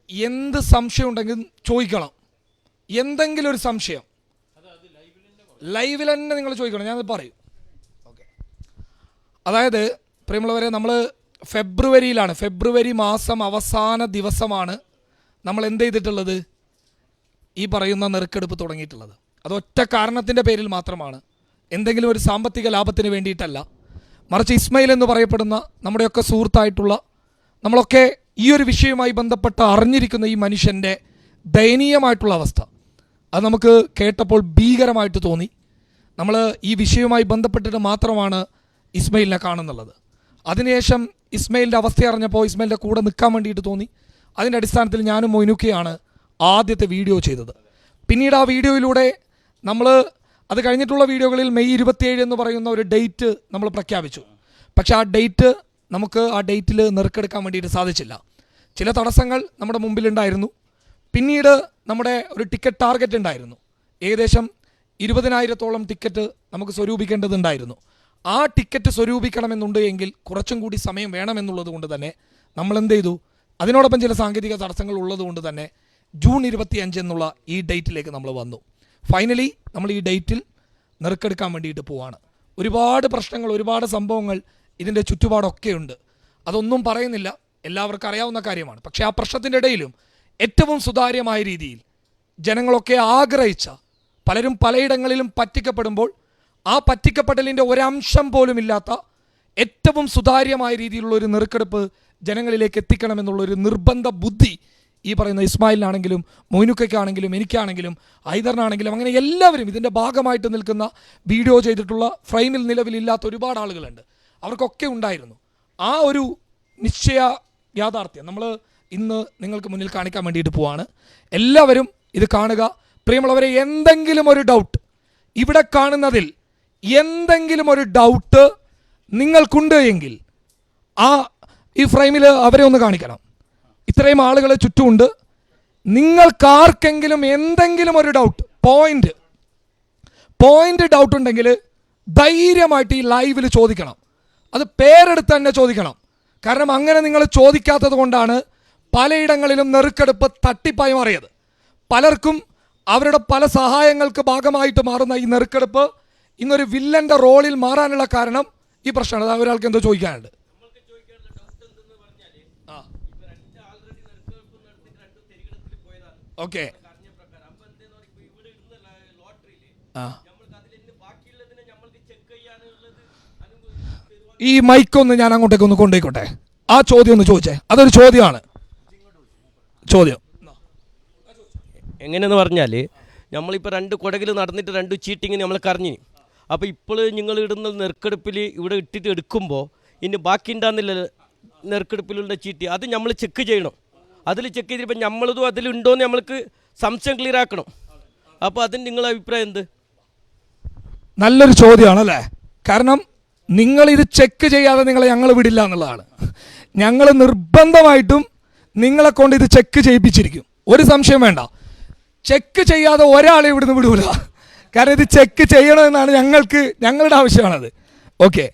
എന്ത് സംശയം ഉണ്ടെങ്കിലും ചോദിക്കണം. എന്തെങ്കിലും ഒരു സംശയം ലൈവിൽ തന്നെ നിങ്ങൾ ചോദിക്കണം, ഞാനത് പറയും. ഓക്കെ, അതായത് പ്രിയമുള്ളവരെ, നമ്മൾ ഫെബ്രുവരി മാസം അവസാന ദിവസമാണ് നമ്മൾ എന്ത് ചെയ്തിട്ടുള്ളത്, ഈ പറയുന്ന നെറുക്കെടുപ്പ് തുടങ്ങിയിട്ടുള്ളത്. അതൊറ്റ കാരണത്തിൻ്റെ പേരിൽ മാത്രമാണ്, എന്തെങ്കിലും ഒരു സാമ്പത്തിക ലാഭത്തിന് വേണ്ടിയിട്ടല്ല. മറിച്ച് ഇസ്മയിൽ എന്ന് പറയപ്പെടുന്ന നമ്മുടെയൊക്കെ സുഹൃത്തായിട്ടുള്ള, നമ്മളൊക്കെ ഈ ഒരു വിഷയവുമായി ബന്ധപ്പെട്ട് അറിഞ്ഞിരിക്കുന്ന ഈ മനുഷ്യൻ്റെ ദയനീയമായിട്ടുള്ള അവസ്ഥ അത് നമുക്ക് കേട്ടപ്പോൾ ഭീകരമായിട്ട് തോന്നി. നമ്മൾ ഈ വിഷയവുമായി ബന്ധപ്പെട്ടിട്ട് മാത്രമാണ് ഇസ്മയിലിനെ കാണുന്നുള്ളത്. അതിനുശേഷം ഇസ്മയിലിൻ്റെ അവസ്ഥ അറിഞ്ഞപ്പോൾ ഇസ്മയിലിൻ്റെ കൂടെ നിൽക്കാൻ വേണ്ടിയിട്ട് തോന്നി. അതിൻ്റെ അടിസ്ഥാനത്തിൽ ഞാനും മൊയ്നുക്കയാണ് ആദ്യത്തെ വീഡിയോ ചെയ്തത്. പിന്നീട് ആ വീഡിയോയിലൂടെ നമ്മൾ അത് കഴിഞ്ഞിട്ടുള്ള വീഡിയോകളിൽ മെയ് 27 എന്ന് പറയുന്ന ഒരു ഡേറ്റ് നമ്മൾ പ്രഖ്യാപിച്ചു. പക്ഷേ ആ ഡേറ്റിൽ നെറുക്കെടുക്കാൻ വേണ്ടിയിട്ട് സാധിച്ചില്ല. ചില തടസ്സങ്ങൾ നമ്മുടെ മുമ്പിലുണ്ടായിരുന്നു. പിന്നീട് നമ്മുടെ ഒരു ടിക്കറ്റ് ടാർഗറ്റ് ഉണ്ടായിരുന്നു. ഏകദേശം 20,000-ഓളം ടിക്കറ്റ് നമുക്ക് സ്വരൂപിക്കേണ്ടതുണ്ടായിരുന്നു. ആ ടിക്കറ്റ് സ്വരൂപിക്കണമെന്നുണ്ട് എങ്കിൽ കുറച്ചും കൂടി സമയം വേണമെന്നുള്ളത് കൊണ്ട് തന്നെ നമ്മൾ എന്ത് ചെയ്തു, അതിനോടൊപ്പം ചില സാങ്കേതിക തടസ്സങ്ങൾ ഉള്ളതുകൊണ്ട് തന്നെ ജൂൺ 25 എന്നുള്ള ഈ ഡേറ്റിലേക്ക് നമ്മൾ വന്നു. ഫൈനലി നമ്മൾ ഈ ഡേറ്റിൽ നെറുക്കെടുക്കാൻ വേണ്ടിയിട്ട് പോവാണ്. ഒരുപാട് പ്രശ്നങ്ങൾ, ഒരുപാട് സംഭവങ്ങൾ ഇതിൻ്റെ ചുറ്റുപാടൊക്കെ ഉണ്ട്. അതൊന്നും പറയുന്നില്ല, എല്ലാവർക്കും അറിയാവുന്ന കാര്യമാണ്. പക്ഷേ ആ പ്രശ്നത്തിൻ്റെ ഇടയിലും ഏറ്റവും സുതാര്യമായ രീതിയിൽ ജനങ്ങളൊക്കെ ആഗ്രഹിച്ച, പലരും പലയിടങ്ങളിലും പറ്റിക്കപ്പെടുമ്പോൾ ആ പറ്റിക്കപ്പെടലിൻ്റെ ഒരംശം പോലും ഇല്ലാത്ത ഏറ്റവും സുതാര്യമായ രീതിയിലുള്ള ഒരു നെറുക്കെടുപ്പ് ജനങ്ങളിലേക്ക് എത്തിക്കണമെന്നുള്ളൊരു നിർബന്ധ ബുദ്ധി ഈ പറയുന്ന ഇസ്മായിലിനാണെങ്കിലും മൊയ്നുക്കയ്ക്കാണെങ്കിലും എനിക്കാണെങ്കിലും ഹൈദറിനാണെങ്കിലും അങ്ങനെ എല്ലാവരും ഇതിൻ്റെ ഭാഗമായിട്ട് നിൽക്കുന്ന, വീഡിയോ ചെയ്തിട്ടുള്ള, ഫ്രെയിമിൽ നിലവിലില്ലാത്ത ഒരുപാട് ആളുകളുണ്ട്. അവർക്കൊക്കെ ഉണ്ടായിരുന്നു. ആ ഒരു നിശ്ചയ യാഥാർത്ഥ്യം നമ്മൾ ഇന്ന് നിങ്ങൾക്ക് മുന്നിൽ കാണിക്കാൻ വേണ്ടിയിട്ട് പോവാണ്. എല്ലാവരും ഇത് കാണുക. പ്രിയമുള്ളവരെ, എന്തെങ്കിലും ഒരു ഡൗട്ട്, ഇവിടെ കാണുന്നതിൽ എന്തെങ്കിലും ഒരു ഡൗട്ട് നിങ്ങൾക്കുണ്ട് എങ്കിൽ ഈ ഫ്രെയിമിൽ അവരെ ഒന്ന് കാണിക്കണം. ഇത്രയും ആളുകൾ ചുറ്റുമുണ്ട്. നിങ്ങൾക്കാർക്കെങ്കിലും എന്തെങ്കിലും ഒരു ഡൗട്ട്, പോയിന്റ് ഡൗട്ട് ഉണ്ടെങ്കിൽ ധൈര്യമായിട്ട് ഈ ലൈവിൽ ചോദിക്കണം. അത് പേരെടുത്ത് തന്നെ ചോദിക്കണം. കാരണം അങ്ങനെ നിങ്ങൾ ചോദിക്കാത്തത് കൊണ്ടാണ് പലയിടങ്ങളിലും നെറുക്കെടുപ്പ് തട്ടിപ്പായി മാറിയത്. പലർക്കും അവരുടെ പല സഹായങ്ങൾക്ക് ഭാഗമായിട്ട് മാറുന്ന ഈ നെറുക്കെടുപ്പ് ഇന്നൊരു വില്ലൻ്റെ റോളിൽ മാറാനുള്ള കാരണം ഈ പ്രശ്നമാണ്. അത് ഒരാൾക്ക് എന്തോ ചോദിക്കാനുണ്ട്. ഓക്കെ, ഈ മൈക്കൊന്ന് ഞാൻ അങ്ങോട്ടേക്ക് ഒന്ന് കൊണ്ടുപോയിക്കോട്ടെ. ആ ചോദ്യം ഒന്ന് ചോദിച്ചേ, അതൊരു ചോദ്യമാണ്. ചോദ്യം എങ്ങനെയെന്ന് പറഞ്ഞാൽ, നമ്മളിപ്പോൾ 2 കൊടകിൽ നടന്നിട്ട് 2 ചീറ്റിങ്ങിന് നമ്മൾ കറിഞ്ഞു. അപ്പോൾ ഇപ്പോൾ നിങ്ങൾ ഇടുന്ന നെറുക്കെടുപ്പിൽ ഇവിടെ ഇട്ടിട്ട് എടുക്കുമ്പോൾ ഇനി ബാക്കി ഉണ്ടാകുന്നില്ല നെറുക്കെടുപ്പിലുള്ള ചീട്ടി, അത് നമ്മൾ ചെക്ക് ചെയ്യണം. അതിൽ ചെക്ക് ചെയ്തിപ്പോൾ നമ്മളതും അതിലുണ്ടോയെന്ന് നമ്മൾക്ക് സംശയം ക്ലിയർ ആക്കണം. അപ്പോൾ അതിന് നിങ്ങളുടെ അഭിപ്രായം എന്ത്? നല്ലൊരു ചോദ്യമാണല്ലേ. കാരണം നിങ്ങളിത് ചെക്ക് ചെയ്യാതെ ഞങ്ങൾ വിടില്ല എന്നുള്ളതാണ്. ഞങ്ങൾ നിർബന്ധമായിട്ടും നിങ്ങളെ കൊണ്ട് ഇത് ചെക്ക് ചെയ്യിപ്പിച്ചിരിക്കും. ഒരു സംശയം വേണ്ട, ചെക്ക് ചെയ്യാതെ ഒരാളെ ഇവിടുന്ന് വിടൂല. കാരണം ഇത് ചെക്ക് ചെയ്യണമെന്നാണ് ഞങ്ങളുടെ ആവശ്യമാണത്. ഓക്കെ,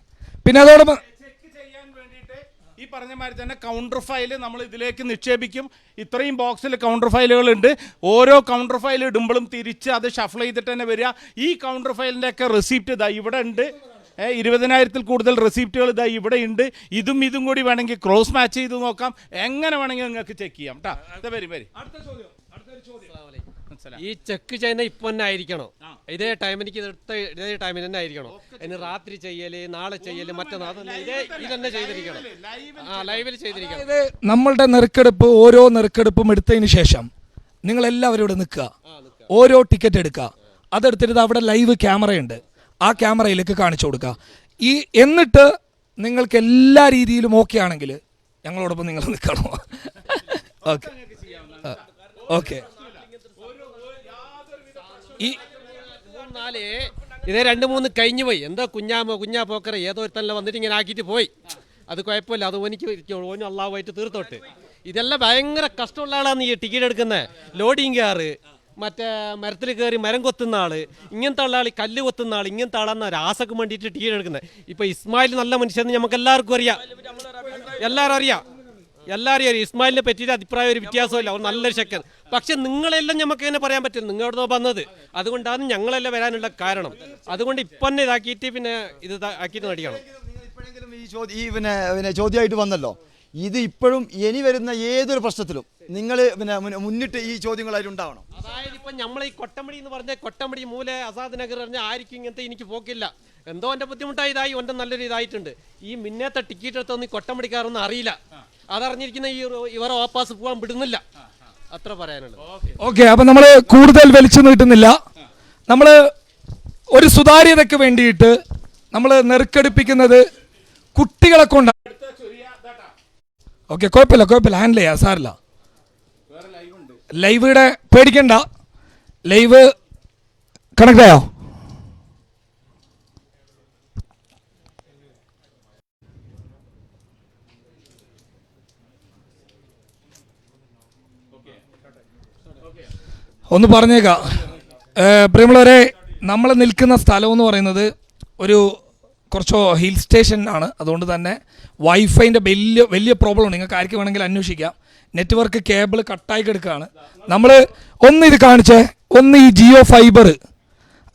പിന്നെ അതോടൊപ്പം ചെക്ക് ചെയ്യാൻ വേണ്ടിയിട്ട് ഈ പറഞ്ഞ മാതിരി തന്നെ കൗണ്ടർ ഫയൽ നമ്മൾ ഇതിലേക്ക് നിക്ഷേപിക്കും. ഇത്രയും ബോക്സിൽ കൗണ്ടർ ഫയലുകളുണ്ട്. ഓരോ കൗണ്ടർ ഫയൽ ഇടുമ്പോഴും തിരിച്ച് അത് ഷഫിൾ ചെയ്തിട്ട് തന്നെ വരിക. ഈ കൗണ്ടർ ഫയലിൻ്റെ ഒക്കെ റെസിപ്റ്റ് ഇതാ ഇവിടെ ഉണ്ട്. 20,000-ൽ കൂടുതൽ റെസിപ്റ്റുകൾ ഇതാ ഇവിടെ ഉണ്ട്. ഇതും കൂടി വേണമെങ്കിൽ ക്രോസ് മാച്ച് ചെയ്ത് നോക്കാം. എങ്ങനെ വേണമെങ്കിൽ നിങ്ങൾക്ക് ചെക്ക് ചെയ്യാം കേട്ടോ. വരി. ഈ ചെക്ക് ചെയ്യുന്ന ഇപ്പൊ തന്നെ ആയിരിക്കണം. ഇതേ ടൈമിന് തന്നെ ആയിരിക്കണം. ഇനി രാത്രി ചെയ്യല്, നാളെ ചെയ്യല്, മറ്റന്നാൾ ഇതന്നെ ചെയ്തിരിക്കണം. ലൈവിൽ ചെയ്തിരിക്കണം. നമ്മളുടെ ഓരോ നെറുക്കെടുപ്പും എടുത്തതിന് ശേഷം നിങ്ങൾ എല്ലാവരും ഇവിടെ നിൽക്കുക. ഓരോ ടിക്കറ്റ് എടുക്കുക. അതെടുത്തിട്ട് അവിടെ ലൈവ് ക്യാമറയുണ്ട്. ആ ക്യാമറയിലേക്ക് കാണിച്ചു കൊടുക്കുക. എന്നിട്ട് നിങ്ങൾക്ക് എല്ലാ രീതിയിലും ഓക്കെ ആണെങ്കിൽ ഞങ്ങളോടൊപ്പം നിങ്ങൾ നിൽക്കണോ? Okay okay. ഇതേ 2-3 കഴിഞ്ഞു പോയി. എന്തോ കുഞ്ഞാ പോക്കറ ഏതോ ഒരുത്തല്ല വന്നിട്ട് ഇങ്ങനെ ആക്കിയിട്ട് പോയി. അത് കുഴപ്പമില്ല, അത് ഓന് അള്ളാഹുമായിട്ട് തീർത്തോട്ട്. ഇതെല്ലാം ഭയങ്കര കഷ്ടമുള്ള ആളാണ് ഈ ടിക്കറ്റ് എടുക്കുന്നത്. ലോഡിങ് കാറ്, മറ്റേ മരത്തിൽ കയറി മരം കൊത്തുന്ന ആള്, ഇങ്ങനത്തെ ഉള്ള ആൾ, കല്ല് കൊത്തുന്ന ആൾ, ഇങ്ങനത്തെ ആളാന്ന് രാസക്ക് വേണ്ടിയിട്ട് ടിക്കറ്റ് എടുക്കുന്നത്. ഇപ്പൊ ഇസ്മായിൽ നല്ല മനുഷ്യന്ന് നമുക്ക് എല്ലാവർക്കും അറിയാം, എല്ലാവരും അറിയാം. എല്ലാവരും അറിയാം ഇസ്മായിലിനെ പറ്റിയിട്ട് അഭിപ്രായം ഒരു വ്യത്യാസമില്ല, അവർ നല്ലൊരു ശക്തൻ. പക്ഷെ നിങ്ങളെല്ലാം നമുക്ക് എങ്ങനെ പറയാൻ പറ്റും, നിങ്ങളോട് വന്നത്, അതുകൊണ്ടാണ് ഞങ്ങളെല്ലാം വരാനുള്ള കാരണം. അതുകൊണ്ട് ഇപ്പം തന്നെ ഇതാക്കിയിട്ട് പിന്നെ ഇത് ആക്കിയിട്ട് നടിക്കണം. ഇപ്പോഴെങ്കിലും ഈ ചോദ്യമായിട്ട് വന്നല്ലോ, ഇത് ഇപ്പോഴും ഇനി വരുന്ന ഏതൊരു പ്രശ്നത്തിലും നിങ്ങൾ മുന്നിട്ട് ഈ ചോദ്യങ്ങളായിട്ട് ഉണ്ടാവണം. അതായത് ഇപ്പം നമ്മൾ ഈ കൊട്ടമ്പടി എന്ന് പറഞ്ഞ കൊട്ടമ്പടി മൂല അസാദ് നഗർ പറഞ്ഞാൽ ആയിരിക്കും ഇങ്ങനത്തെ എനിക്ക് പോക്കില്ല, എന്തോ എൻ്റെ ബുദ്ധിമുട്ടായി ഇതായി, എൻ്റെ നല്ലൊരു ഇതായിട്ടുണ്ട്. ഈ മിന്നത്തെ ടിക്കറ്റ് എടുത്തൊന്നും ഈ കൊട്ടമ്പടിക്കാരൊന്നും അറിയില്ല, അതറിഞ്ഞിരിക്കുന്ന ഇവരെ ഓപ്പാസ് പോകാൻ വിടുന്നില്ല, അത്ര പറയാനുള്ളത്. ഓക്കെ, അപ്പം നമ്മൾ കൂടുതൽ വലിച്ചു നീട്ടുന്നില്ല. നമ്മൾ ഒരു സുതാര്യതയ്ക്ക് വേണ്ടിയിട്ട് നമ്മൾ നെറുക്കെടുപ്പിക്കുന്നത് കുട്ടികളെ കൊണ്ടാണ്. ഓക്കെ, കുഴപ്പമില്ല, ഹാൻഡിൽ ചെയ്യാം, സാറില്ല. ലൈവിടെ പേടിക്കണ്ട, ലൈവ് കണക്ട് ആയോ? ഒന്ന് പറഞ്ഞേക്കാം, പ്രിയമുള്ളവരെ, നമ്മൾ നിൽക്കുന്ന സ്ഥലം എന്ന് പറയുന്നത് ഒരു കുറച്ച് ഹിൽ സ്റ്റേഷൻ ആണ്. അതുകൊണ്ട് തന്നെ വൈഫൈൻ്റെ വലിയ പ്രോബ്ലം ഉണ്ട്. നിങ്ങൾക്ക് ആർക്ക് വേണമെങ്കിൽ അന്വേഷിക്കാം. നെറ്റ്വർക്ക് കേബിൾ കട്ടായി കിടക്കുകയാണ്. നമ്മൾ ഇത് കാണിച്ചേ, ഈ ജിയോ ഫൈബർ,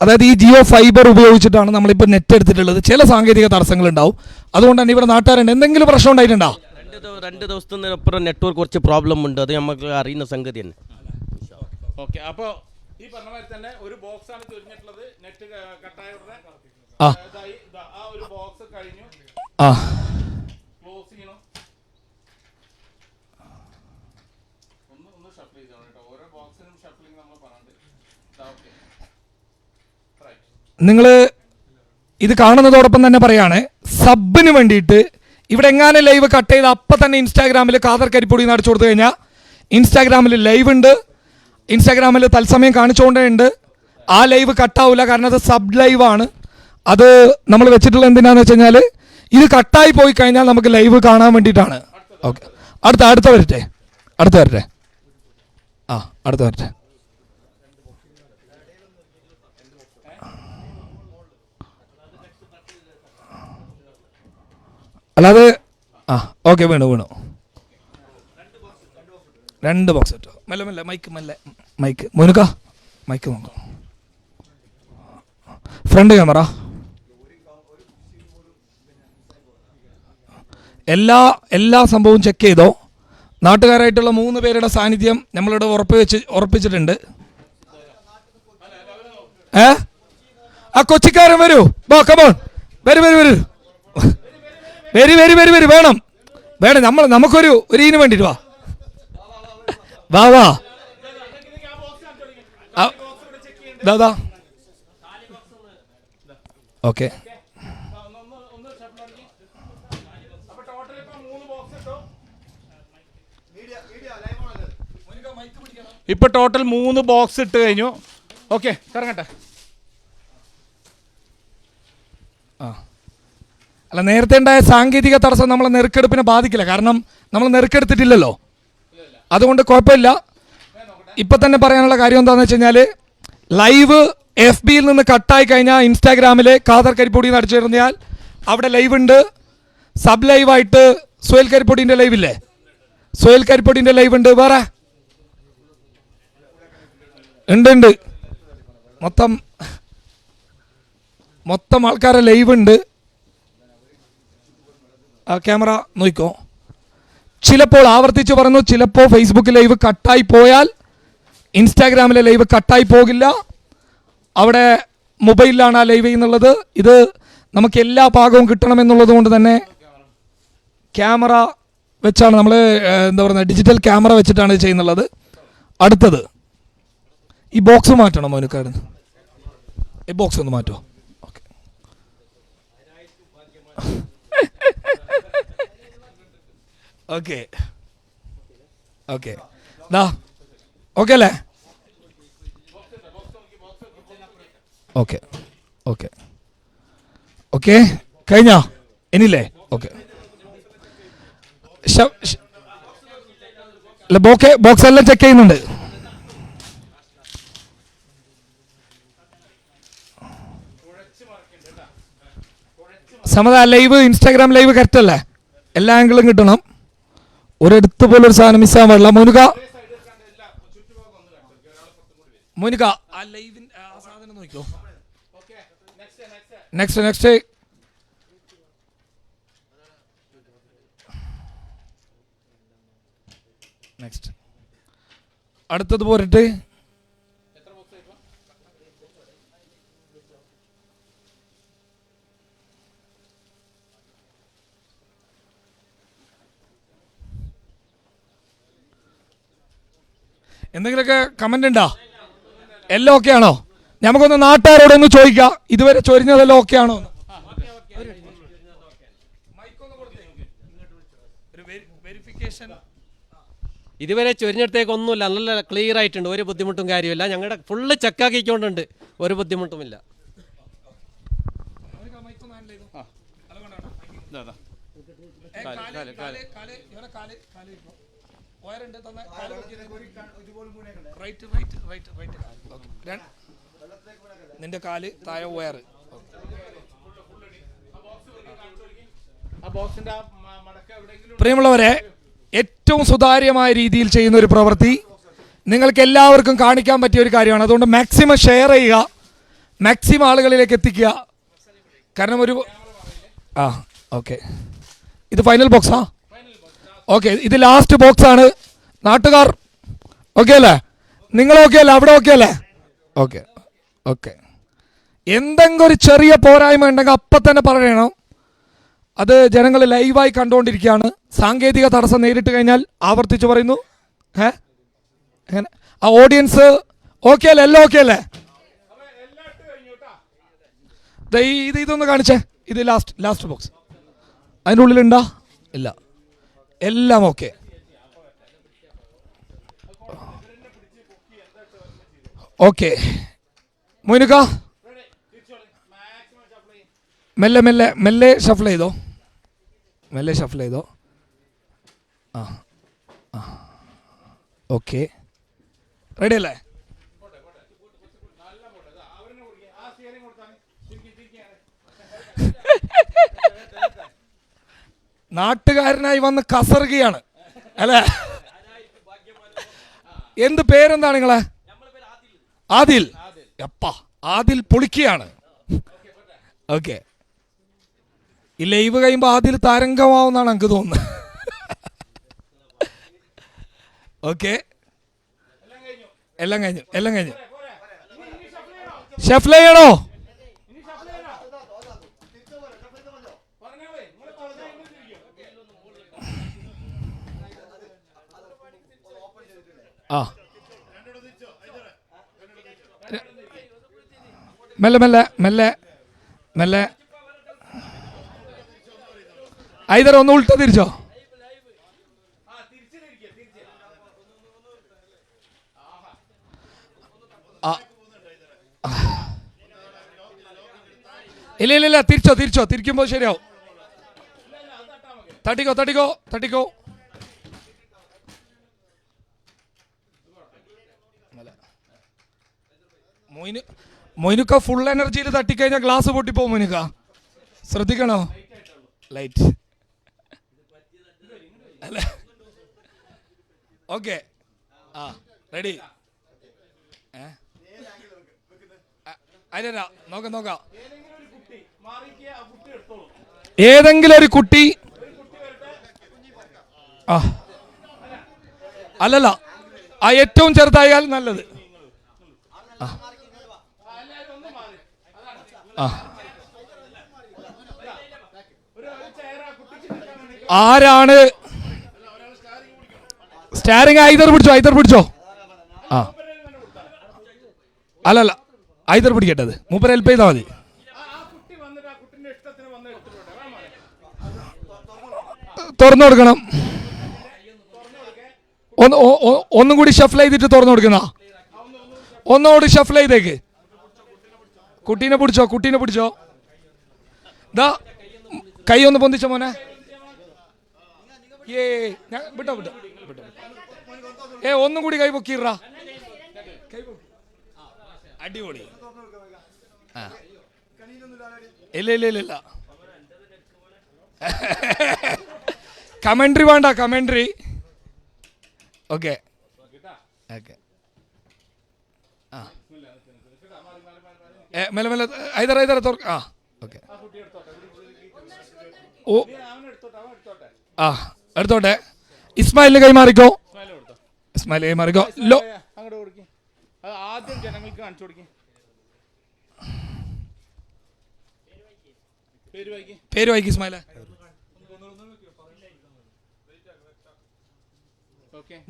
അതായത് ഈ ജിയോ ഫൈബർ ഉപയോഗിച്ചിട്ടാണ് നമ്മളിപ്പോൾ നെറ്റ് എടുത്തിട്ടുള്ളത്. ചില സാങ്കേതിക തടസ്സങ്ങളുണ്ടാവും, അതുകൊണ്ട് തന്നെ ഇവിടെ നാട്ടുകാരുണ്ട്. എന്തെങ്കിലും പ്രശ്നം ഉണ്ടായിട്ടുണ്ടോ? രണ്ട് ദിവസത്തിനപ്പുറം നെറ്റ്വർക്ക് കുറച്ച് പ്രോബ്ലം ഉണ്ട്, അത് നമുക്ക് അറിയുന്ന സംഗതി തന്നെ. ഓക്കെ, അപ്പോൾ ഈ പറഞ്ഞ മാതിരി തന്നെ ഒരു ബോക്സ് ആണ് ചൊരിഞ്ഞിട്ടുള്ളത്. നെറ്റ് കട്ടായ ഉടനെ ആ ഒരു ബോക്സ് കഴിഞ്ഞു, ക്ലോസ് ചെയ്യണം. ഒന്ന് ഷഫിൾ ചെയ്തോണം കേട്ടോ, ഓരോ ബോക്സിനും ഷഫിളിങ് നമ്മൾ പറഞ്ഞിട്ട്. നിങ്ങൾ ഇത് കാണുന്നതോടൊപ്പം തന്നെ പറയാണ്, സബിന് വേണ്ടിയിട്ട് ഇവിടെ എങ്ങാനും ലൈവ് കട്ട് ചെയ്ത് അപ്പം തന്നെ ഇൻസ്റ്റാഗ്രാമിൽ ഖാദർ കരിപ്പൊടി എന്ന് അടിച്ചു കൊടുത്തു കഴിഞ്ഞാൽ ഇൻസ്റ്റാഗ്രാമിൽ ലൈവ് ഉണ്ട്, ഇൻസ്റ്റാഗ്രാമിൽ തത്സമയം കാണിച്ചുകൊണ്ടേ ഉണ്ട്. ആ ലൈവ് കട്ടാവില്ല, കാരണം അത് സബ് ലൈവാണ്. അത് നമ്മൾ വെച്ചിട്ടുള്ള എന്തിനാന്ന് വെച്ച് കഴിഞ്ഞാൽ ഇത് കട്ടായി പോയി കഴിഞ്ഞാൽ നമുക്ക് ലൈവ് കാണാൻ വേണ്ടിയിട്ടാണ്. ഓക്കെ, അടുത്ത വരട്ടെ. അടുത്ത വരട്ടെ. അല്ലാതെ ഓക്കെ, വീണു 2 ബോക്സ് ഇട്ടോ. മെല്ലെ മൈക്ക് മോനുക്ക, മൈക്ക് നോക്കാം. ഫ്രണ്ട് ക്യാമറ, എല്ലാ സംഭവവും ചെക്ക് ചെയ്തോ. നാട്ടുകാരായിട്ടുള്ള 3 പേരുടെ സാന്നിധ്യം നമ്മളിവിടെ ഉറപ്പിച്ചിട്ടുണ്ട്. ആ കൊച്ചിക്കാരൻ വരൂ, കമോൺ, വരൂ, വേണം. നമുക്കൊരു ഇതിന് വേണ്ടിട്ട് വാ. ഓക്കെ, ഇപ്പൊ ടോട്ടൽ 3 ബോക്സ് ഇട്ട് കഴിഞ്ഞു. ഓക്കെ, കറങ്ങട്ടെ. അല്ല, നേരത്തെ ഉണ്ടായ സാങ്കേതിക തടസ്സം നമ്മളെ നെറുക്കെടുപ്പിനെ ബാധിക്കില്ല, കാരണം നമ്മൾ നെറുക്കെടുത്തിട്ടില്ലല്ലോ, അതുകൊണ്ട് കുഴപ്പമില്ല. ഇപ്പം തന്നെ പറയാനുള്ള കാര്യം എന്താണെന്ന് വെച്ച് കഴിഞ്ഞാൽ, ലൈവ് FBയിൽ നിന്ന് കട്ടായി കഴിഞ്ഞാൽ ഇൻസ്റ്റാഗ്രാമിൽ ഖാദർ കരിപ്പൊടി എന്ന് അടിച്ചു കഴിഞ്ഞാൽ അവിടെ ലൈവ് ഉണ്ട്. സബ് ലൈവായിട്ട് സുഹേൽ കരിപ്പൊടിൻ്റെ ലൈവ് ഇല്ലേ, സുഹേൽ കരിപ്പൊടിൻ്റെ ലൈവ് ഉണ്ട്. വേറെ ഉണ്ട്, മൊത്തം ആൾക്കാരെ ലൈവ് ഉണ്ട്. ക്യാമറ നോക്കിക്കോ. ചിലപ്പോൾ ആവർത്തിച്ച് പറഞ്ഞു, ചിലപ്പോൾ ഫേസ്ബുക്ക് ലൈവ് കട്ടായി പോയാൽ ഇൻസ്റ്റാഗ്രാമിലെ ലൈവ് കട്ടായി പോകില്ല. അവിടെ മൊബൈലിലാണ് ആ ലൈവ് ചെയ്യുന്നുള്ളത്. ഇത് നമുക്ക് എല്ലാ ഭാഗവും കിട്ടണമെന്നുള്ളത് കൊണ്ട് തന്നെ ക്യാമറ വെച്ചാണ് നമ്മൾ ഡിജിറ്റൽ ക്യാമറ വെച്ചിട്ടാണ് ഇത് ചെയ്യുന്നുള്ളത്. അടുത്തത് ഈ ബോക്സ് മാറ്റണം മോനുക്കാട്, ഈ ബോക്സ് ഒന്ന് മാറ്റുമോ? ഓക്കെ, ഓക്കെ ഓക്കെ അല്ലേ? ഓക്കെ കഴിഞ്ഞോ? ഇനിയില്ലേ? ഓക്കെ, ബോക്സ് എല്ലാം ചെക്ക് ചെയ്യുന്നുണ്ട്. സമത ലൈവ്, ഇൻസ്റ്റാഗ്രാം ലൈവ് കറക്റ്റ് അല്ലേ? എല്ലാ ആംഗിളും കിട്ടണം. ഒരിടത്ത് പോലും ഒരു സാധനം മിസ്സാകാൻ പാടില്ല. മോനിക ആ ലൈവിൻ്റെ ആ സാധനം നോക്കിയോ. നെക്സ്റ്റ് അടുത്തത് പോരട്ടെ. എന്തെങ്കിലുമൊക്കെ കമന്റ് ഉണ്ടോ? എല്ലാം ഓക്കെ ആണോ? നമുക്കൊന്ന് നാട്ടുകാരോടൊന്ന് ചോദിക്കാം, ഇതുവരെ ചൊരിഞ്ഞതെല്ലാം ഓക്കെ ആണോ? ഇതുവരെ ചൊരിഞ്ഞിടത്തേക്ക് ഒന്നുമില്ല, നല്ല ക്ലിയർ ആയിട്ടുണ്ട്, ഒരു ബുദ്ധിമുട്ടും കാര്യമില്ല. ഞങ്ങളുടെ ഫുള്ള് ചെക്കാക്കിക്കൊണ്ടുണ്ട്, ഒരു ബുദ്ധിമുട്ടുമില്ല. നിന്റെ കാല് താഴെ വയർ. പ്രിയമുള്ളവരെ, ഏറ്റവും സുതാര്യമായ രീതിയിൽ ചെയ്യുന്ന ഒരു പ്രവൃത്തി നിങ്ങൾക്ക് എല്ലാവർക്കും കാണിക്കാൻ പറ്റിയ ഒരു കാര്യമാണ്. അതുകൊണ്ട് മാക്സിമം ഷെയർ ചെയ്യുക, മാക്സിമം ആളുകളിലേക്ക് എത്തിക്കുക. കാരണം ഓക്കെ, ഇത് ഫൈനൽ ബോക്സാ? ഓക്കെ, ഇത് ലാസ്റ്റ് ബോക്സ് ആണ്. നാട്ടുകാർ ഓക്കെ അല്ലേ? നിങ്ങൾ ഓക്കെ അല്ലേ? അവിടെ ഓക്കെ അല്ലേ? ഓക്കെ. എന്തെങ്കിലും ഒരു ചെറിയ പോരായ്മ ഉണ്ടെങ്കിൽ അപ്പം തന്നെ പറയണം. അത് ജനങ്ങൾ ലൈവായി കണ്ടുകൊണ്ടിരിക്കുകയാണ്. സാങ്കേതിക തടസ്സം നേരിട്ട് കഴിഞ്ഞാൽ ആവർത്തിച്ച് പറയുന്നു. എങ്ങനെ ആ ഓഡിയൻസ് ഓക്കെ അല്ലേ? എല്ലാം ഓക്കെ അല്ലേ? ഇതൊന്ന് കാണിച്ചേ. ഇത് ലാസ്റ്റ് ബോക്സ്. അതിൻ്റെ ഉള്ളിലുണ്ടോ? ഇല്ല, എല്ലാം ഓക്കെ. ഓക്കെ മോനിക, മെല്ലെ ഷഫിൾ ചെയ്തോ. ഓക്കെ, റെഡി അല്ലേ? നാട്ടുകാരനായി വന്ന് കസറുകയാണ് അല്ലേ? എന്ത് പേരെന്താണ് നിങ്ങളെ? ആദിൽ. ആദിൽ പൊളിക്കുകയാണ്. ഓക്കെ, ഈ ലൈവ് കഴിയുമ്പോൾ ആദിൽ തരംഗമാവുന്നാണ് എനിക്ക് തോന്നുന്നത്. ഓക്കെ, എല്ലാം കഴിഞ്ഞു. ഷഫ്ല ചെയ്യണോ? മെല്ലെ ഐതർ ഒന്ന് ഉൾട്ട തിരിച്ചോ. ഇല്ല, തിരിച്ചോ. തിരിക്കുമ്പോൾ ശരിയാവും. തട്ടിക്കോ. മൊയിനുക്ക ഫുൾ എനർജിയിൽ തട്ടിക്കഴിഞ്ഞാൽ ഗ്ലാസ് പൊട്ടിപ്പോ. മൊയിനുക്ക ശ്രദ്ധിക്കണോ? ലൈറ്റ് അല്ലേ? Okay, ready. അതിനാ നോക്കാം. ഏതെങ്കിലും ഒരു കുട്ടി അല്ലല്ല, ആ ഏറ്റവും ചെറുതായാൽ നല്ലത്. ആരാണ് സ്റ്റാരിങ്? ഐതർ പിടിച്ചോ. അല്ലല്ല, ഐതർ പിടിക്കട്ടത്. മൂപ്പര് ഹെൽപ്പ് ചെയ്താൽ മതി. തുറന്നു കൊടുക്കണം. ഒന്നും കൂടി ഷഫിൾ ചെയ്തിട്ട് തുറന്നു കൊടുക്കുന്ന. ഒന്നുകൂടി ഷഫിൾ ചെയ്തേക്ക്. കുട്ടീനെ പിടിച്ചോ. ദാ കൈ ഒന്ന് പൊന്തിച്ച മോനെ. വിട്ടോ. ഒന്നും കൂടി കൈ പൊക്കിറ. അടിപൊളി. ഇല്ല. കമന്ററി വേണ്ട. ഓക്കെ ഓക്കെ ആ മെല്ലെ മെല്ലെ ഐതർ തുറക്ക ആ ഓക്കെ ഓ ആ എടുത്തോട്ടെ. ഇസ്മായിലിന് കൈമാറിക്കോ. ഇസ്മായിൽ കൈമാറിക്കോ. ലോ അങ്ങോട്ട് കൊടുക്കും. അത് ആദ്യം ജനങ്ങൾക്ക് കാണിച്ചു കൊടുക്കും. പേര് വായിക്ക് ഇസ്മായിലെ.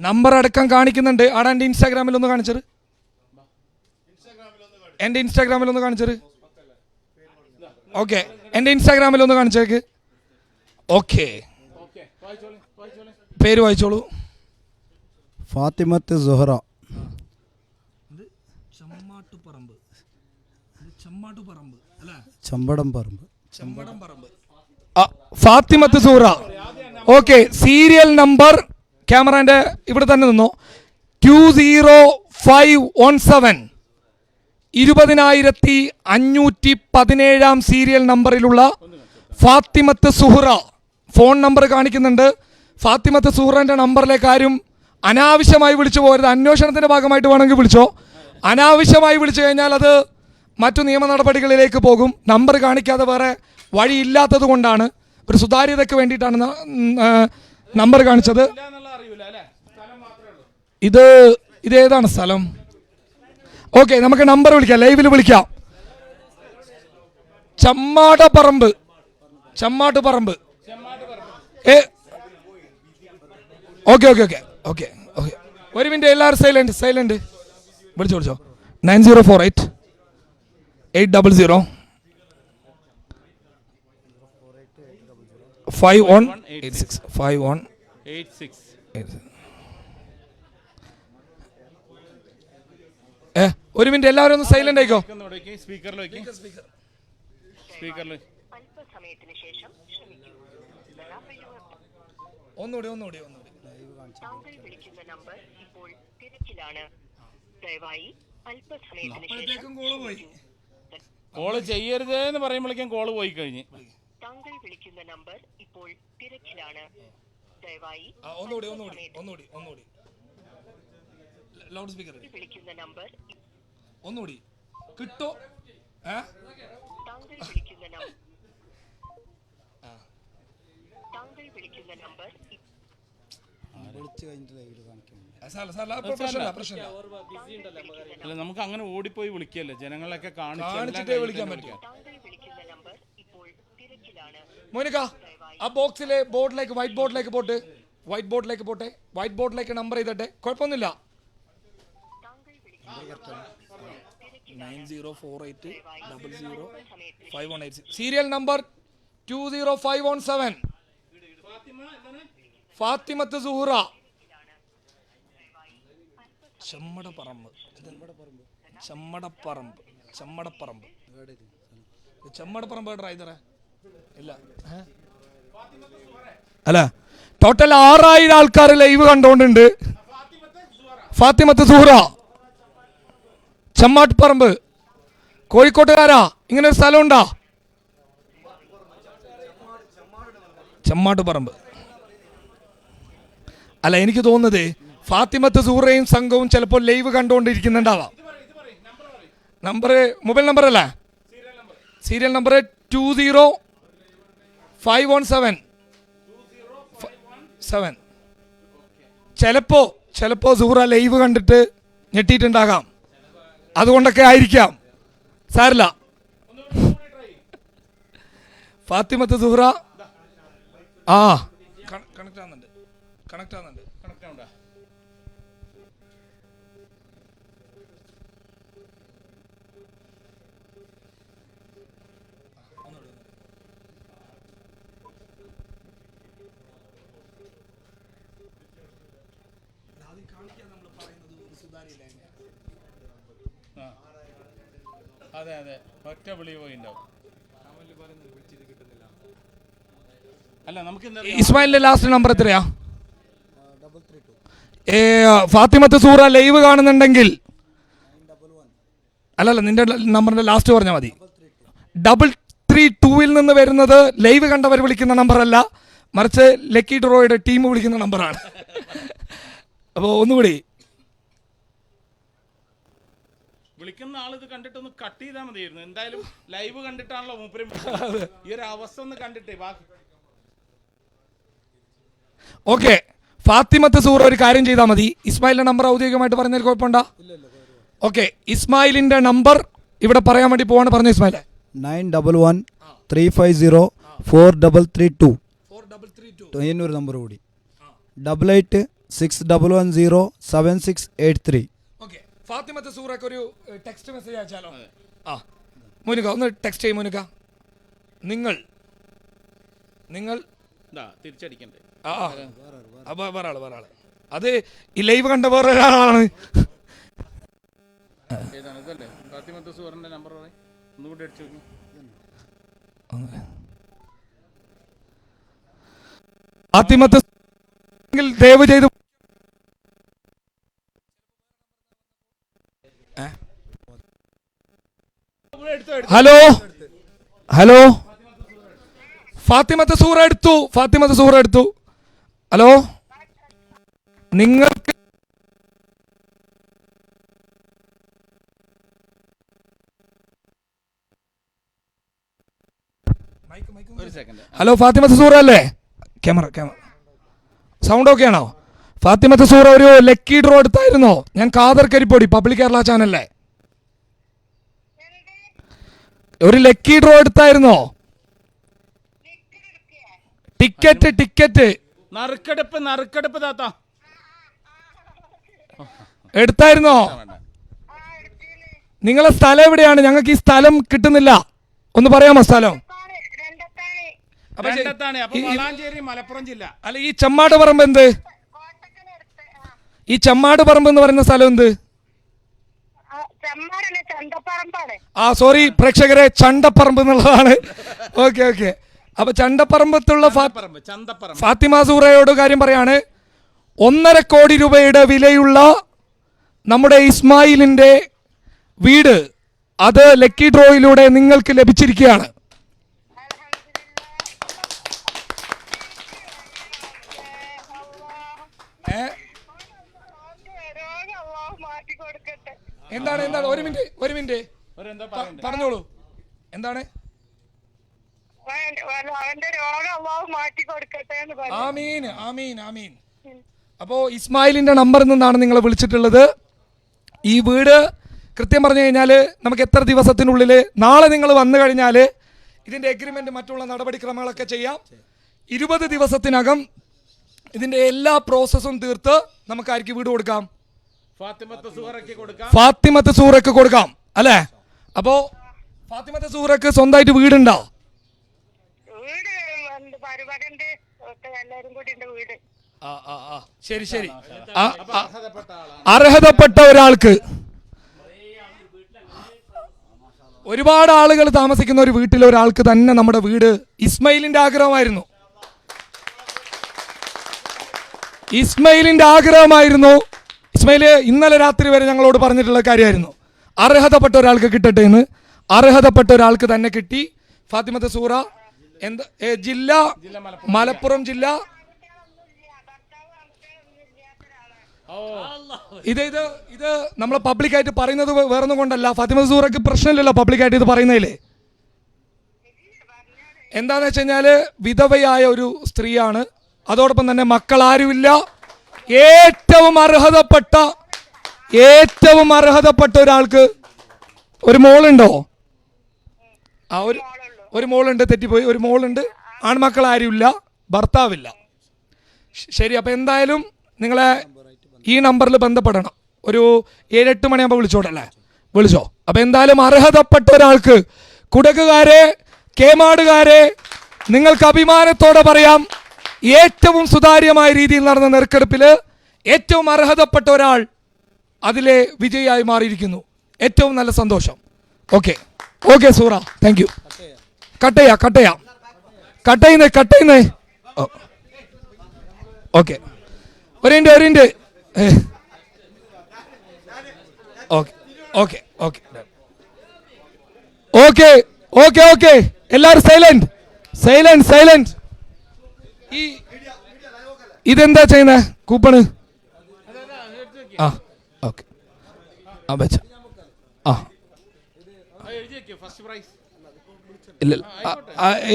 നമ്പർ അടക്കം കാണിക്കുന്നുണ്ട്. ആടാ എൻ്റെ ഇൻസ്റ്റാഗ്രാമിൽ ഒന്ന് കാണിച്ചത്. എൻ്റെ ഇൻസ്റ്റാഗ്രാമിൽ ഒന്ന് കാണിച്ചത്. ഓക്കെ എൻ്റെ ഇൻസ്റ്റാഗ്രാമിൽ ഒന്ന് കാണിച്ചേക്ക്. ഓക്കെ പേര് വായിച്ചോളൂ. ഫാത്തിമത്ത് സുഹറ. ചമ്പടം പറമ്പ്. ഫാത്തിമത്ത് സൂറ. ഓക്കെ സീരിയൽ നമ്പർ ക്യാമറന്റെ ഇവിടെ തന്നെ നിന്നോ. 20517 20517 സീരിയൽ നമ്പറിലുള്ള ഫാത്തിമത്ത് സുഹറ. ഫോൺ നമ്പർ കാണിക്കുന്നുണ്ട്. ഫാത്തിമത്ത് സുഹറന്റെ നമ്പറിലേക്ക് ആരും അനാവശ്യമായി വിളിച്ചു പോകരുത്. അന്വേഷണത്തിന്റെ ഭാഗമായിട്ട് വേണമെങ്കിൽ വിളിച്ചോ. അനാവശ്യമായി വിളിച്ചു കഴിഞ്ഞാൽ അത് മറ്റു നിയമ നടപടികളിലേക്ക് പോകും. നമ്പർ കാണിക്കാതെ വേറെ വഴിയില്ലാത്തത് കൊണ്ടാണ്, ഒരു സുതാര്യതയ്ക്ക് വേണ്ടിയിട്ടാണ് നമ്പർ കാണിച്ചത്. ഇതേതാണ് സ്ഥലം? ഓക്കെ നമുക്ക് നമ്പർ വിളിക്കാം, ലൈവിൽ വിളിക്കാം. Chammattuparamba. Okay okay okay okay okay ഒരു മിനിറ്റ് എല്ലാവരും സൈലന്റ്. വിളിച്ചോ 9048 800 5186 5186. ഒരു മിനിറ്റ് എല്ലാവരും ഒന്ന് സൈലന്റ് ആയിക്കോ. ഒന്നുകൂടി കോള് ചെയ്യരുത് എന്ന് പറയുമ്പോഴേക്കും കോള് പോയി കഴിഞ്ഞ്. താങ്കൾ വിളിക്കുന്ന നമ്പർ ഇപ്പോൾ തിരക്കിലാണ്. ദയവായി ഒന്നുകൂടി ലൗഡ് സ്പീക്കർ വിളിക്കുന്ന നമ്പർ ഒന്നുകൂടി കിട്ടോ. താങ്കൾ വിളിക്കുന്ന നമ്പർ അല്ല നമുക്ക് അങ്ങനെ ഓടിപ്പോയി വിളിക്കല്ലേ, ജനങ്ങളൊക്കെ കാണിച്ചിട്ടേ വിളിക്കാൻ പറ്റും. താങ്കൾ വിളിക്കുന്ന നമ്പർ ഇപ്പോൾ തിരക്കിലാണ്. മോനിക്ക ആ ബോക്സിലെ ബോർഡിലേക്ക് വൈറ്റ് ബോർഡിലേക്ക് പോട്ടെ. വൈറ്റ് ബോർഡിലേക്ക് നമ്പർ ചെയ്തട്ടെ, കുഴപ്പമൊന്നുമില്ല. 9048 00 5186 സീരിയൽ നമ്പർ 20517 ഫാത്തിമത്ത് സുഹറ. ചെമ്മടപ്പറമ്പ് ഡ്രൈവറെ ഇല്ല. അല്ല ടോട്ടൽ 6000 ആൾക്കാർ ലൈവ് കണ്ടോണ്ടുണ്ട്. ഫാത്തിമത്ത് സുഹറ ചെമ്മാട്ടുപറമ്പ് കോഴിക്കോട്ടുകാരാ. ഇങ്ങനെ ഒരു സ്ഥലമുണ്ടാ? ചെമ്മാട്ടുപറമ്പ് അല്ല, എനിക്ക് തോന്നുന്നത് ഫാത്തിമത്ത് സൂറയും സംഘവും ചിലപ്പോൾ ലൈവ് കണ്ടുകൊണ്ടിരിക്കുന്നുണ്ടാവാം. മൊബൈൽ നമ്പർ അല്ലേ? സീരിയൽ നമ്പർ 20517 ചിലപ്പോ സൂറ ലൈവ് കണ്ടിട്ട് ഞെട്ടിയിട്ടുണ്ടാകാം, അതുകൊണ്ടൊക്കെ ആയിരിക്കാം. സാരില്ല. ഫാത്തിമത്ത് സുഹറ കണക്ട് ആവുന്നുണ്ട്. അതെ ഒറ്റ വിളി പോയിണ്ടാവും. അല്ല നമുക്ക് ഇസ്മായിലിന്റെ ലാസ്റ്റ് നമ്പർ എത്രയാ? ഫാത്തിമത്ത് സൂറ ലൈവ് കാണുന്നുണ്ടെങ്കിൽ അല്ലല്ല നിന്റെ നമ്പറിന്റെ ലാസ്റ്റ് പറഞ്ഞാൽ മതി. 332 നിന്ന് വരുന്നത് ലൈവ് കണ്ടവർ വിളിക്കുന്ന നമ്പർ അല്ല, മറിച്ച് ലക്കി ഡ്രോയുടെ ടീം വിളിക്കുന്ന നമ്പറാണ്. അപ്പോൾ ഒന്നുകൂടി വിളിക്കുന്ന ആൾ ഇത് കണ്ടിട്ടൊന്ന് കട്ട് ചെയ്താൽ മതിയായിരുന്നു. എന്തായാലും ലൈവ് കണ്ടിട്ടാണല്ലോ മൂപ്പരും ഈ ഒരു അവസ്ഥ ഒന്ന് കണ്ടിട്ടേ ബാക്കി. ഓക്കെ, ഫാത്തിമത്ത് സൂറ ഒരു കാര്യം ചെയ്താൽ മതി. ഇസ്മായിലിന്റെ നമ്പർ ഔദ്യോഗികമായിട്ട് പറയുന്നതിൽ കുഴപ്പമുണ്ടോ? ഓക്കെ, ഇസ്മായിലിന്റെ നമ്പർ ഇവിടെ പറയാൻ വേണ്ടി പോവാണ്. പറഞ്ഞു ഇസ്മായിലെ. 9113504332. ഒരു നമ്പർ കൂടി 8861107683. ഓക്കെ, ഫാത്തിമത്ത് സൂറക്ക് ഒരു ടെക്സ്റ്റ് മെസ്സേജ് അയച്ചാലോ? ആ മുനുക ഒന്ന് ടെക്സ്റ്റ് ചെയ്യും. മുനുക നിങ്ങൾ തിരിച്ചടിക്കണ്ടേ? ആ അപ്പൊ വേറെ ആള് അത് ഈ ലൈവ് കണ്ട വേറെ ഒരാളാണ്. ഏതാണ് ഇതല്ലേ ഫാത്തിമത്ത് സൂറിന്റെ നമ്പർ പറയും, ഒന്നുകൂടി അടിച്ചു നോക്കി. ഫാത്തിമത്ത് ദയവ് ചെയ്ത് ഹലോ ഫാത്തിമത്ത് സൂറ എടുത്തു. ഹലോ, നിങ്ങൾക്ക് ഒരു സെക്കൻഡ്. ഹലോ, ഫാത്തിമത്ത് സൂറ അല്ലേ? ക്യാമറ സൗണ്ട് ഓക്കെ ആണോ? ഫാത്തിമത്ത് സൂറ ഒരു ലക്കി ഡ്രോ എടുത്തായിരുന്നോ? ഞാൻ ഖാദർ കരിപ്പൊടി പബ്ലിക് കേരള ചാനലിലെ ഒരു ലക്കി ഡ്രോ എടുത്തായിരുന്നോ? ടിക്കറ്റ് നറുക്കെടുപ്പ് താത്ത എടുത്തായിരുന്നോ? നിങ്ങളെ സ്ഥലം എവിടെയാണ്? ഞങ്ങൾക്ക് ഈ സ്ഥലം കിട്ടുന്നില്ല, ഒന്ന് പറയാമോ സ്ഥലം? വളാഞ്ചേരി മലപ്പുറം ജില്ല. അല്ല, ഈ ചെമ്മാട് പറമ്പ് എന്ത്? ഈ ചെമ്മാട് പറമ്പ് എന്ന് പറയുന്ന സ്ഥലം എന്ത്? ആ സോറി പ്രേക്ഷകരെ, ചണ്ടപ്പറമ്പ് എന്നുള്ളതാണ്. ഓക്കെ, അപ്പൊ ചണ്ടപ്പറമ്പത്തുള്ള ഫാത്തിമ സൂറയോട് കാര്യം പറയാണ്. 1.5 കോടി രൂപയുടെ വിലയുള്ള നമ്മുടെ ഇസ്മായിലിന്റെ വീട് അത് ലക്കി ഡ്രോയിലൂടെ നിങ്ങൾക്ക് ലഭിച്ചിരിക്കുകയാണ്. എന്താണ് ഒരു മിനിറ്റ് പറഞ്ഞോളൂ. എന്താണ്? ആമീൻ. അപ്പോ ഇസ്മായിലിന്റെ നമ്പറിൽ നിന്നാണ് നിങ്ങളെ വിളിച്ചിട്ടുള്ളത്. ഈ വീട് കൃത്യം പറഞ്ഞു കഴിഞ്ഞാൽ നമുക്ക് എത്ര ദിവസത്തിനുള്ളിൽ, നാളെ നിങ്ങൾ വന്നു കഴിഞ്ഞാൽ ഇതിന്റെ എഗ്രിമെന്റ് മറ്റുള്ള നടപടിക്രമങ്ങളൊക്കെ ചെയ്യാം. 20 ദിവസത്തിനകം ഇതിന്റെ എല്ലാ പ്രോസസ്സും തീർത്ത് നമുക്ക് ആർക്ക് വീട് കൊടുക്കാം? ഫാത്തിമത്ത് സൂറക്ക് കൊടുക്കാം അല്ലേ? അപ്പോ ഫാത്തിമത്ത് സൂറക്ക് സ്വന്തമായിട്ട് വീടുണ്ടോ? ശരി. അർഹതപ്പെട്ട ഒരാൾക്ക്, ഒരുപാട് ആളുകൾ താമസിക്കുന്ന ഒരു വീട്ടിലെ ഒരാൾക്ക് തന്നെ നമ്മുടെ വീട് ഇസ്മായിലിന്റെ ആഗ്രഹമായിരുന്നു. ഇസ്മായിൽ ഇന്നലെ രാത്രി വരെ ഞങ്ങളോട് പറഞ്ഞിട്ടുള്ള കാര്യമായിരുന്നു, അർഹതപ്പെട്ട ഒരാൾക്ക് കിട്ടട്ടെ എന്ന്. അർഹതപ്പെട്ട ഒരാൾക്ക് തന്നെ കിട്ടി. ഫാത്തിമത്ത് സൂറ ജില്ല മലപ്പുറം ജില്ല. ഇത് നമ്മൾ പബ്ലിക്കായിട്ട് പറയുന്നത് വേറൊന്നും കൊണ്ടല്ല. ഫാത്തിമത്ത് സൂറക്ക് പ്രശ്നമില്ലല്ലോ പബ്ലിക്കായിട്ട് ഇത് പറയുന്നതിലേ. എന്താന്ന് വെച്ച് കഴിഞ്ഞാല് വിധവയായ ഒരു സ്ത്രീയാണ്, അതോടൊപ്പം തന്നെ മക്കളാരുമില്ല. ഏറ്റവും അർഹതപ്പെട്ട ഒരാൾക്ക് ഒരു മോളുണ്ടോ? ഒരു മോളുണ്ട്, തെറ്റിപ്പോയി. ഒരു മോളുണ്ട്, ആൺമക്കൾ ആരുമില്ല, ഭർത്താവില്ല. ശരി, അപ്പൊ എന്തായാലും നിങ്ങളെ ഈ നമ്പറിൽ ബന്ധപ്പെടണം. ഒരു 7-8 മണിയാകുമ്പോൾ വിളിച്ചോടല്ലേ? വിളിച്ചോ. അപ്പൊ എന്തായാലും അർഹതപ്പെട്ട ഒരാൾക്ക്, കുടകുകാരെ, കേമാടുകാരെ, നിങ്ങൾക്ക് അഭിമാനത്തോടെ പറയാം, ഏറ്റവും സുതാര്യമായ രീതിയിൽ നടന്ന നെറുക്കെടുപ്പിൽ ഏറ്റവും അർഹതപ്പെട്ട ഒരാൾ അതിലെ വിജയിയായി മാറിയിരിക്കുന്നു. ഏറ്റവും നല്ല സന്തോഷം. Okay Sura, thank you. കട്ടയുന്നേ. Okay, ഒരു മിനിറ്റ്. ഓക്കെ എല്ലാവരും സൈലന്റ്. ഇതെന്താ ചെയ്യുന്നത്? കൂപ്പണ് ഓക്കെ ആ വെച്ച ആ ഫസ്റ്റ് പ്രൈസ് ഇല്ല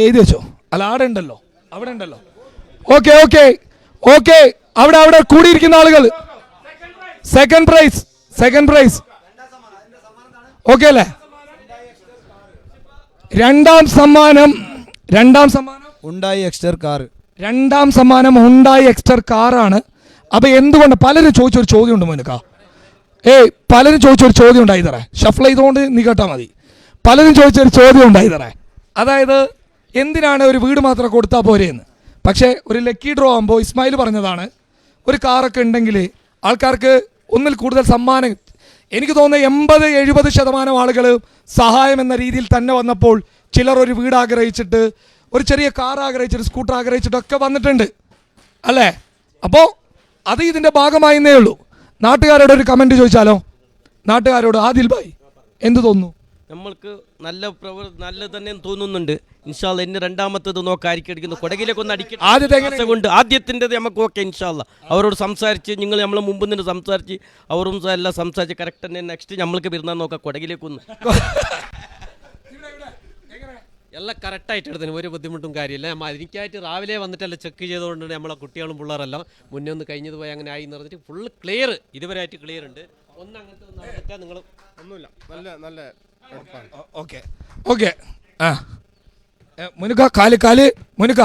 എഴുതി വെച്ചോ. അല്ല അവിടെ ഉണ്ടല്ലോ, അവിടെ ഉണ്ടല്ലോ. ഓക്കെ ഓക്കെ ഓക്കെ, അവിടെ അവിടെ കൂടിയിരിക്കുന്ന ആളുകൾ second prize, second prize okay അല്ലേ? രണ്ടാം സമ്മാനം ഉണ്ടായി എക്സ്റ്റർ കാർ. രണ്ടാം സമ്മാനം ഉണ്ടായി എക്സ്റ്റർ കാറാണ്. അപ്പൊ എന്തുകൊണ്ട് പലരും ചോദിച്ചൊരു ചോദ്യം ഉണ്ട് മോനിക്ക. പലരും ചോദിച്ചൊരു ചോദ്യം ഉണ്ടായി തറേ, ഷഫിൾ ചെയ്തുകൊണ്ട് നീ കേട്ടാൽ മതി. പലരും ചോദിച്ചൊരു ചോദ്യം ഉണ്ടായി തറേ, അതായത് എന്തിനാണ് ഒരു വീട് മാത്രം കൊടുത്താൽ പോരെയെന്ന്. പക്ഷേ ഒരു ലക്കി ഡ്രോ ആകുമ്പോൾ ഇസ്മായിൽ പറഞ്ഞതാണ്, ഒരു കാറൊക്കെ ഉണ്ടെങ്കിൽ ആൾക്കാർക്ക് ഒന്നിൽ കൂടുതൽ സമ്മാനം. എനിക്ക് തോന്നുന്നത് 80-70% ആളുകൾ സഹായം എന്ന രീതിയിൽ തന്നെ വന്നപ്പോൾ ചിലർ ഒരു വീട് ആഗ്രഹിച്ചിട്ട്, ഒരു ചെറിയ കാർ ആഗ്രഹിച്ചിട്ട്, സ്കൂട്ടർ ആഗ്രഹിച്ചിട്ടൊക്കെ വന്നിട്ടുണ്ട് അല്ലേ? അപ്പോൾ അത് ഇതിൻ്റെ ഭാഗമായിന്നേ ഉള്ളൂ. നാട്ടുകാരോട് ഒരു കമൻറ്റ് ചോദിച്ചാലോ? നാട്ടുകാരോട് ആദിൽ ഭായ് എന്ത് തോന്നുന്നു? നമ്മൾക്ക് നല്ല തന്നെ തോന്നുന്നുണ്ട്. ഇൻഷാല്ല ഇനി രണ്ടാമത്തേത് നോക്കായിരിക്കും അടിക്കുന്നത്. കൊടകിലേക്ക് ഒന്ന് അടിക്കണം കൊണ്ട് ആദ്യത്തിൻ്റെത് നമുക്ക് ഓക്കെ ഇൻഷാല്ല. അവരോട് സംസാരിച്ച് നിങ്ങൾ നമ്മളെ മുമ്പ് നിന്ന് സംസാരിച്ച് അവരും എല്ലാം സംസാരിച്ച് കറക്റ്റ് തന്നെ നെക്സ്റ്റ് നമ്മൾക്ക് വരുന്ന നോക്കാം കൊടകിലേക്കൊന്ന്. എല്ലാം കറക്റ്റായിട്ട് എടുത്തതിന് ഒരു ബുദ്ധിമുട്ടും കാര്യമില്ല. എനിക്കായിട്ട് രാവിലെ വന്നിട്ടല്ല ചെക്ക് ചെയ്തുകൊണ്ട് നമ്മളെ കുട്ടികളും പിള്ളേരെല്ലാം മുന്നേ ഒന്ന് കഴിഞ്ഞത് പോയി അങ്ങനെ ആയി എന്ന് പറഞ്ഞിട്ട് ഫുള്ള് ക്ലിയർ, ഇതുവരെയായിട്ട് ക്ലിയർ ഉണ്ട്. ഒന്ന് അങ്ങനത്തെ ഒന്നും നിങ്ങൾ ഒന്നുമില്ല, നല്ല നല്ല ഓക്കെ ഓക്കെ. ആ മുനുക്ക കാല് കാല്, മുനുക്ക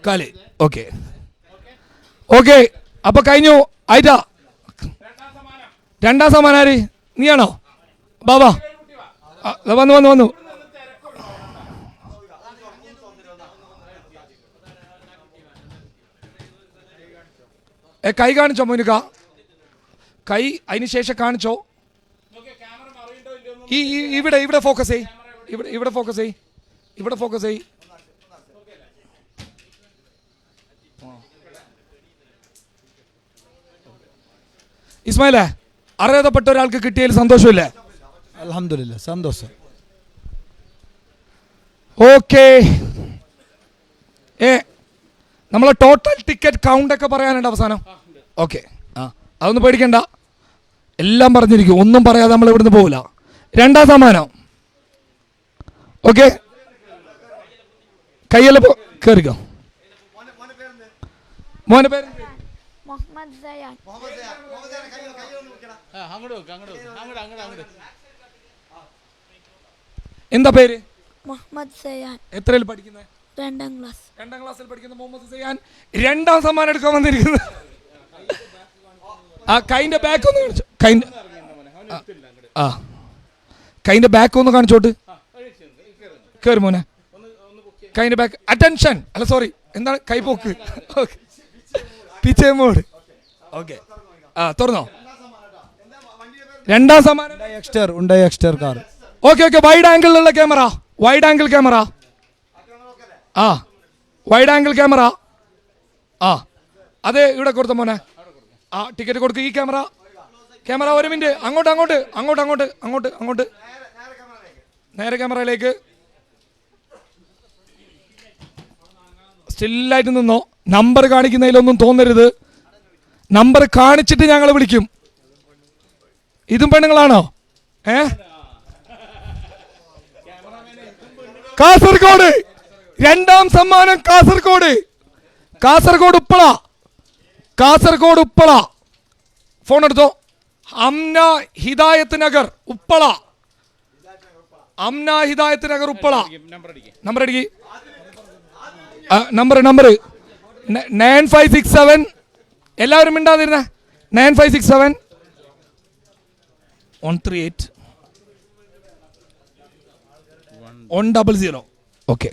കാല്. ഓക്കെ ഓക്കെ, അപ്പൊ കഴിഞ്ഞു. ആയിട്ടാ രണ്ടാം സമ്മാനം ആര്? നീയാണോ ബാബാ? വന്നു വന്നു വന്നു. കൈ കാണിച്ചോ മോനിക്ക, കൈ അതിന് ശേഷം കാണിച്ചോ. ഈ ഇവിടെ ഇവിടെ ഫോക്കസ് ചെയ്, ഇവിടെ ഫോക്കസ് ചെയ്, ഇവിടെ ഫോക്കസ് ചെയ്. ഇസ്മായിലേ, അറിയാതപ്പെട്ട ഒരാൾക്ക് കിട്ടിയതിൽ സന്തോഷമില്ലേ? അൽഹംദുലില്ലാ, സന്തോഷം. ഓക്കെ, നമ്മളെ ടോട്ടൽ ടിക്കറ്റ് കൗണ്ട് ഒക്കെ പറയാനുണ്ട് അവസാനം. ഓക്കെ, ആ അതൊന്നും പേടിക്കണ്ട, എല്ലാം പറഞ്ഞിരിക്കും, ഒന്നും പറയാതെ നമ്മൾ ഇവിടുന്ന് പോകില്ല. രണ്ടാം സമ്മാനം ഓക്കെ, കയ്യെല്ലാം കയറിക്കോ. മോന്റെ പേര് മുഹമ്മദ് സയാൻ. എന്താ പേര്? മുഹമ്മദ് സയാൻ. എത്രയിൽ പഠിക്കുന്നത്? 2ാം ക്ലാസ്. 2ാം ക്ലാസ്സിൽ പഠിക്കുന്ന മുഹമ്മദ് സയാൻ രണ്ടാം സമ്മാനം എടുക്കാൻ വന്നിരിക്കുന്നത്. ആ കൈന്റെ ബാക്ക് ഒന്ന് കാണിച്ചു, കൈന്റെ ബാക്ക് ഒന്ന് കാണിച്ചോട്ട്. കേറി മോനെ, കൈന്റെ ബാക്ക്. അറ്റൻഷൻ, അല്ല സോറി, എന്താണ് കൈപോക്ക്? പിച്ചേ മോഡ്. ഓക്കെ, ആ തുറന്നോ. രണ്ടാം സമ്മാനം ഉണ്ടായി Exter car. Okay okay, wide ആംഗിളിലുള്ള ക്യാമറ, വൈഡ് ആംഗിൾ ക്യാമറ. ആ വൈഡ് ആംഗിൾ ക്യാമറ. ആ അതെ, ഇവിടെ കൊടുത്ത മോനെ. ആ ടിക്കറ്റ് കൊടുക്കുക. ഈ ക്യാമറ, ക്യാമറ ഒരു മിനിറ്റ്, അങ്ങോട്ട് അങ്ങോട്ട് അങ്ങോട്ട് അങ്ങോട്ട് അങ്ങോട്ട് അങ്ങോട്ട്, നേരെ ക്യാമറയിലേക്ക്. സ്റ്റില്ലായിട്ട് നിന്നോ, നമ്പർ കാണിക്കുന്നതിലൊന്നും തോന്നരുത്. നമ്പർ കാണിച്ചിട്ട് ഞങ്ങൾ വിളിക്കും. ഇതും പെണ്ണുങ്ങളാണോ? കാസർഗോഡ് രണ്ടാം സമ്മാനം. കാസർഗോഡ് ഉപ്പള, കാസർഗോഡ് ഉപ്പള. ഫോൺ എടുത്തോ. അംന ഹിദായത്ത് നഗർ ഉപ്പള, അംന ഹിദായത്ത് നഗർ ഉപ്പള. നമ്പർ അടിക്ക്, നമ്പർ 9567. എല്ലാവരും മിണ്ടാതിരുന്ന 9567 138 100. ഓക്കെ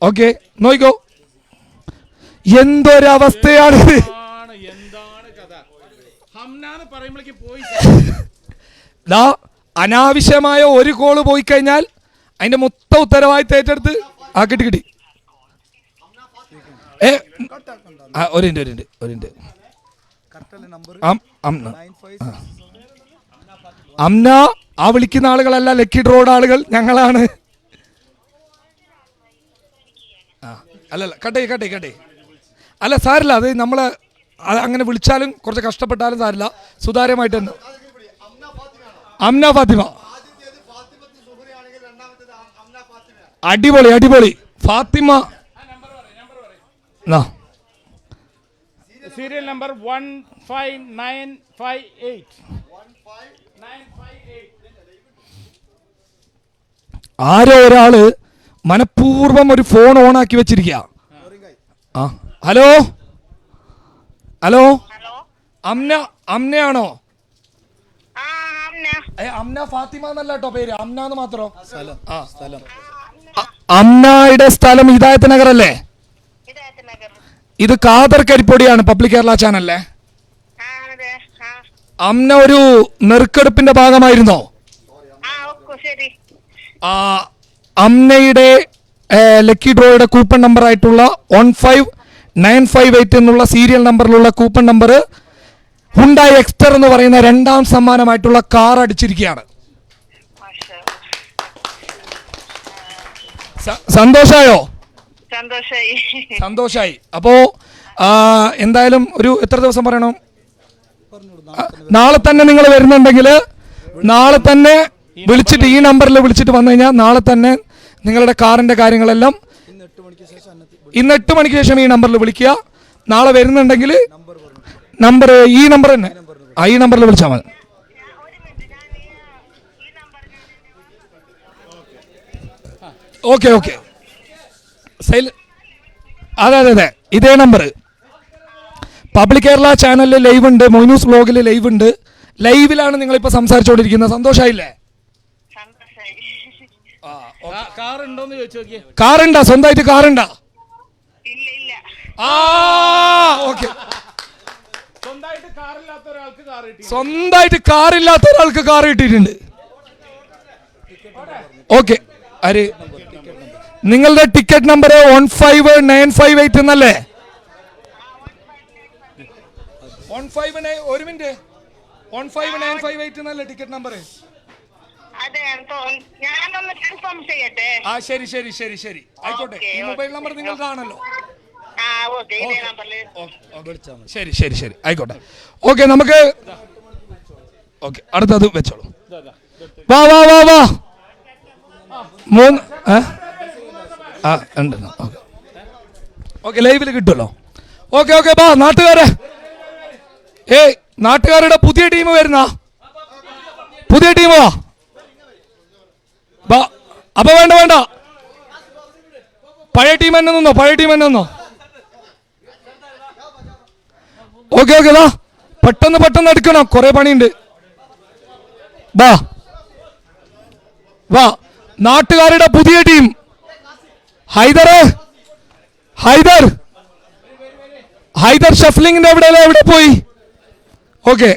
ഓക്കെ, നോക്കിക്കോ. എന്തൊരവസ്ഥയാണിത്. അനാവശ്യമായ ഒരു കോള് പോയി കഴിഞ്ഞാൽ അതിന്റെ മൊത്തം ഉത്തരവാദിത്തം ഏറ്റെടുത്ത് ആ കിട്ടി. ഒരു മിനിറ്റ്. അംന ആ വിളിക്കുന്ന ആളുകളല്ല, ലക്കി ഡ്രോഡ് ആളുകൾ ഞങ്ങളാണ്. അല്ലല്ല കട്ടേ അല്ല സാരില്ല, അത് നമ്മളെ അങ്ങനെ വിളിച്ചാലും കുറച്ച് കഷ്ടപ്പെട്ടാലും സാരില്ല, സുതാര്യമായിട്ട് തന്നെ. അംന ഫാത്തിമ, അടിപൊളി അടിപൊളി. Fathima serial number 15958. ആരോ ഒരാള് മനഃപൂർവ്വം ഒരു ഫോൺ ഓൺ ആക്കി വെച്ചിരിക്കുക. ആ ഹലോ ഹലോ, അംനയാണോ? അംന ഫാത്തിമ എന്നല്ല കേട്ടോ പേര്, അംന എന്ന് മാത്രം. അംനയുടെ സ്ഥലം ഹിദായത്ത് നഗർ അല്ലേ? ഇത് ഖാദർ കരിപ്പൊടിയാണ്, പബ്ലിക് കേരള ചാനലല്ലേ? അംന ഒരു നെറുക്കെടുപ്പിന്റെ ഭാഗമായിരുന്നോ? അംനയുടെ ലക്കി ഡ്രോയുടെ കൂപ്പൺ നമ്പർ ആയിട്ടുള്ള 15958 എന്നുള്ള സീരിയൽ നമ്പറിലുള്ള കൂപ്പൺ നമ്പർ ഹുണ്ടായി എക്സ്റ്റർ എന്ന് പറയുന്ന 2ാം സമ്മാനമായിട്ടുള്ള കാർ അടിച്ചിരിക്കുകയാണ്. സന്തോഷായോ? സന്തോഷായി. അപ്പോ എന്തായാലും ഒരു എത്ര ദിവസം പറയണം? നാളെ തന്നെ നിങ്ങൾ വരുന്നുണ്ടെങ്കിൽ നാളെ തന്നെ വിളിച്ചിട്ട് ഈ നമ്പറിൽ വിളിച്ചിട്ട് വന്നു കഴിഞ്ഞാൽ നാളെ തന്നെ നിങ്ങളുടെ കാറിന്റെ കാര്യങ്ങളെല്ലാം ഇന്ന് 8 മണിക്ക് ശേഷം ഈ നമ്പറിൽ വിളിക്കുക. നാളെ വരുന്നുണ്ടെങ്കിൽ നമ്പർ ഈ നമ്പർ തന്നെ, ഈ നമ്പറിൽ വിളിച്ചാൽ മതി. ഓക്കെ ഓക്കെ, അതെ അതെ അതെ, ഇതേ നമ്പർ. പബ്ലിക് കേരള ചാനലിൽ ലൈവ് ഉണ്ട്, മൊയ്നൂസ് വ്ലോഗിൽ ലൈവ് ഉണ്ട്. ലൈവിലാണ് നിങ്ങളിപ്പോൾ സംസാരിച്ചുകൊണ്ടിരിക്കുന്നത്. സന്തോഷമായില്ലേ? കാറുണ്ടോന്ന് ചോദിച്ചു നോക്കിയേ. കാറുണ്ടാ? സ്വന്തമായിട്ട് കാറുണ്ടാ? ഓക്കെ. സ്വന്തമായിട്ട് കാറില്ലാത്ത ഒരാൾക്ക് കാർ കിട്ടിയിട്ടുണ്ട്. ഓക്കെ, ആര്? നിങ്ങളുടെ ടിക്കറ്റ് നമ്പർ 15958 എന്നല്ലേ? 159 എന്നല്ലേ ടിക്കറ്റ് നമ്പർ? ശരി ശരി ശരി ശരി, ആയിക്കോട്ടെ. ഈ മൊബൈൽ നമ്പർ നിങ്ങൾക്കാണല്ലോ. ശരി ശരി ശരി, ആയിക്കോട്ടെ. ഓക്കെ, നമുക്ക് ഓക്കെ, അടുത്തത് വെച്ചോളൂ. വാ വാ വാ വാ, 3 ഉണ്ട്. ഓക്കെ, ലൈവിൽ കിട്ടുമല്ലോ. ഓക്കെ ഓക്കെ, വാ നാട്ടുകാരെ. നാട്ടുകാരുടെ പുതിയ ടീം വരുന്ന പുതിയ ടീം വാ. അപ്പൊ വേണ്ട വേണ്ട, പഴയ ടീം തന്നെ നിന്നോ, പഴയ ടീം തന്നെ നിന്നോ. ഓക്കെ ഓക്കെ, വാ, പെട്ടെന്ന് പെട്ടെന്ന് എടുക്കണം, കുറെ പണിയുണ്ട്. വാ വാ, നാട്ടുകാരുടെ പുതിയ ടീം. ഹൈദർ ഹൈദർ ഹൈദർ ഷഫ്ലിങ്ങിന്റെ എവിടെ പോയി? ഓക്കെ,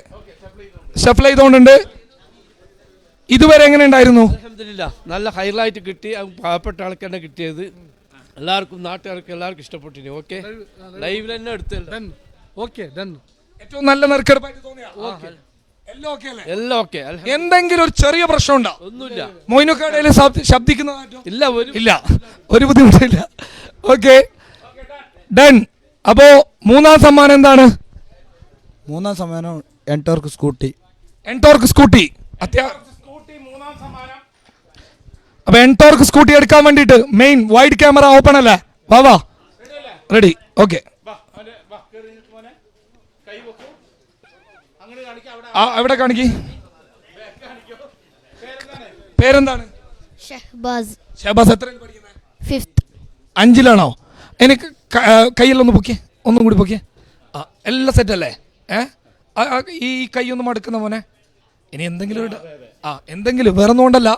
ഷഫ്ൽ ചെയ്തോണ്ടുണ്ട്. ഇതുവരെ എങ്ങനെ ഉണ്ടായിരുന്നു? അൽഹംദുലില്ലാ, നല്ല ഹൈലൈറ്റ് കിട്ടി. പാവപ്പെട്ട ആൾക്കാരെ കിട്ടിയത് എല്ലാവർക്കും, നാട്ടുകാർക്ക് എല്ലാവർക്കും ഇഷ്ടപ്പെട്ടിന്. ഓക്കെ, ലൈവിൽ തന്നെ എടുത്ത് ഏറ്റവും നല്ല നെറുക്കെടുപ്പായിട്ട് തോന്നിയ എല്ലാം ഓക്കെ. എന്തെങ്കിലും ഒരു ചെറിയ പ്രശ്നം ഉണ്ടോ? ഒന്നുമില്ല. മൊയ്നുക്കടയിൽ ശബ്ദിക്കുന്നതായിട്ടോ? ഇല്ല, ഇല്ല, ഒരു ബുദ്ധിമുട്ടില്ല. Okay, done. അപ്പോ 3ാം സമ്മാനം എന്താണ്? 3ാം സമ്മാനം എൻടോർക്ക് സ്കൂട്ടി. എൻടോർക്ക് സ്കൂട്ടി. അപ്പൊ എൻടോർക്ക് സ്കൂട്ടി എടുക്കാൻ വേണ്ടിട്ട് മെയിൻ വൈഡ് ക്യാമറ ഓപ്പൺ അല്ലേ? വാ വാ, റെഡി. ഓക്കെ, എവിടെ കാണിക്ക്? പേരെന്താണ്? ഷഹബാസ്. എത്രയിൽ പഠിക്കുന്നത്? 5th. 5ലാണോ? എനിക്ക് കയ്യിലൊന്ന് പൊക്കിയേ, ഒന്നും കൂടി പൊക്കിയേ. എല്ലാം സെറ്റ് അല്ലേ? ഈ കൈ ഒന്ന് മടുക്കുന്ന മോനെ. ഇനി എന്തെങ്കിലും എന്തെങ്കിലും വേറെ ഒന്നും കൊണ്ടല്ല,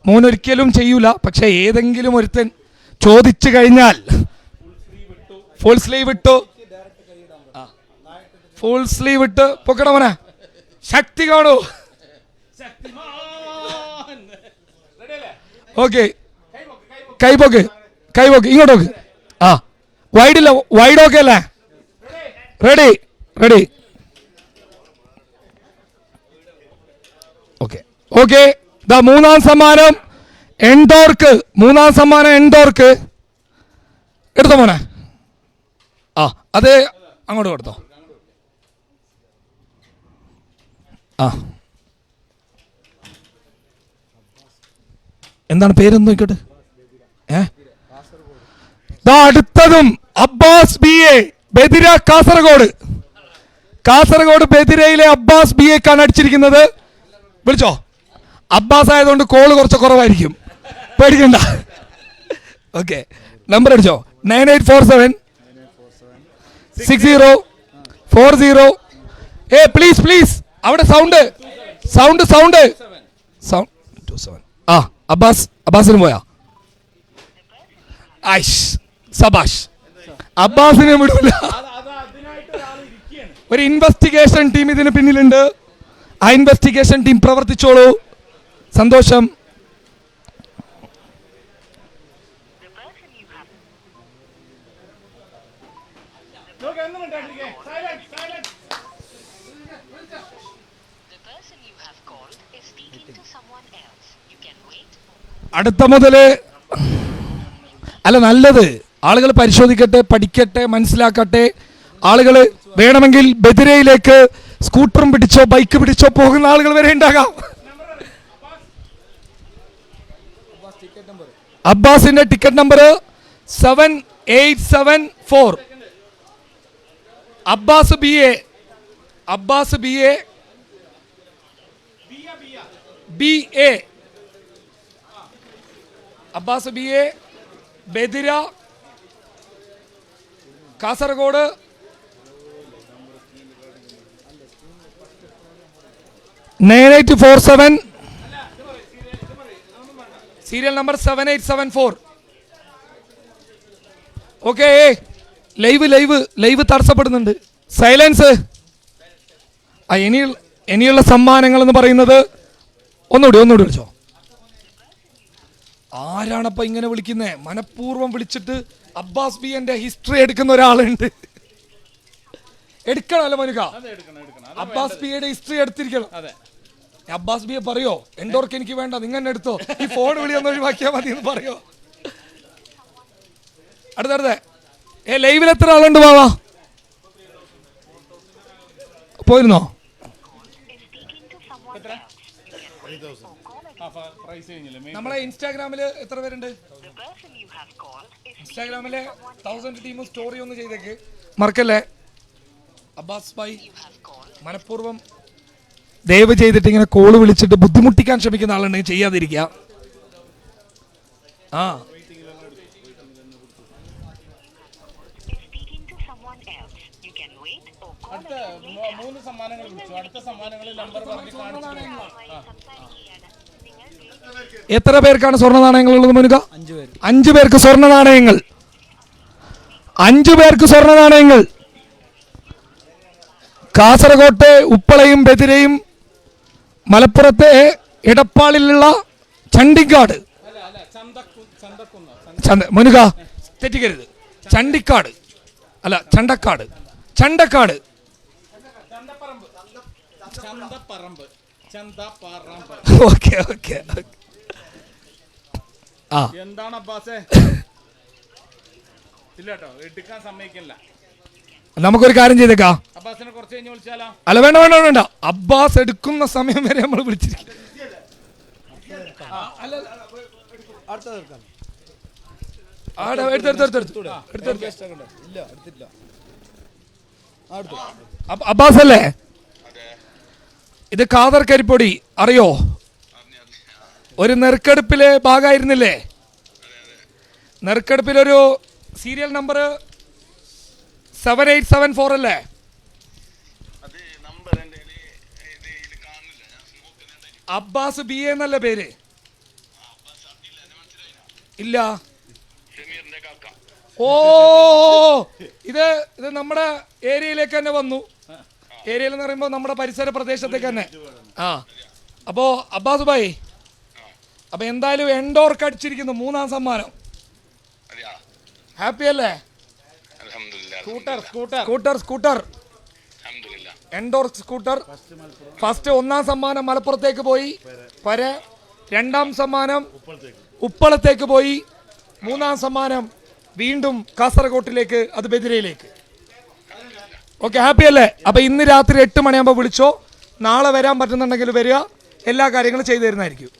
മോൻ ഒരിക്കലും ചെയ്യൂല. പക്ഷെ ഏതെങ്കിലും ഒരുത്തൻ ചോദിച്ചു കഴിഞ്ഞാൽ ഫുൾ സ്ലീവ് ഇട്ടു, ഫുൾ സ്ലീവ് ഇട്ട് പൊക്കട മോനെ. ശക്തി കാണൂ. ഓക്കെ, കൈപോക്ക് കൈപോക്ക്, ഇങ്ങോട്ടോക്ക്. വൈഡില്ല, വൈഡ് ഓക്കെ അല്ലേ? Ready ready. ഓക്കെ ഓക്കെ, 3ാം സമ്മാനം എൻടോർക്ക്. 3ാം സമ്മാനം എൻടോർക്ക്. എടുത്തോ മോനെ. അത് അങ്ങോട്ട് കൊടുത്തോ. ആ എന്താണ് പേരൊന്നും നോക്കട്ടെ. അടുത്തതും അബ്ബാസ് BA ബദിര കാസർഗോഡ്. കാസർഗോഡ് ബദിരയിലെ അബ്ബാസ് BAക്കാണ് അടിച്ചിരിക്കുന്നത്. വിളിച്ചോ. അബ്ബാസ് ആയതുകൊണ്ട് കോള് കുറച്ച് കുറവായിരിക്കും, പേടിക്കണ്ട. ഓക്കെ, നമ്പർ അടിച്ചോ. 98476040. പ്ലീസ് അവിടെ സൗണ്ട് 27. ആ അബ്ബാസിന് പോയാ? ഐഷ് സബാഷ്. അബ്ബാസിനെ വിടൂല. ഒരു ഇൻവെസ്റ്റിഗേഷൻ ടീം ഇതിന് പിന്നിലുണ്ട്. ആ ഇൻവെസ്റ്റിഗേഷൻ ടീം പ്രവർത്തിച്ചോളൂ. സന്തോഷം. അടുത്ത മുതല് അല്ല, നല്ലത് ആളുകൾ പരിശോധിക്കട്ടെ, പഠിക്കട്ടെ, മനസ്സിലാക്കട്ടെ. ആളുകൾ വേണമെങ്കിൽ ബദിരയിലേക്ക് സ്കൂട്ടറും പിടിച്ചോ ബൈക്ക് പിടിച്ചോ പോകുന്ന ആളുകൾ വരെ ഉണ്ടാകാം. അബ്ബാസിന്റെ ticket number 7874. Abbas BA Abbas BA Badira Kasaragod. Serial number 7874. Okay, live തടസ്സപ്പെടുന്നുണ്ട്. സൈലൻസ്. ഇനിയുള്ള സമ്മാനങ്ങൾ എന്ന് പറയുന്നത് ഒന്നുകൂടി വിളിച്ചോ. ആരാണപ്പ ഇങ്ങനെ വിളിക്കുന്നേ? മനഃപൂർവ്വം വിളിച്ചിട്ട് അബ്ബാസ് BAന്റെ ഹിസ്റ്ററി എടുക്കുന്ന ഒരാളുണ്ട്. എടുക്കണമല്ലോ മനുക. അബ്ബാസ് BAയുടെ ഹിസ്റ്ററി എടുത്തിരിക്കണം. അബ്ബാസ് BA പറയോ എൻഡോർക്ക് എനിക്ക് വേണ്ട, നിങ്ങൾ തന്നെ എടുത്തോ, ഈ ഫോൺ വിളി ഒന്ന് ഒഴിവാക്കിയാൽ മതി എന്ന് പറയോ. അടുത്തടുത്ത ലൈവിൽ എത്ര ആളുണ്ട് ബാവാ? പോയിരുന്നോ? നമ്മളെ ഇൻസ്റ്റാഗ്രാമില് എത്ര പേരുണ്ട്? ഇൻസ്റ്റാഗ്രാമിലെ 1000 ടീം സ്റ്റോറി ഒന്ന് ചെയ്തേക്ക്, മറക്കല്ലേ. അബ്ബാസ് ഭായി മനഃപൂർവ്വം ദയവ് ചെയ്തിട്ട് ഇങ്ങനെ കോള് വിളിച്ചിട്ട് ബുദ്ധിമുട്ടിക്കാൻ ശ്രമിക്കുന്ന ആളുണ്ടെങ്കിൽ ചെയ്യാതിരിക്കുക. ആ എത്ര പേർക്കാണ് സ്വർണ്ണ നാണയങ്ങൾ ഉള്ളത് മനുക? 5 പേർക്ക് സ്വർണ്ണ നാണയങ്ങൾ. 5 പേർക്ക് സ്വർണ്ണ നാണയങ്ങൾ. കാസർഗോട്ടെ ഉപ്പളയും ബദിരയും മലപ്പുറത്തെ എടപ്പാളിലുള്ള ചണ്ടിക്കാട്. മനുക തെറ്റിക്കരുത്. ചണ്ടിക്കാട് അല്ല, ചണ്ടക്കാട്. ഓക്കെ. ആ എന്താണ് അബ്ബാസേ? ഇല്ലട്ടോ, എടുക്കാൻ സമ്മതിക്കില്ല. നമുക്കൊരു കാര്യം ചെയ്തേക്കാം. അബ്ബാസിനെ കുറച്ച് കഴിഞ്ഞ് വിളിച്ചാലോ? അല്ല, വേണ്ട. അബ്ബാസ് എടുക്കുന്ന സമയം വരെ നമ്മൾ വിളിച്ചിരിക്കും. അബ്ബാസ് അല്ലേ ഇത്? ഖാദർ കരിപ്പൊടി അറിയോ? ഒരു നെറുക്കെടുപ്പിലെ ഭാഗമായിരുന്നില്ലേ? നെറുക്കെടുപ്പിലൊരു സീരിയൽ നമ്പർ 7874 അല്ലേ? അബ്ബാസ് BA എന്നല്ല പേര്? ഇല്ല. ഓ, ഇത് നമ്മുടെ ഏരിയയിലേക്ക് തന്നെ വന്നു. ഏരിയയിൽ എന്ന് പറയുമ്പോൾ നമ്മുടെ പരിസര പ്രദേശത്തേക്ക് തന്നെ. ആ, അപ്പോ അബ്ബാസ് ഭായി, അപ്പൊ എന്തായാലും എൻഡോർക്ക് അടിച്ചിരിക്കുന്നു 3ാം സമ്മാനം. ഹാപ്പി അല്ലേ? Scooter Ntorq scooter. ഫസ്റ്റ് 1ാം സമ്മാനം മലപ്പുറത്തേക്ക് പോയി, 2ാം സമ്മാനം ഉപ്പളത്തേക്ക് പോയി, 3ാം സമ്മാനം വീണ്ടും കാസർഗോട്ടിലേക്ക്, അത് ബദിരയിലേക്ക്. ഓക്കെ, ഹാപ്പി അല്ലേ? അപ്പൊ ഇന്ന് രാത്രി 8 മണിയാകുമ്പോൾ വിളിച്ചോ. നാളെ വരാൻ പറ്റുന്നുണ്ടെങ്കിൽ വരിക, എല്ലാ കാര്യങ്ങളും ചെയ്തു തരുന്നതായിരിക്കും.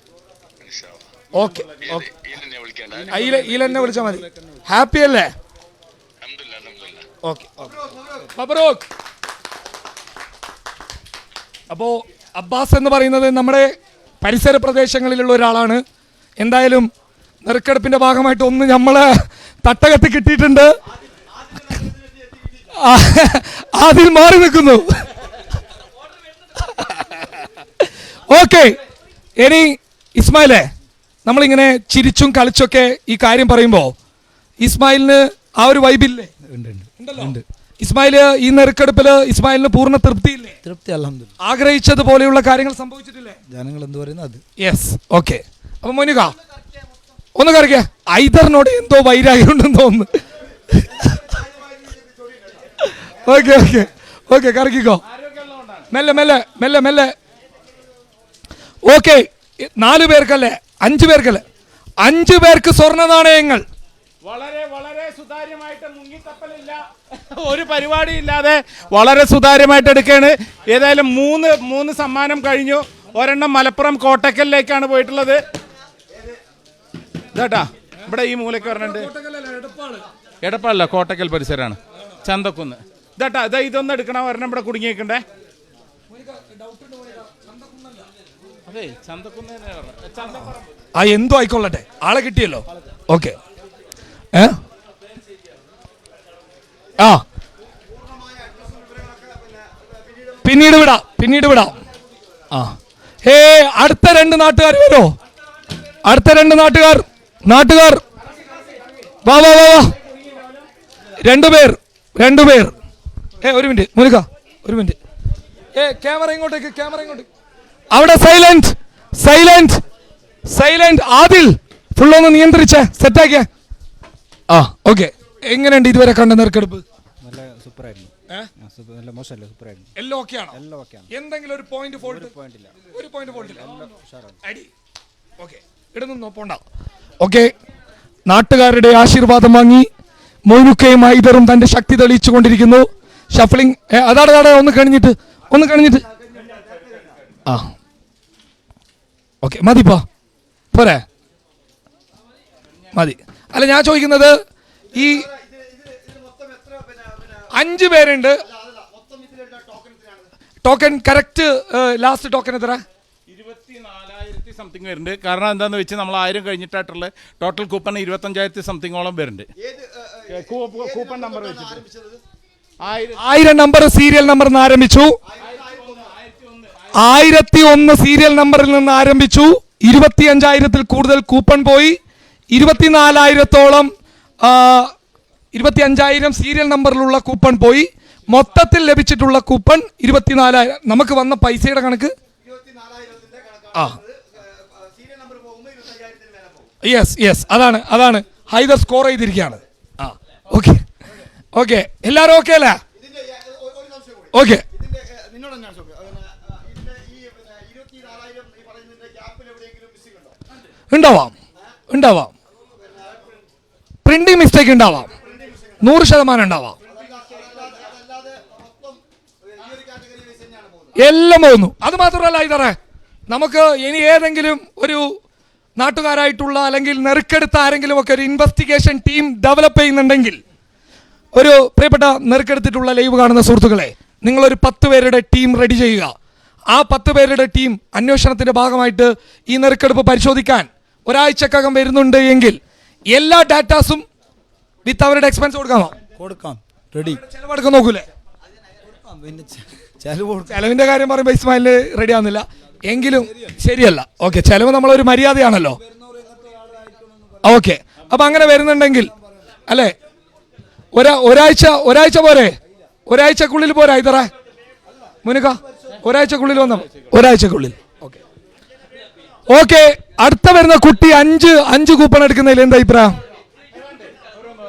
ഓക്കെ ഓക്കെ, ഈലെന്നെ വിളിച്ചാൽ മതി. ഹാപ്പി അല്ലേ? ഓക്കെ മബ്രൂക്ക്. അപ്പോൾ അബ്ബാസ് എന്ന് പറയുന്നത് നമ്മുടെ പരിസര പ്രദേശങ്ങളിലുള്ള ഒരാളാണ്. എന്തായാലും നെറുക്കെടുപ്പിന്റെ ഭാഗമായിട്ട് ഒന്ന് നമ്മളെ തട്ടകത്ത് കിട്ടിയിട്ടുണ്ട്. അതിൽ മാറി നിൽക്കുന്നു. ഓക്കെ, ഇനി ഇസ്മായിലേ, നമ്മളിങ്ങനെ ചിരിച്ചും കളിച്ചൊക്കെ ഈ കാര്യം പറയുമ്പോൾ ഇസ്മായിലിന് ആ ഒരു വൈബില്ലേ? ഉണ്ടല്ലോ. ഇസ്മായില് ഈ നെറുക്കെടുപ്പില് ഇസ്മായിലിന് പൂർണ്ണ തൃപ്തിയില്ലേ? തൃപ്തി അൽഹംദുലില്ലാ. ആഗ്രഹിച്ചതുപോലെയുള്ള കാര്യങ്ങൾ സംഭവിച്ചിട്ടില്ലേ? ജനങ്ങൾ എന്ത് പറയുന്നത് അത്. Yes, okay. അപ്പൊ മോനിക ഒന്ന് കറിക്ക, ഐദറിനോട് എന്തോ വൈരാഗ്യം ഉണ്ടെന്ന് തോന്നുന്നു. ഓക്കെ ഓക്കെ ഓക്കെ, കറക്കിക്കോ, മെല്ലെ മെല്ലെ മെല്ലെ മെല്ലെ. ഓക്കെ, 4 പേർക്കല്ലേ, 5 പേർക്കല്ലേ? 5 പേർക്ക് സ്വർണ്ണ നാണയങ്ങൾ. വളരെ വളരെ സുതാര്യമായിട്ട്, മുങ്ങിത്തപ്പലില്ല, ഒരു പരിപാടി ഇല്ലാതെ വളരെ സുതാര്യമായിട്ട് എടുക്കുകയാണ്. ഏതായാലും 3 സമ്മാനം കഴിഞ്ഞു. ഒരെണ്ണം മലപ്പുറം കോട്ടക്കലിലേക്കാണ് പോയിട്ടുള്ളത്. ഇതാട്ടാ ഇവിടെ ഈ മൂലയ്ക്ക് പറഞ്ഞിട്ടുണ്ട്. എടപ്പാളല്ല, കോട്ടക്കൽ പരിസരമാണ്, ചന്തക്കുന്ന്. ഇതാട്ടാ ഇതാ, ഇതൊന്നും എടുക്കണം. ഒരെണ്ണം ഇവിടെ കുടുങ്ങിയേക്കണ്ടേ? അതെ, ചന്തക്കുന്ന് ചന്തപ്പറമ്പ്. ആ എന്തോ ആയിക്കൊള്ളട്ടെ, ആളെ കിട്ടിയല്ലോ. ഓക്കെ, ആ പിന്നീട് വിടാം. ആ ഹേ, അടുത്ത 2 നാട്ടുകാർ വരോ? അടുത്ത 2 നാട്ടുകാർ വാ വാ വാ വാ. 2 പേർ. ഒരു മിനിറ്റ് മുരുക, ഒരു മിനിറ്റ്. ക്യാമറ ഇങ്ങോട്ടേക്ക്. അവിടെ സൈലന്റ്. ആദിൽ ഫുള്ളൊന്ന് നിയന്ത്രിച്ചേ, സെറ്റാക്കിയ. ആ ഓക്കെ. എങ്ങനെയുണ്ട് ഇതുവരെ കണ്ട നെറുക്കെടുപ്പ്? നല്ല സൂപ്പറായിരുന്നു. നല്ല മോശമല്ല, സൂപ്പറായിരുന്നു. എല്ലാം ഓക്കെയാണോ? എല്ലാം ഓക്കെയാണ്. എന്തെങ്കിലും ഒരു പോയിന്റ് ഫോൾട്ട്? ഒരു പോയിന്റില്ല. അടി. ഓക്കെ, ഇടുന്നു പോണ്ട. ഓക്കെ, നാട്ടുകാരുടെ ആശീർവാദം വാങ്ങി മൊയ്നുക്കയും ഐദറും തന്റെ ശക്തി തെളിയിച്ചു കൊണ്ടിരിക്കുന്നു. ഷഫ്ലിംഗ് അതാണ് ഒന്ന് കഴിഞ്ഞിട്ട്. ആ ഓക്കെ, മതിപ്പോ പോരെ, മതി. അല്ല, ഞാൻ ചോദിക്കുന്നത് ഈ 5 പേരുണ്ട്. ടോക്കൺ കറക്റ്റ്, ലാസ്റ്റ് ടോക്കൺ എത്ര? 24,000 സംതിങ് വരുന്നുണ്ട്. കാരണം എന്താന്ന് വെച്ചാൽ നമ്മൾ 1000 കഴിഞ്ഞിട്ടായിട്ടുള്ള ടോട്ടൽ കൂപ്പൺ 25,000 സംതിങ്ങോളം വരുന്നുണ്ട്. കൂപ്പൺ നമ്പർ വെച്ചിട്ട് 1000 നമ്പർ സീരിയൽ നമ്പറിൽ നിന്ന് ആരംഭിച്ചു. 1001 സീരിയൽ നമ്പറിൽ നിന്ന് ആരംഭിച്ചു. 25,000 കൂടുതൽ കൂപ്പൺ പോയി. 24,000-ഓളം 25,000 സീരിയൽ നമ്പറിലുള്ള കൂപ്പൺ പോയി. മൊത്തത്തിൽ ലഭിച്ചിട്ടുള്ള കൂപ്പൺ 24,000. നമുക്ക് വന്ന പൈസയുടെ കണക്ക് ആ യെസ് അതാണ് ഹൈദർ സ്കോർ ചെയ്തിരിക്കുകയാണ്. ആ ഓക്കെ എല്ലാവരും ഓക്കെ അല്ലേ? ഓക്കെ, ഉണ്ടാവാം. പ്രിന്റിംഗ് മിസ്റ്റേക്ക് ഉണ്ടാവാം, 100% ഉണ്ടാവാം. എല്ലാം പോകുന്നു. അത് മാത്രമല്ല ഇതറേ, നമുക്ക് ഇനി ഏതെങ്കിലും ഒരു നാട്ടുകാരായിട്ടുള്ള അല്ലെങ്കിൽ നെറുക്കെടുത്ത ആരെങ്കിലും ഒക്കെ ഒരു ഇൻവെസ്റ്റിഗേഷൻ ടീം ഡെവലപ്പ് ചെയ്യുന്നുണ്ടെങ്കിൽ, ഒരു പ്രിയപ്പെട്ട നെറുക്കെടുത്തിട്ടുള്ള ലൈവ് കാണുന്ന സുഹൃത്തുക്കളെ, നിങ്ങളൊരു 10 പേരുടെ ടീം റെഡി ചെയ്യുക. ആ 10 പേരുടെ ടീം അന്വേഷണത്തിന്റെ ഭാഗമായിട്ട് ഈ നെറുക്കെടുപ്പ് പരിശോധിക്കാൻ ഒരാഴ്ചക്കകം വരുന്നുണ്ട് എങ്കിൽ എല്ലാ ഡാറ്റാസും വിത്ത് അവരുടെ എക്സ്പെൻസ് കൊടുക്കാം. റെഡി. ചെലവെടുക്കാൻ നോക്കൂലേ? ചെലവിന്റെ കാര്യം പറയുമ്പോൾ ഇസ്മായില് റെഡി ആവുന്നില്ല എങ്കിലും ശരിയല്ല. ഓക്കെ, ചെലവ് നമ്മളൊരു മര്യാദയാണല്ലോ. ഓക്കെ, അപ്പൊ അങ്ങനെ വരുന്നുണ്ടെങ്കിൽ അല്ലെ, ഒരാഴ്ച പോരെ? ഒരാഴ്ചക്കുള്ളിൽ പോരാ ഇതറ മുനുക? ഒരാഴ്ചക്കുള്ളിൽ ഒരാഴ്ചക്കുള്ളിൽ. ഓക്കെ, അടുത്ത വരുന്ന കുട്ടി 5 കൂപ്പൺ എടുക്കുന്നതിൽ എന്താ അഭിപ്രായം?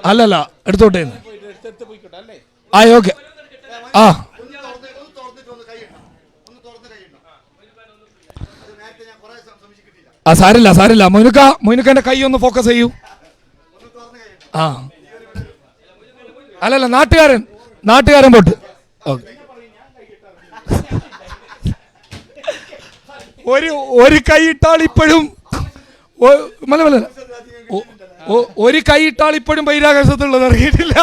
അല്ലല്ല, എടുത്തോട്ടെ. ഓക്കെ, ആ സാരില്ല. മൊയ്നുക്കന്റെ കൈ ഒന്ന് ഫോക്കസ് ചെയ്യൂ. ആ അല്ലല്ല, നാട്ടുകാരൻ പോട്ട്. ഒരു കൈയിട്ടാൽ ഇപ്പോഴും ഒരു കൈയിട്ടാൽ ഇപ്പോഴും ബഹിരാകാശത്തുള്ളത് ഇറങ്ങിയിട്ടില്ല.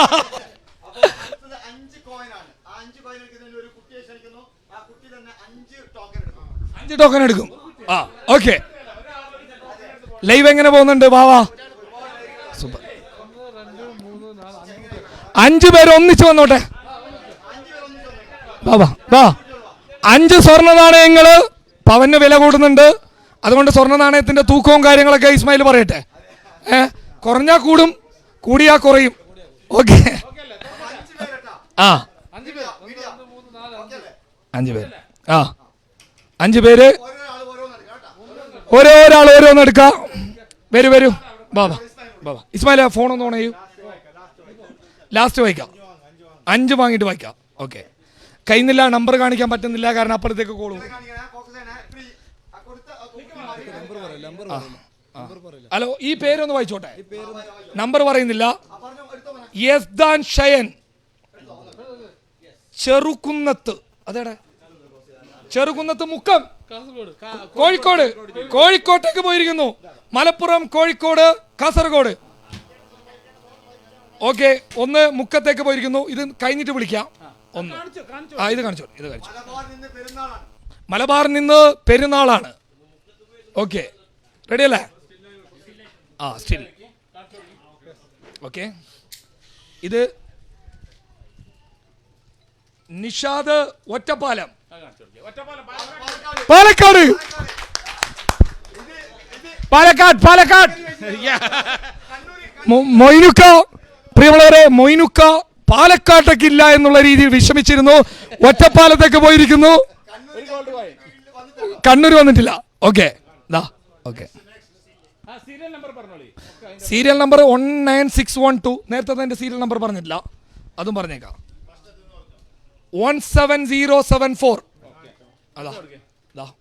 5 ടോക്കൺ എടുക്കും. ആ ഓക്കെ. ലൈവ് എങ്ങനെ പോകുന്നുണ്ട് ബാവാ? സൂപ്പർ. 5 പേര് ഒന്നിച്ച് വന്നോട്ടെ ബാബാ ബാ. 5 സ്വർണ്ണ നാണയങ്ങള് പവന് വില കൂടുന്നുണ്ട്. അതുകൊണ്ട് സ്വർണ്ണ നാണയത്തിന്റെ തൂക്കവും കാര്യങ്ങളൊക്കെ ഇസ്മായിൽ പറയട്ടെ. കുറഞ്ഞാ കൂടും, കൂടിയാ കുറയും. ഓക്കെ. ആ 5 പേര്. ആ 5 പേര് ഒരാൾ ഓരോന്ന് എടുക്കാം. വരൂ ബാബാ ബാബാ. ഇസ്മായില ഫോൺ ഒന്ന് ഓൺ ചെയ്യൂ. ലാസ്റ്റ് വായിക്കാം. 5 വാങ്ങിയിട്ട് വായിക്കാം. ഓക്കെ. കഴിയുന്നില്ല, നമ്പർ കാണിക്കാൻ പറ്റുന്നില്ല, കാരണം അപ്പുറത്തേക്ക് കോളും. ഹലോ, ഈ പേരൊന്ന് വായിച്ചോട്ടെ. നമ്പർ പറയുന്നില്ല. യസ്ദാൻ ഷയൻ, ചെറുകുന്നത്ത്. അതെടെ ചെറുകുന്നത്ത് മുക്കം, കോഴിക്കോട്. കോഴിക്കോട്ടേക്ക് പോയിരിക്കുന്നു. മലപ്പുറം, കോഴിക്കോട്, കാസർഗോഡ്. ഓക്കെ. ഒന്ന് മുക്കത്തേക്ക് പോയിരിക്കുന്നു. ഇത് കഴിഞ്ഞിട്ട് വിളിക്കാം. ഒന്ന് ഇത് കാണിച്ചോ. മലബാറിൽ നിന്ന് പെരുന്നാളാണ്. ഓക്കെ, റെഡി അല്ലേ? ആ സ്റ്റിൽ ഓക്കെ. ഇത് നിഷാദ് ഒറ്റപ്പാലം, പാലക്കാട്. മൊയ്നുക്ക, പ്രിയമുള്ളവരെ, മൊയ്നുക്ക പാലക്കാട്ടേക്ക് ഇല്ല എന്നുള്ള രീതിയിൽ വിഷമിച്ചിരുന്നു. ഒറ്റപ്പാലത്തേക്ക് പോയിരിക്കുന്നു. കണ്ണൂർ വന്നിട്ടില്ല. ഓക്കെ. ഓക്കെ. Serial number 19612. നേരത്തെ എന്റെ സീരിയൽ നമ്പർ പറഞ്ഞിട്ടില്ല, അതും പറഞ്ഞേക്കാം. 17074. അതാ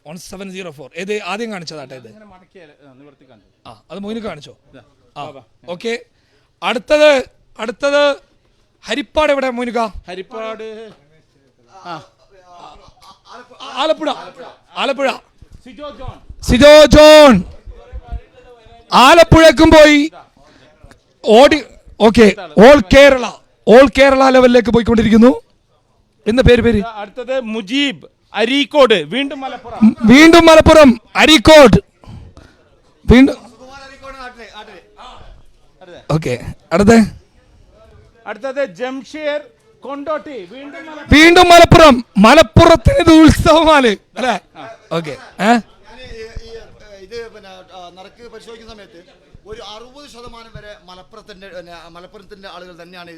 1704. ഏത് ആദ്യം കാണിച്ചതാട്ടെ ഇത്? ആ അത് മോയിന് കാണിച്ചോ? ആ ഓക്കെ. അടുത്തത് ഹരിപ്പാട്. എവിടെ മോനിക്ക? ഹരിപ്പാട് ആലപ്പുഴ. സിജോ ജോൺ ആലപ്പുഴക്കും പോയി. ഓക്കെ. ഓൾ കേരള ലെവലിലേക്ക് പോയിക്കൊണ്ടിരിക്കുന്നു. എന്താ പേര്? അടുത്തത് മുജീബ്, അരീക്കോട്. വീണ്ടും മലപ്പുറം, അരീക്കോട്. വീണ്ടും ഓക്കെ. അടുത്തത് ജംഷീർ, കൊണ്ടോട്ടി. വീണ്ടും മലപ്പുറം. മലപ്പുറത്തിന് ഇത് ഉത്സവമാണ് അല്ലേ? ഓക്കെ. ഇത് പിന്നെ നടക്ക് പരിശോധിക്കുന്ന സമയത്ത് ഒരു 60% വരെ മലപ്പുറത്തിന്റെ ആളുകൾ തന്നെയാണ്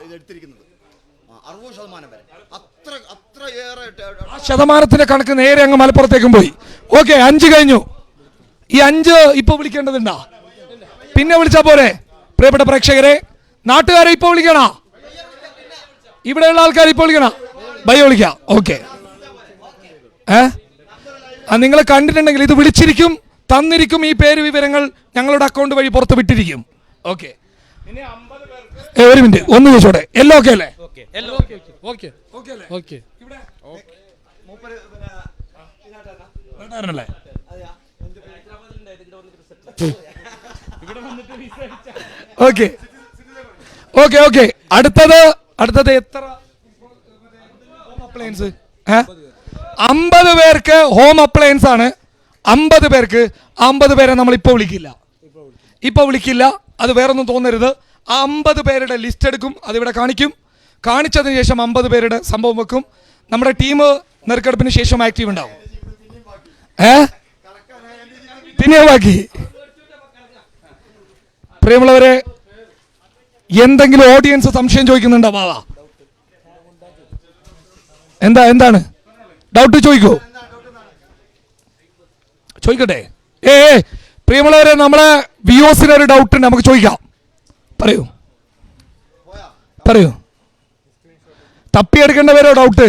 ഇത് എടുത്തിരിക്കുന്നത്. 60% വരെ. അത്രയേറെ ശതമാനത്തിന്റെ കണക്ക് നേരെ അങ്ങ് മലപ്പുറത്തേക്കും പോയി. ഓക്കെ. 5 കഴിഞ്ഞു. ഈ 5 ഇപ്പൊ വിളിക്കേണ്ടതുണ്ടാ? പിന്നെ വിളിച്ചാ പോരെ? പ്രിയപ്പെട്ട പ്രേക്ഷകരെ, നാട്ടുകാരെ ഇപ്പൊ വിളിക്കണ? ഇവിടെയുള്ള ആൾക്കാർ ഇപ്പൊ വിളിക്കണ? ബൈ വിളിക്കാം. ഓക്കെ. നിങ്ങൾ കണ്ടിട്ടുണ്ടെങ്കിൽ ഇത് വിളിച്ചിരിക്കും, തന്നിരിക്കും. ഈ പേര് വിവരങ്ങൾ ഞങ്ങളുടെ അക്കൗണ്ട് വഴി പുറത്ത് വിട്ടിരിക്കും. ഓക്കെ. ഒരു മിനിറ്റ് ഒന്ന് ചോദിച്ചോട്ടെ. എല്ലാം ഓക്കെ അല്ലേ? ഓക്കെ. അടുത്തത് എത്ര ഹോം അപ്ലയൻസ്? 50 പേർക്ക് ഹോം അപ്ലയൻസ് ആണ്. 50 പേർക്ക്. 50 പേരെ നമ്മൾ ഇപ്പൊ വിളിക്കില്ല. അത് വേറൊന്നും തോന്നരുത്. ആ 50 പേരുടെ ലിസ്റ്റ് എടുക്കും, അതിവിടെ കാണിക്കും. കാണിച്ചതിന് ശേഷം 50 പേരുടെ സംഭവം വെക്കും. നമ്മുടെ ടീം നെറുക്കെടുപ്പിന് ശേഷം ആക്റ്റീവ് ഉണ്ടാവും. പിന്നെ ബാക്കി പ്രിയമുള്ളവരെ, എന്തെങ്കിലും ഓഡിയൻസ് സംശയം ചോദിക്കുന്നുണ്ടോ? ബാവാ എന്താണ് ഡൗട്ട്? ചോദിക്കട്ടെ? പ്രിയമുള്ളവരെ, നമ്മളെ വ്യൂസിന് ഒരു ഡൗട്ട് ഉണ്ട്, നമുക്ക് ചോദിക്കാം. പറയൂ. തപ്പിയെടുക്കേണ്ടവരോ? ഡൗട്ട്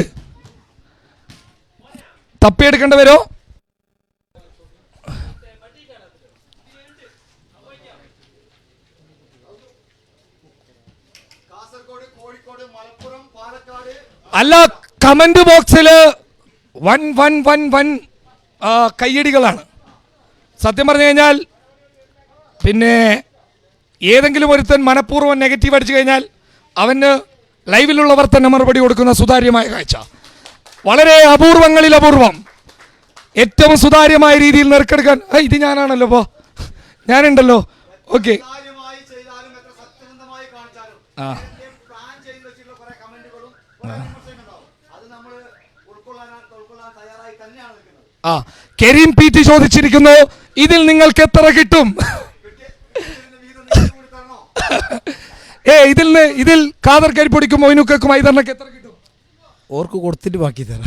തപ്പിയെടുക്കേണ്ടവരോ? അല്ല, കമന്റ് ബോക്സിൽ 1111 കയ്യടികളാണ്. സത്യം പറഞ്ഞു കഴിഞ്ഞാൽ പിന്നെ ഏതെങ്കിലും ഒരുത്തൻ മനഃപൂർവ്വം നെഗറ്റീവ് അടിച്ചു കഴിഞ്ഞാൽ അവന് ലൈവിലുള്ളവർ തന്നെ മറുപടി കൊടുക്കുന്ന സുതാര്യമായ കാഴ്ച. വളരെ അപൂർവങ്ങളിൽ അപൂർവം ഏറ്റവും സുതാര്യമായ രീതിയിൽ നെറുക്കെടുക്കാൻ ഇത് ഞാനാണല്ലോ, ഇപ്പോൾ ഞാനുണ്ടല്ലോ. ഓക്കെ, ആ ആ കരീം പി ടി ചോദിച്ചിരിക്കുന്നു, ഇതിൽ നിങ്ങൾക്ക് എത്ര കിട്ടും? ഇതിൽ ഖാദർ കരിപ്പൊടിക്കും മൊയ്നുക്കും ഐതറിനൊക്കെ എത്ര കിട്ടും? ഓർക്ക് കൊടുത്തിട്ട് ബാക്കി തരാം.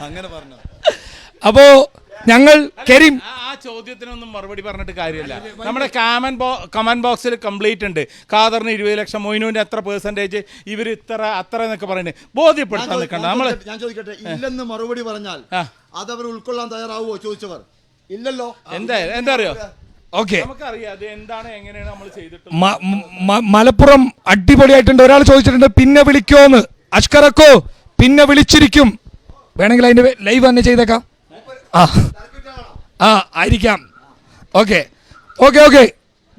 അങ്ങനെ പറഞ്ഞു. അപ്പോ ഞങ്ങൾ കരീം ആ ചോദ്യത്തിനൊന്നും മറുപടി പറഞ്ഞിട്ട് കാര്യമില്ല. നമ്മുടെ കമന്റ് ബോക്സിൽ കംപ്ലീറ്റ് ഉണ്ട്. ഖാദറിന് 20 ലക്ഷം, മൊയ്നുവിന്റെ എത്ര പെർസെന്റേജ്, ഇവർ അത്ര എന്നൊക്കെ പറയുന്നത് ബോധ്യപ്പെടുത്താൻ നിൽക്കണ്ട. നമ്മള് ഞാൻ ചോദിക്കട്ടെ, ഇല്ലെന്ന് മറുപടി പറഞ്ഞാൽ അതവർ ഉൾക്കൊള്ളാൻ തയ്യാറാവുമോ ചോദിച്ചവർ? ഇല്ലല്ലോ. എന്താ അറിയോ, ഓക്കെ, നമുക്കറിയാം അത് എന്താണ് എങ്ങനെയാണ് നമ്മൾ ചെയ്തിട്ടുള്ളത്. മലപ്പുറം അടിപൊളിയായിട്ടുണ്ട്. ഒരാൾ ചോദിച്ചിട്ടുണ്ട് പിന്നെ വിളിക്കോന്ന്. അഷ്കറക്കോ പിന്നെ വിളിച്ചിരിക്കും, വേണമെങ്കിൽ അതിന്റെ ലൈവ് തന്നെ ചെയ്തേക്കാം. ആയിരിക്കാം. ഓക്കെ ഓക്കെ ഓക്കെ,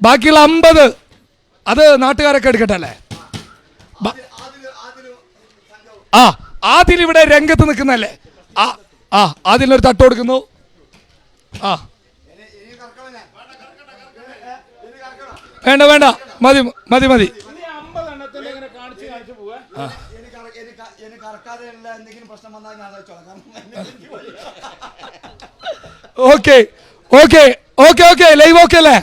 ബാക്കിയുള്ള 50 അത് നാട്ടുകാരൊക്കെ എടുക്കട്ടെ അല്ലേ? ആദിലിവിടെ രംഗത്ത് നിൽക്കുന്നല്ലേ? ആദിലിനൊരു തട്ട് കൊടുക്കുന്നു. വേണ്ട വേണ്ട, മതി മതി മതി. Okay okay okay okay, live okay അല്ലേ?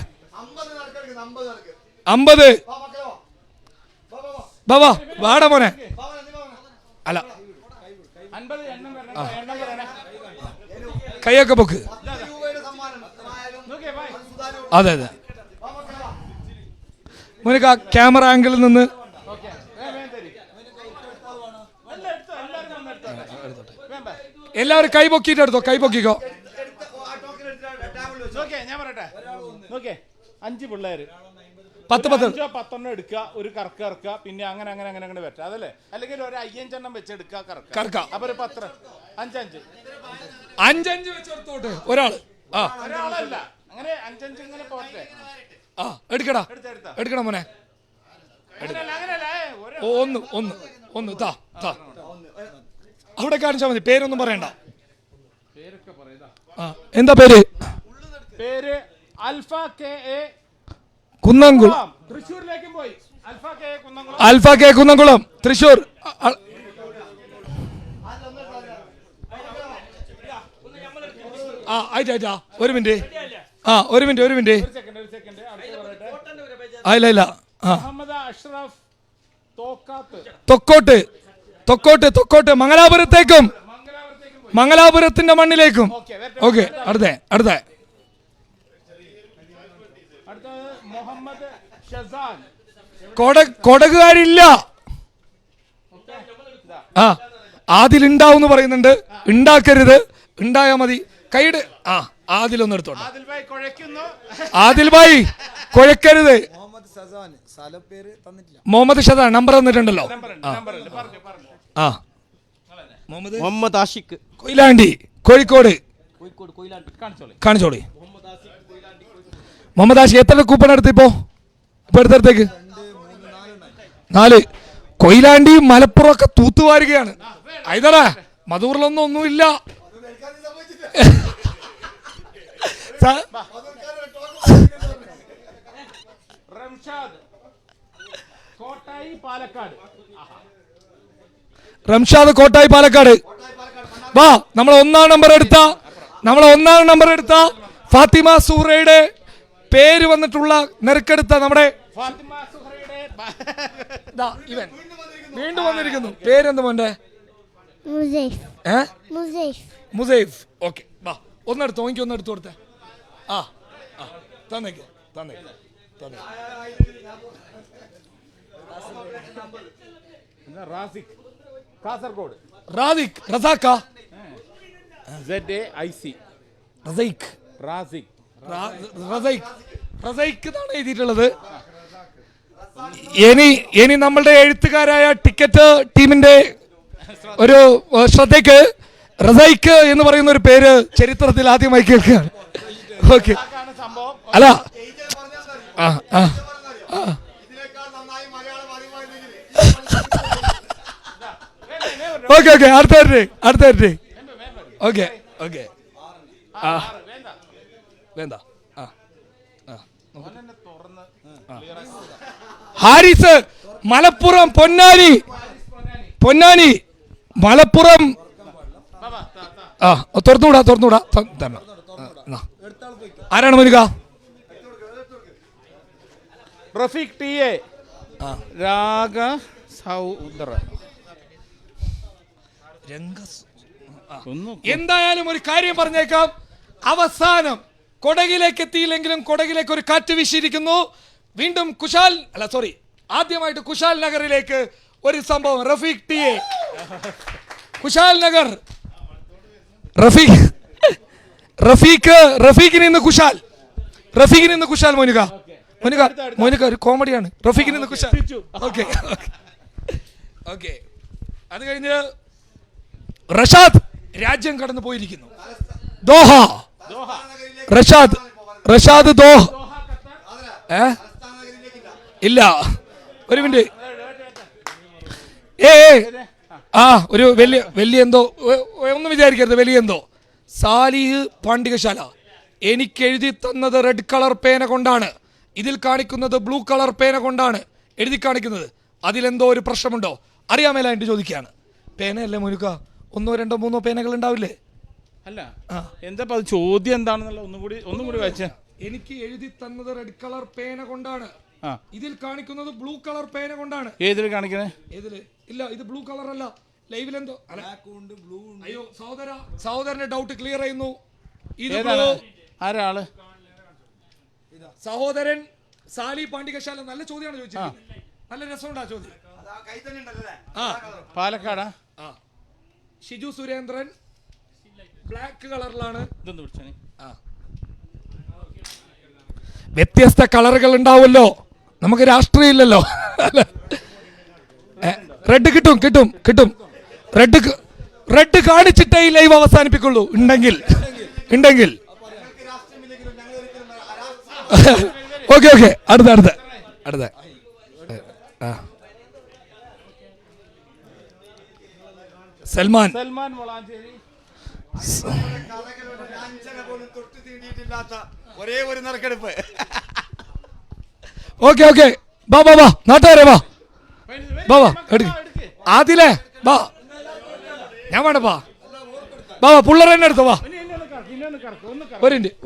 50 ബാബാ വാട മോനെ. അല്ല കൈയൊക്കെ പൊക്ക്. അതെ അതെ, മോനിക്ക് ആ ക്യാമറ ആംഗിളിൽ നിന്ന് എല്ലാവരും കൈ പൊക്കിയിട്ട് എടുത്തോ, കൈ പൊക്കിക്കോ. ഞാൻ പറയട്ടെ, നോക്കേ 5 പിള്ളേര് 10 എടുക്കുക, ഒരു കറക്ക ഇറക്കുക, പിന്നെ അങ്ങനെ അങ്ങനെ അങ്ങനെ അങ്ങനെ പറ്റുക അതല്ലേ? അല്ലെങ്കിൽ ഒരു 5 എണ്ണം വെച്ചെടുക്കുക, കറക്ക. അപ്പൊ ഒരു 10 5 വെച്ചെടുത്തോട്ട് ഒരാള്. ഒരാളല്ല, അങ്ങനെ 5 ഇങ്ങനെ പോട്ടെ. എടുക്കടാ എടുക്കടാ മോനെ. ഒന്ന് താ താ, അവിടെ കാണിച്ചാൽ മതി. പേരൊന്നും പറയണ്ട. എന്താ പേര്? പേര് അൽഫ കെ എ കുന്നംകുളം. തൃശ്ശൂരിലേക്കും പോയി. അൽഫ കെ കുന്നംകുളം തൃശ്ശൂർ. ആയിട്ടാ ഒരു മിനിറ്റ്. ഒരു മിനിറ്റ്. ഇല്ല തൊക്കോട്ട് മംഗലാപുരത്തേക്കും മംഗലാപുരത്തിന്റെ മണ്ണിലേക്കും. ഓക്കെ, അടുത്ത കൊടകുകാരില്ല. ആദിലുണ്ടാവും പറയുന്നുണ്ട്. ഉണ്ടാക്കരുത്, ഉണ്ടായാ മതി. കൈയുടെ ആദിലൊന്നും എടുത്തോട്ടെ. ആദിൽ ഭായി കുഴക്കരുത്. മുഹമ്മദ് ഷസാൻ നമ്പർ തന്നിട്ടുണ്ടല്ലോ. മുഹമ്മദ് ആഷിഖ്, കൊയിലാണ്ടി, കോഴിക്കോട്. കാണിച്ചോളി. മുഹമ്മദ് ആഷിഖ് എത്ര കൂപ്പൺ എടുത്തിപ്പോ? ഇപ്പൊ എടുത്തേക്ക് 4. കൊയിലാണ്ടി മലപ്പുറം ഒക്കെ തൂത്തുവാരുകയാണ്. ഐതറ മധൂറിലൊന്നും ഇല്ല. റംഷാദ് കോട്ടായി പാലക്കാട്. വാ, നമ്മൾ ഒന്നാം നമ്പർ എടുത്ത ഫാത്തിമ സൂറയുടെ പേര് വന്നിട്ടുള്ള നെറുക്കെടുത്ത നമ്മുടെ ഇവൻ വീണ്ടും വന്നിരിക്കുന്നു. പേരെന്ത് മോന്റെ? മുസൈഫ്. ഓക്കെ, വാ ഒന്നെടുത്തോ, എനിക്ക് ഒന്നെടുത്തു കൊടുത്തേ. തന്നേക്ക്. കാസർഗോഡ്. റസാക്ക. റസൈക്ക് എന്നാണ് എഴുതിയിട്ടുള്ളത്. ഇനി നമ്മളുടെ എഴുത്തുകാരായ ടിക്കറ്റ് ടീമിന്റെ ഒരു ശ്രദ്ധയ്ക്ക് റസൈക്ക് എന്ന് പറയുന്ന ഒരു പേര് ചരിത്രത്തിൽ ആദ്യമായി കേൾക്കുകയാണ്. ഓക്കെ, സംഭവം അല്ല ആ ആ ആ ഓക്കെ ഓക്കെ അടുത്ത ഓക്കെ ഓക്കെ ആ വേണ്ട ആ ആ ഹാരിസ് മലപ്പുറം പൊന്നാനി മലപ്പുറം ആ തുറന്നുകൂടാ തരണം. ആരാണ് Muruga? Rafeeq T A raga Sauder. എന്തായാലും ഒരു കാര്യം പറഞ്ഞേക്കാം, അവസാനം കൊടകിലേക്ക് എത്തിയില്ലെങ്കിലും കൊടകിലേക്ക് ഒരു കാറ്റ് വീശിയിരിക്കുന്നു. വീണ്ടും ആദ്യമായിട്ട് കുശാൽ നഗറിലേക്ക് ഒരു സംഭവം. റഫീഖ് ടി എ കുശാൽ നഗർ, റഫീഖിന് ഇന്ന് കുശാൽ മോനിക ഒരു കോമഡിയാണ്. റഫീഖിന് ഇന്ന് കുശാൽ. ഓക്കെ ഓക്കെ, അത് കഴിഞ്ഞ് റഷാദ് രാജ്യം കടന്നു പോയിരിക്കുന്നു. ദോഹ റഷാദ് ദോഹ ഇല്ല, ഒരു മിനിറ്റ്. ഒരു വലിയ എന്തോ ഒന്നും വിചാരിക്കരുത്, വലിയ എന്തോ. സാലിഹ് പാണ്ഡികശാല എനിക്ക് എഴുതി തന്നത് റെഡ് കളർ പേന കൊണ്ടാണ്, ഇതിൽ കാണിക്കുന്നത് ബ്ലൂ കളർ പേന കൊണ്ടാണ് എഴുതി കാണിക്കുന്നത്. അതിലെന്തോ ഒരു പ്രശ്നമുണ്ടോ അറിയാമേല എന്ന് ചോദിക്കുകയാണ്. പേനയല്ലേ മുരുക, 1 2 3 പേനകൾ ഉണ്ടാവില്ലേ? അല്ല എന്താ ചോദ്യം എന്താണെന്നുള്ള ഒന്നും കൂടി വായിച്ചേ. എനിക്ക് എഴുതി തന്നത് റെഡ് കളർ പേന കൊണ്ടാണ്, ഇതിൽ കാണിക്കുന്നത് ബ്ലൂ കളർ പേന കൊണ്ടാണ്. ഏതിൽ കാണിക്കണേ? ഏതില്? ഇല്ല, ഇത് ബ്ലൂ കളർ അല്ല. ലൈവിൽ എന്തോ അയ്യോ സഹോദരന്റെ ഡൗട്ട് ക്ലിയർ ചെയ്യുന്നു. ആരാള്? സഹോദരൻ സാലി പാണ്ഡികശാല. നല്ല ചോദ്യമാണ് ചോദിച്ചത്, നല്ല രസമുണ്ടാ ചോദ്യം. പാലക്കാടാ? ഷിജു സുരേന്ദ്രൻ ബ്ലാക്ക് കളറിലാണ്. വ്യത്യസ്ത കളറുകൾ ഉണ്ടാവുമല്ലോ, നമുക്ക് രാഷ്ട്രീയം ഇല്ലല്ലോ. റെഡ് കിട്ടും. റെഡ് കാണിച്ചിട്ടേ ഈ ലൈവ് അവസാനിപ്പിക്കുള്ളൂ. ഉണ്ടെങ്കിൽ ഓക്കെ അടുത്ത സൽമാൻ വളാഞ്ചേരി. ഒരേ ഒരു നറുക്കെടുപ്പ്. ഓക്കെ വാ നാട്ടുകാരെ വാ ആദിലേ വാ, ഞാൻ വേണ്ട വാ പുള്ളർ തന്നെ എടുത്തോ വാ.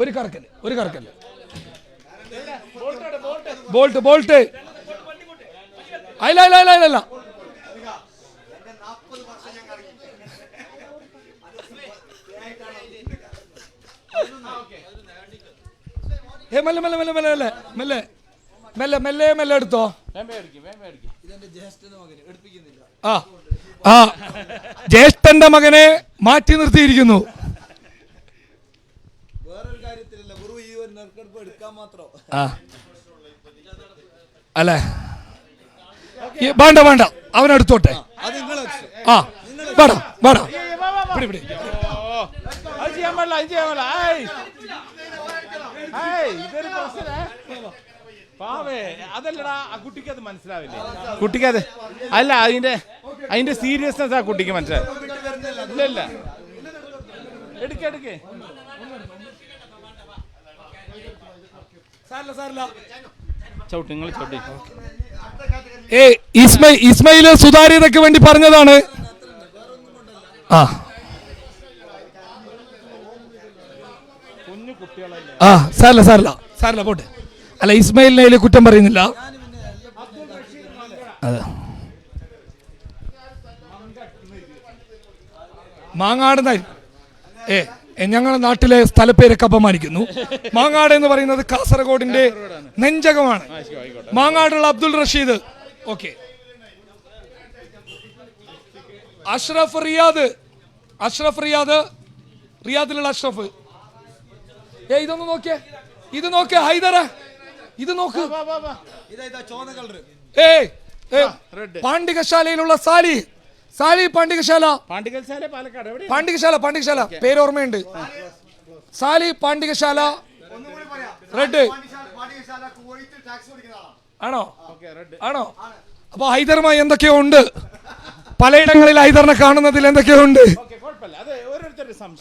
ഒരു കറക്കല് ബോൾട്ട് അല്ല മെല്ലെ എടുത്തോ. ജ്യേഷ്ഠന്റെ മകനെ മാറ്റി നിർത്തിയിരിക്കുന്നു. അല്ലേ? വേണ്ട അവനെടുത്തോട്ടെ. പിടി അതല്ലടാ, ആ കുട്ടിക്ക് അത് മനസ്സിലാവില്ലേ? കുട്ടിക്കത് അല്ല, അതിന്റെ സീരിയസ്നെസ് ആ കുട്ടിക്ക് മനസ്സിലായി. ഇല്ല എടുക്കേ ചവിട്ടി. ഇസ്മയില് സുതാര്യതയ്ക്ക് വേണ്ടി പറഞ്ഞതാണ്. കുഞ്ഞു കുട്ടികളല്ലേ. സാരല്ല പോട്ടെ. അല്ല, ഇസ്മയിലിനെ കുറ്റം പറയുന്നില്ല. അതെ, മാങ്ങാട് ഞങ്ങളുടെ നാട്ടിലെ സ്ഥലപ്പേരൊക്കെ അപമാനിക്കുന്നു. മാങ്ങാട് എന്ന് പറയുന്നത് കാസർഗോഡിന്റെ നെഞ്ചകമാണ്. മാങ്ങാടുള്ള അബ്ദുൾ റഷീദ്. ഓക്കെ, അഷ്റഫ് റിയാദിലുള്ള അഷ്റഫ്. ഇതൊന്ന് നോക്കിയേ, ഇത് നോക്കിയ ഹൈദറ, ഇത് നോക്ക്. പാണ്ഡികശാലയിലുള്ള സാലി പാണ്ഡികശാല. പാണ്ടികശാല പാലക്കാട് എവിടെ? പാണ്ഡികശാല പേര് ഓർമ്മയുണ്ട്. സാലി പാണ്ഡികശാല റെഡ് ആണോ? ആണോ? അപ്പൊ ഹൈദറുമായി എന്തൊക്കെയോ ഉണ്ട്, പലയിടങ്ങളിൽ ഹൈദറിനെ കാണുന്നതിൽ എന്തൊക്കെയോ ഉണ്ട്.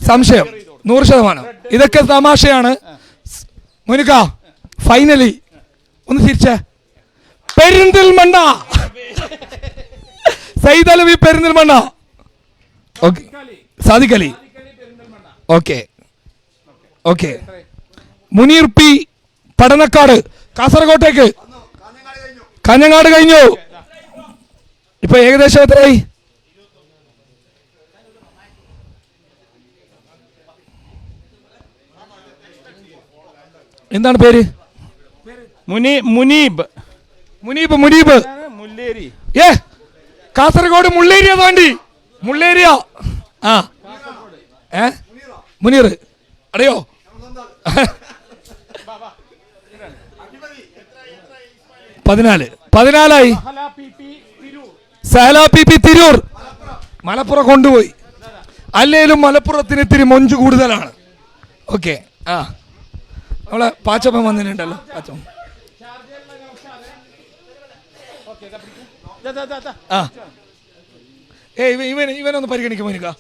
സംശയം 100%. ഇതൊക്കെ തമാശയാണ്. മോനിക്ക ഫൈനലി ഒന്ന് തിരിച്ചേ. Perinthalmanna, Sayyid Alavi Perinthalmanna. Okay, Sadiq Ali. Okay okay. Muneer P Padannakkad കാസർഗോട്ടേക്ക്. കാഞ്ഞങ്ങാട് കഴിഞ്ഞു. ഇപ്പൊ ഏകദേശം എത്രയായി? എന്താണ് പേര്? മുനീബ്. മുല്ലേരി. കാസർഗോഡ് മുള്ളേരിയ താണ്ടി. മുള്ളേരിയ. ആ മുനീർ അറിയോ? 14 സഹല പി പി തിരൂർ. മലപ്പുറം കൊണ്ടുപോയി. അല്ലേലും മലപ്പുറത്തിന് ഇത്തിരി മൊഞ്ച് കൂടുതലാണ്. ഓക്കെ. ആ നമ്മളെ പാച്ചപ്പൻ വന്നിട്ടുണ്ടല്ലോ. പാച്ചപ്പൻ ആ ഇവനൊന്ന് പരിഗണിക്കുമോ? എനിക്ക്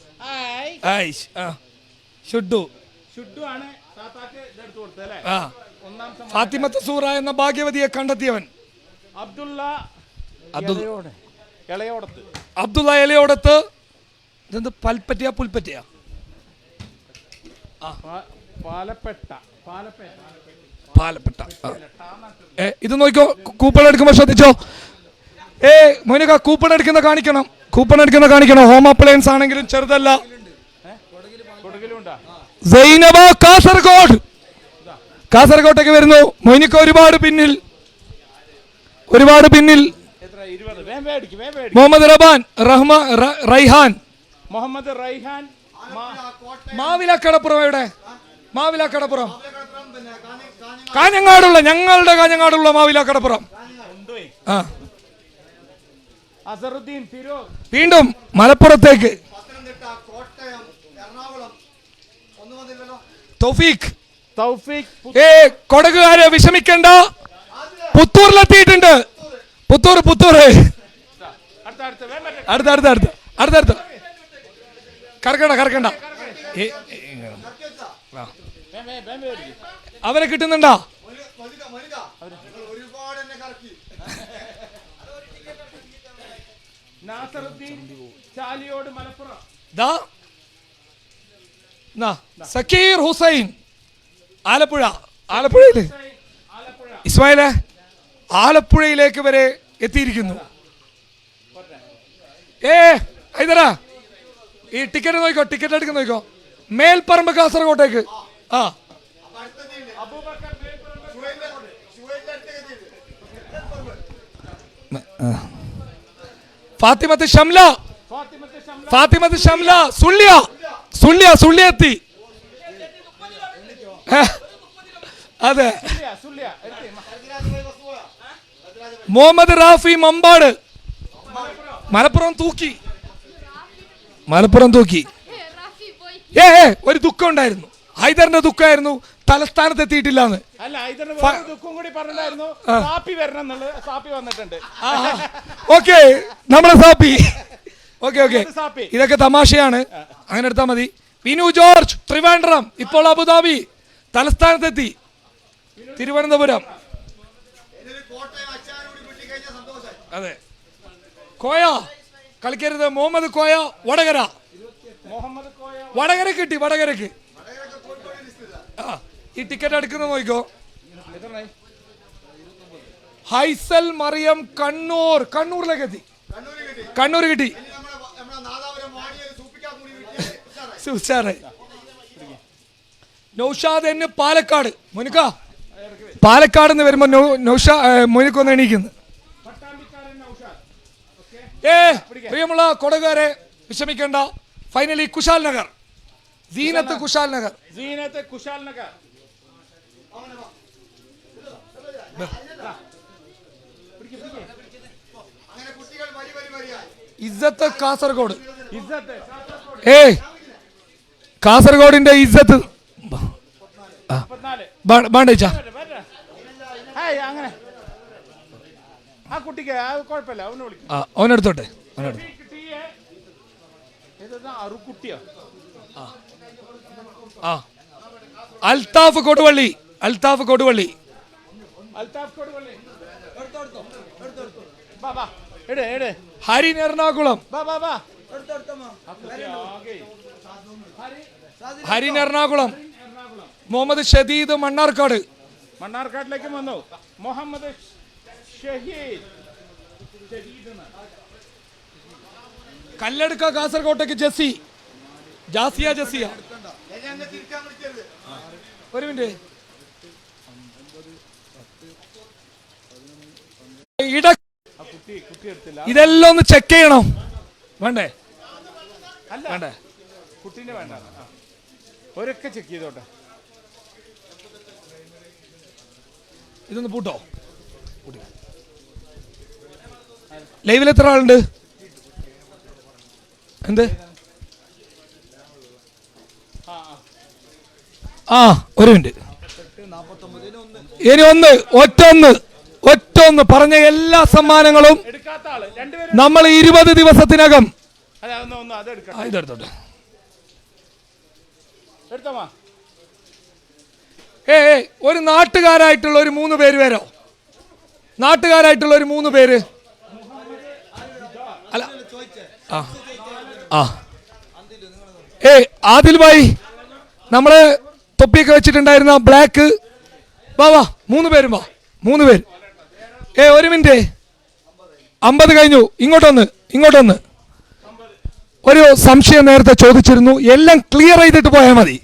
ഫാത്തിമത്ത് സൂറ എന്ന ഭാഗ്യവതിയെ കണ്ടെത്തിയവൻ അബ്ദുള്ള ഇലയോടത്ത്. ഇതെന്ത് പൽപ്പറ്റയാ പുൽപ്പറ്റയാ? പാലപ്പെട്ട. ഇത് നോക്കിക്കോ, കൂപ്പൺ എടുക്കുമ്പോ ശ്രദ്ധിച്ചോ. മോനിക്ക കൂപ്പൺ എടുക്കുന്ന കാണിക്കണം. ഹോം അപ്ലയൻസ് ആണെങ്കിലും ചെറുതല്ല. സൈനബ കാസർഗോട്ടേക്ക് വരുന്നു. മോനിക്ക ഒരുപാട് പിന്നിൽ. മുഹമ്മദ് റൈഹാൻ. മാവിലക്കടപ്പുറം. എവിടെ? മാവിലക്കടപ്പുറം. ഞങ്ങളുടെ കാഞ്ഞങ്ങാടുള്ള മാവിലക്കടപ്പുറം. ആ വീണ്ടും മലപ്പുറത്തേക്ക്. തൗഫീഖ്. കൊടകുകാരെ വിഷമിക്കണ്ട, പുത്തൂരിലെത്തിയിട്ടുണ്ട്. പുത്തൂർ അടുത്തടുത്ത് കറക്കണ്ട. അവരെ കിട്ടുന്നുണ്ടോ? സക്കീർ ഹുസൈൻ ആലപ്പുഴയില്. ഇസ്മായിലെ ആലപ്പുഴയിലേക്ക് വരെ എത്തിയിരിക്കുന്നു. ഹൈദരാ ഈ ടിക്കറ്റ് എടുക്കുന്ന നോക്കോ. മേൽപ്പറമ്പ് കാസർഗോട്ടേക്ക്. ആ ഫാത്തിമത്ത് ഷംല സുള്ളിയ എത്തി. അതെ. മുഹമ്മദ് റാഫി മമ്പാട് മലപ്പുറം തൂക്കി. ഒരു ദുഃഖം ഉണ്ടായിരുന്നു. ഹൈദറിന്റെ ദുഃഖമായിരുന്നു തലസ്ഥാനത്ത് എത്തിയിട്ടില്ലാന്ന്. ഓക്കെ, നമ്മളെ സാപ്പി. ഓക്കെ ഇതൊക്കെ തമാശയാണ്, അങ്ങനെ എടുത്താൽ മതി. വിനു ജോർജ് ട്രിവാൻഡ്രം, ഇപ്പോൾ അബുദാബി. തലസ്ഥാനത്തെത്തി തിരുവനന്തപുരം. അതെ. കോയ കളിക്കരുത്. മുഹമ്മദ് കോയ വടകര കിട്ടി. വടകരക്ക് ഈ ടിക്കറ്റ് എടുക്കുന്നത് നോക്കിക്കോ. ഹൈസൽ മറിയം കണ്ണൂരിലേക്ക് എത്തി. കണ്ണൂർ കിട്ടി. നൗഷാദ് എന്ന് പാലക്കാട്. മോനിക്ക പാലക്കാട് നിന്ന് വരുമ്പോ മോനിക്കൊന്ന് എണീക്കുന്നു. പ്രിയമുള്ള കൊടകാരെ വിഷമിക്കേണ്ട. ഫൈനലി കുശാൽ നഗർ. സീനത്ത് കുശാൽ നഗർ. ഇസ്സത്ത് കാസർഗോഡ്. കാസർഗോഡിന്റെ ഇസ്സത്ത് ബാണ്ടേച്ചാ. അങ്ങനെ ആ കുട്ടിക്ക് കുഴപ്പമില്ല, അവനെ വിളിക്കും. അവനെടുത്തോട്ടെ. അറുക്കുട്ടിയോ? അൽത്താഫ് കൊടുവള്ളി. അൽത്താഫ് കൊടുവള്ളി. ഹരിൻ എറണാകുളം. ഹരിൻ എറണാകുളം. മുഹമ്മദ് ഷദീദ് മണ്ണാർക്കാട്. മണ്ണാർക്കാട്ടിലേക്ക് വന്നു. മുഹമ്മദ് ഷഹീദ്. കല്ലെടുക്ക കാസർകോട്ടേക്ക് ജസി. ജാസിയ ജസിയ. ഒരു മിനിറ്റ്. ഇതെല്ലാം ഒന്ന് ചെക്ക് ചെയ്യണം. വേണ്ടേ? വേണ്ടേ? കുട്ടീനെ വേണ്ട. ഒരൊക്കെ ചെക്ക് ചെയ്തോട്ടെ. ഇതൊന്ന് പൂട്ടോ. ലൈവിൽ എത്ര ആളുണ്ട്? എന്ത്? ഒരു മിനിറ്റ്. ഇനി ഒറ്റൊന്ന് പറഞ്ഞ എല്ലാ സമ്മാനങ്ങളും നമ്മൾ 20 ദിവസത്തിനകം ഇതെടുത്തോട്ടെ. ഒരു നാട്ടുകാരായിട്ടുള്ള ഒരു 3 പേര് വരോ? നാട്ടുകാരായിട്ടുള്ള ഒരു 3 പേര്. അല്ല, ആദിൽ ഭായി, നമ്മള് തൊപ്പിയൊക്കെ വെച്ചിട്ടുണ്ടായിരുന്ന ബ്ലാക്ക്. വാ 3 പേരും വാ. 3 പേര്. ഒരു മിനിറ്റ്. 50 കഴിഞ്ഞു. ഇങ്ങോട്ടൊന്ന് ഒരു സംശയം നേരത്തെ ചോദിച്ചിരുന്നു. എല്ലാം ക്ലിയർ ചെയ്തിട്ട് പോയാൽ മതി.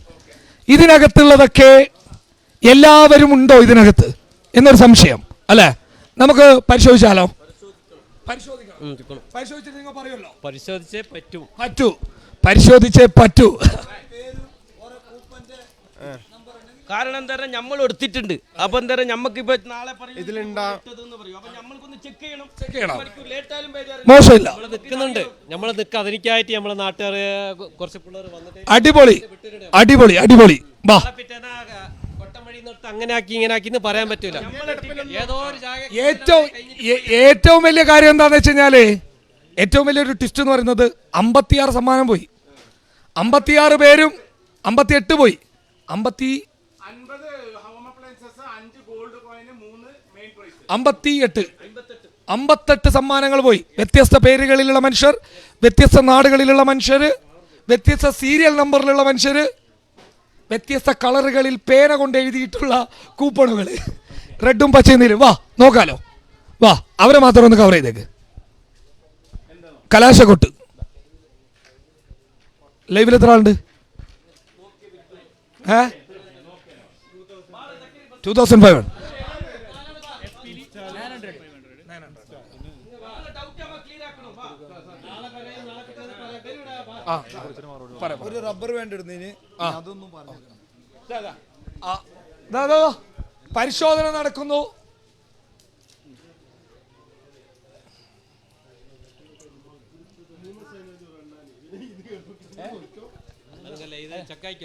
ഇതിനകത്തുള്ളതൊക്കെ എല്ലാവരും ഉണ്ടോ ഇതിനകത്ത് എന്നൊരു സംശയം അല്ലേ? നമുക്ക് പരിശോധിച്ചാലോ? പരിശോധിച്ചിട്ട് നിങ്ങൾ പറയുമല്ലോ. പരിശോധിച്ചേ പറ്റൂ. കാരണം എന്താ പറയുക, നമ്മൾ എടുത്തിട്ടുണ്ട്. അപ്പൊ എന്താ പറയുക, നമുക്ക് ഇപ്പൊ നാളെ മോശമില്ല. നമ്മൾ അതിനിക്കായിട്ട് നമ്മളെ നാട്ടുകാർ കുറച്ച് പിള്ളേർ വന്നിട്ട് അടിപൊളി. വാ. അങ്ങനെ ആക്കി ഇങ്ങനെ ആക്കി പറയാൻ പറ്റൂല. ഏറ്റവും വലിയ കാര്യം എന്താന്ന് വെച്ച് കഴിഞ്ഞാല്, ഏറ്റവും വലിയൊരു ട്വിസ്റ്റ് എന്ന് പറയുന്നത് 56 സമ്മാനം പോയി. 56 പേരും 58 പോയി. 58 സമ്മാനങ്ങൾ പോയി. വ്യത്യസ്ത പേരുകളിലുള്ള മനുഷ്യർ, വ്യത്യസ്ത നാടുകളിലുള്ള മനുഷ്യർ, വ്യത്യസ്ത സീരിയൽ നമ്പറിലുള്ള മനുഷ്യർ, വ്യത്യസ്ത കളറുകളിൽ പേന കൊണ്ട് എഴുതിയിട്ടുള്ള കൂപ്പണുകൾ, റെഡും പച്ചയും നീലും. വാ നോക്കാലോ. വാ, അവരെ മാത്രം ഒന്ന് കവർ ചെയ്തേക്ക്. കലാശക്കൊട്ട് ലൈവിൽ എത്ര ആളുണ്ട്? 2500. ഒരു റബ്ബർ വേണ്ടിടുന്നതിന് അതൊന്നും പറഞ്ഞു. പരിശോധന നടക്കുന്നു.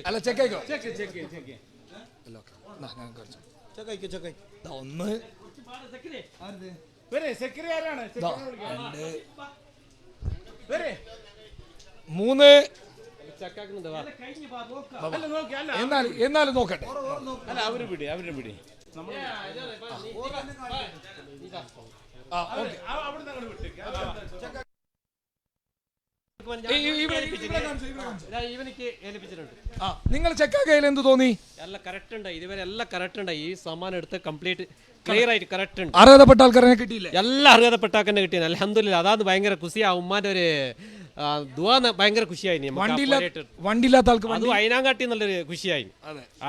അല്ല, ചെക്കോ. ഒന്ന് 3. എന്നാലും നോക്കട്ടെ. അവര് പിടി. നിങ്ങൾ ചെക്കാക്കയിൽ എന്ത് തോന്നി? എല്ലാം കറക്റ്റ് ഉണ്ട്. ഇതുവരെ എല്ലാം കറക്റ്റ് ഉണ്ട്. ഈ സമ്മാനം എടുത്ത് കംപ്ലീറ്റ് ക്ലിയർ ആയിട്ട് കറക്റ്റ് ഉണ്ട്. അർഹതപ്പെട്ട ആൾക്കാരെ കിട്ടിയില്ല. എല്ലാം അർഹതപ്പെട്ട ആൾക്കാരെ കിട്ടിയത്. അൽഹംദുലില്ലാ. അതാണ് ഭയങ്കര ഖുഷിയാ. ഉമ്മാന്റെ ഒരു ദുആ ഭയങ്കര ഖുഷിയായി. വണ്ടിയില്ലാത്ത ആൾക്ക് അത് വയനാങ്കാട്ടി നല്ലൊരു ഖുഷിയായി.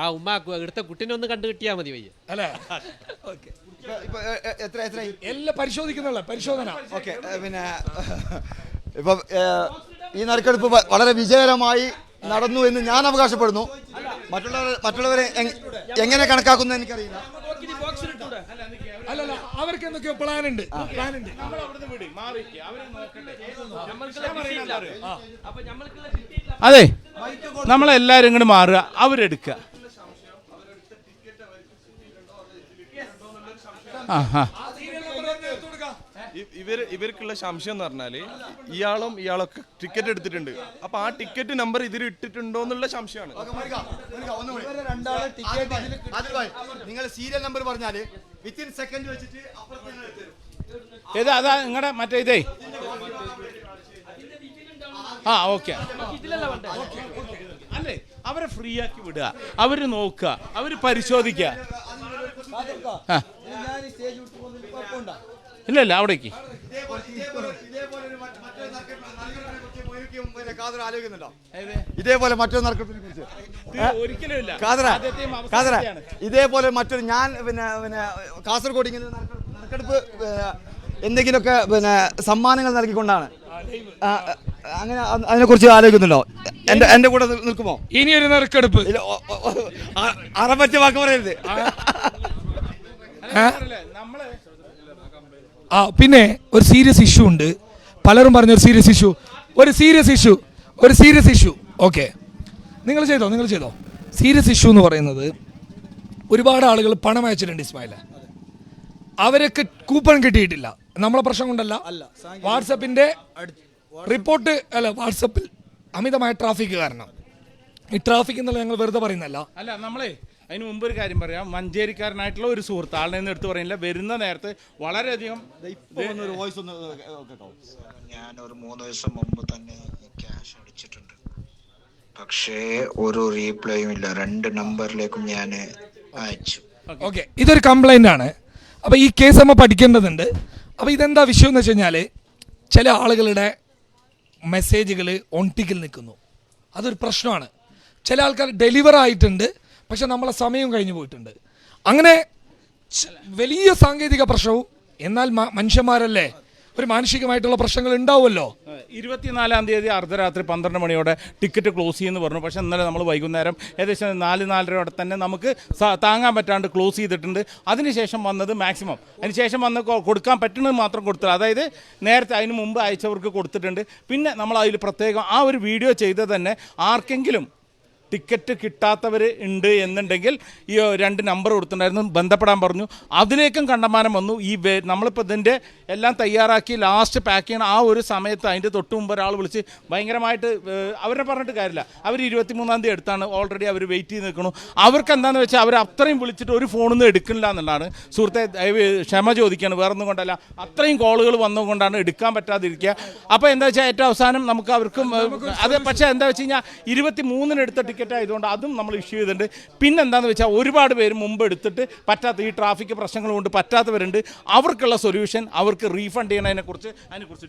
ആ ഉമ്മ എടുത്ത കുട്ടീനെ ഒന്ന് കണ്ടു കിട്ടിയാൽ മതി വയ്യ അല്ലേ? എല്ലാം പരിശോധന. ഓക്കെ, പിന്നെ ഇപ്പൊ ഈ നറുക്കെടുപ്പ് വളരെ വിജയകരമായി നടന്നു എന്ന് ഞാൻ അവകാശപ്പെടുന്നു. മറ്റുള്ളവരെ എങ്ങനെ കണക്കാക്കുന്നു എനിക്കറിയില്ല. അല്ലല്ല അവർക്ക് എന്തൊക്കെയോ പ്ലാൻ ഉണ്ട്. നമ്മൾ അവിടുന്ന് വിട്, മാറിയിരിക്കുക, അവരെ നോക്കട്ടെ. അതെ, നമ്മളെല്ലാരും ഇങ്ങോട്ട് മാറുക, അവരെടുക്കുക. ഇവർക്കുള്ള സംശയം എന്ന് പറഞ്ഞാല് ഇയാളൊക്കെ ടിക്കറ്റ് എടുത്തിട്ടുണ്ട്. അപ്പൊ ആ ടിക്കറ്റ് നമ്പർ ഇതിൽ ഇട്ടിട്ടുണ്ടോ എന്നുള്ള സംശയമാണ്. നിങ്ങൾ സീരിയൽ നമ്പർ പറഞ്ഞാല് വിത്തിൻ സെക്കൻഡ് വെച്ചിട്ട് ഏതാ അതാ നിങ്ങളുടെ മറ്റേ ഇതേ? ആ ഓക്കെ. അല്ലേ, അവരെ ഫ്രീ ആക്കി വിടുക, അവര് നോക്കുക, അവര് പരിശോധിക്കുക. ഇല്ല അവിടേക്ക് ഇതേപോലെ മറ്റൊരു നറുക്കെടുപ്പിനെ കുറിച്ച് ഒരിക്കലും ഇല്ല. ഇതേപോലെ മറ്റൊരു ഞാൻ പിന്നെ കാസർഗോഡ് ഇങ്ങനെ നറുക്കെടുപ്പ് എന്തെങ്കിലുമൊക്കെ സമ്മാനങ്ങൾ നൽകിക്കൊണ്ടാണ്. അങ്ങനെ അതിനെക്കുറിച്ച് ആലോചിക്കുന്നുണ്ടോ? എന്റെ കൂടെ നിൽക്കുമോ? ഇനിയൊരു നറുക്കെടുപ്പ് അറപ്പറ്റ വാക്ക് പറയരുത്. പിന്നെ ഒരു സീരിയസ് ഇഷ്യൂ ഉണ്ട്. പലരും പറഞ്ഞൊരു സീരിയസ് ഇഷ്യൂ. ഓക്കെ, നിങ്ങൾ ചെയ്തോ. സീരിയസ് ഇഷ്യൂ എന്ന് പറയുന്നത് ഒരുപാട് ആളുകൾ പണം അയച്ചിട്ടുണ്ട് ഇസ്മായില. അവർക്ക് കൂപ്പൺ കിട്ടിയിട്ടില്ല. നമ്മളെ പ്രശ്നം കൊണ്ടല്ല, വാട്സപ്പിന്റെ റിപ്പോർട്ട് അല്ല, വാട്സപ്പിൽ അമിതമായ ട്രാഫിക് കാരണം. ഈ ട്രാഫിക് എന്നുള്ളത് ഞങ്ങൾ വെറുതെ പറയുന്നല്ല. അല്ല, നമ്മളെ അതിന് മുമ്പ് ഒരു കാര്യം പറയാം. മഞ്ചേരിക്കാരനായിട്ടുള്ള ഒരു സുഹൃത്ത്, ആളിനെ ഒന്നും എടുത്ത് പറയുന്നില്ല, വരുന്ന നേരത്തെ വളരെയധികം ഞാൻ ഒരു 3 ദിവസം മുമ്പ് തന്നെ ക്യാഷ് അടിച്ചിട്ടുണ്ട്. പക്ഷേ ഒരു റീപ്ലൈയും ഇല്ല. 2 നമ്പറിലേക്കും ഞാൻ അയച്ചു. ഓക്കെ, ഇതൊരു കംപ്ലൈന്റ് ആണ്. അപ്പോൾ ഈ കേസ് നമ്മൾ പഠിക്കേണ്ടതുണ്ട്. അപ്പോൾ ഇതെന്താ വിഷയം എന്ന് വെച്ച് കഴിഞ്ഞാൽ, ചില ആളുകളുടെ മെസ്സേജുകൾ ഒൺടിക്കിൽ നിൽക്കുന്നു. അതൊരു പ്രശ്നമാണ്. ചില ആൾക്കാർ ഡെലിവർ ആയിട്ടുണ്ട്, പക്ഷെ നമ്മളെ സമയം കഴിഞ്ഞു പോയിട്ടുണ്ട്. അങ്ങനെ വലിയ സാങ്കേതിക പ്രശ്നവും. എന്നാൽ മനുഷ്യന്മാരല്ലേ, ഒരു മാനസികമായിട്ടുള്ള പ്രശ്നങ്ങൾ ഉണ്ടാവുമല്ലോ. 24-ാം തീയതി അർദ്ധരാത്രി 12 മണിയോടെ ടിക്കറ്റ് ക്ലോസ് ചെയ്യുമെന്ന് പറഞ്ഞു. പക്ഷേ ഇന്നലെ നമ്മൾ വൈകുന്നേരം ഏകദേശം 4-4:30 തന്നെ നമുക്ക് താങ്ങാൻ പറ്റാണ്ട് ക്ലോസ് ചെയ്തിട്ടുണ്ട്. അതിനുശേഷം വന്നത് മാക്സിമം, അതിനുശേഷം വന്ന് കൊടുക്കാൻ പറ്റുന്നത് മാത്രം കൊടുത്തില്ല. അതായത് നേരത്തെ അതിന് മുമ്പ് അയച്ചവർക്ക് കൊടുത്തിട്ടുണ്ട്. പിന്നെ നമ്മൾ അതിൽ പ്രത്യേകം ആ ഒരു വീഡിയോ ചെയ്തത് തന്നെ ആർക്കെങ്കിലും ടിക്കറ്റ് കിട്ടാത്തവർ ഉണ്ട് എന്നുണ്ടെങ്കിൽ ഈ 2 നമ്പർ കൊടുത്തിട്ടുണ്ടായിരുന്നു, ബന്ധപ്പെടാൻ പറഞ്ഞു. അതിലേക്കും കണ്ടമാനം വന്നു. നമ്മളിപ്പോൾ ഇതിൻ്റെ എല്ലാം തയ്യാറാക്കി ലാസ്റ്റ് പാക്ക് ചെയ്യണ ആ ഒരു സമയത്ത് അതിൻ്റെ തൊട്ട് മുമ്പ് ഒരാൾ വിളിച്ച് ഭയങ്കരമായിട്ട് അവരെ പറഞ്ഞിട്ട് കാര്യമില്ല. അവർ 23-ാം തീയതി എടുത്താണ്, ഓൾറെഡി അവർ വെയിറ്റ് ചെയ്ത് നിൽക്കണു. അവർക്ക് എന്താണെന്ന് വെച്ചാൽ അവർ അത്രയും വിളിച്ചിട്ട് ഒരു ഫോണൊന്നും എടുക്കുന്നില്ല എന്നുള്ളതാണ്. സുഹൃത്തെ, ക്ഷമ ചോദിക്കുകയാണ്, വേറൊന്നും കൊണ്ടല്ല. അത്രയും കോളുകൾ വന്നുകൊണ്ടാണ് എടുക്കാൻ പറ്റാതിരിക്കുക. അപ്പോൾ എന്താ വെച്ചാൽ ഏറ്റവും അവസാനം നമുക്ക് അവർക്കും അത്, പക്ഷേ എന്താ വെച്ച് കഴിഞ്ഞാൽ 23-ന് എടുത്ത ടിക്കറ്റ് ആയതുകൊണ്ട് അതും നമ്മൾ ഇഷ്യൂ ചെയ്തിട്ടുണ്ട്. പിന്നെ എന്താണെന്ന് വെച്ചാൽ ഒരുപാട് പേര് മുമ്പ് എടുത്തിട്ട് പറ്റാത്ത, ഈ ട്രാഫിക് പ്രശ്നങ്ങൾ കൊണ്ട് പറ്റാത്തവരുണ്ട്. അവർക്കുള്ള സൊല്യൂഷൻ, അവർക്ക് റീഫണ്ട് അതിനെക്കുറിച്ച്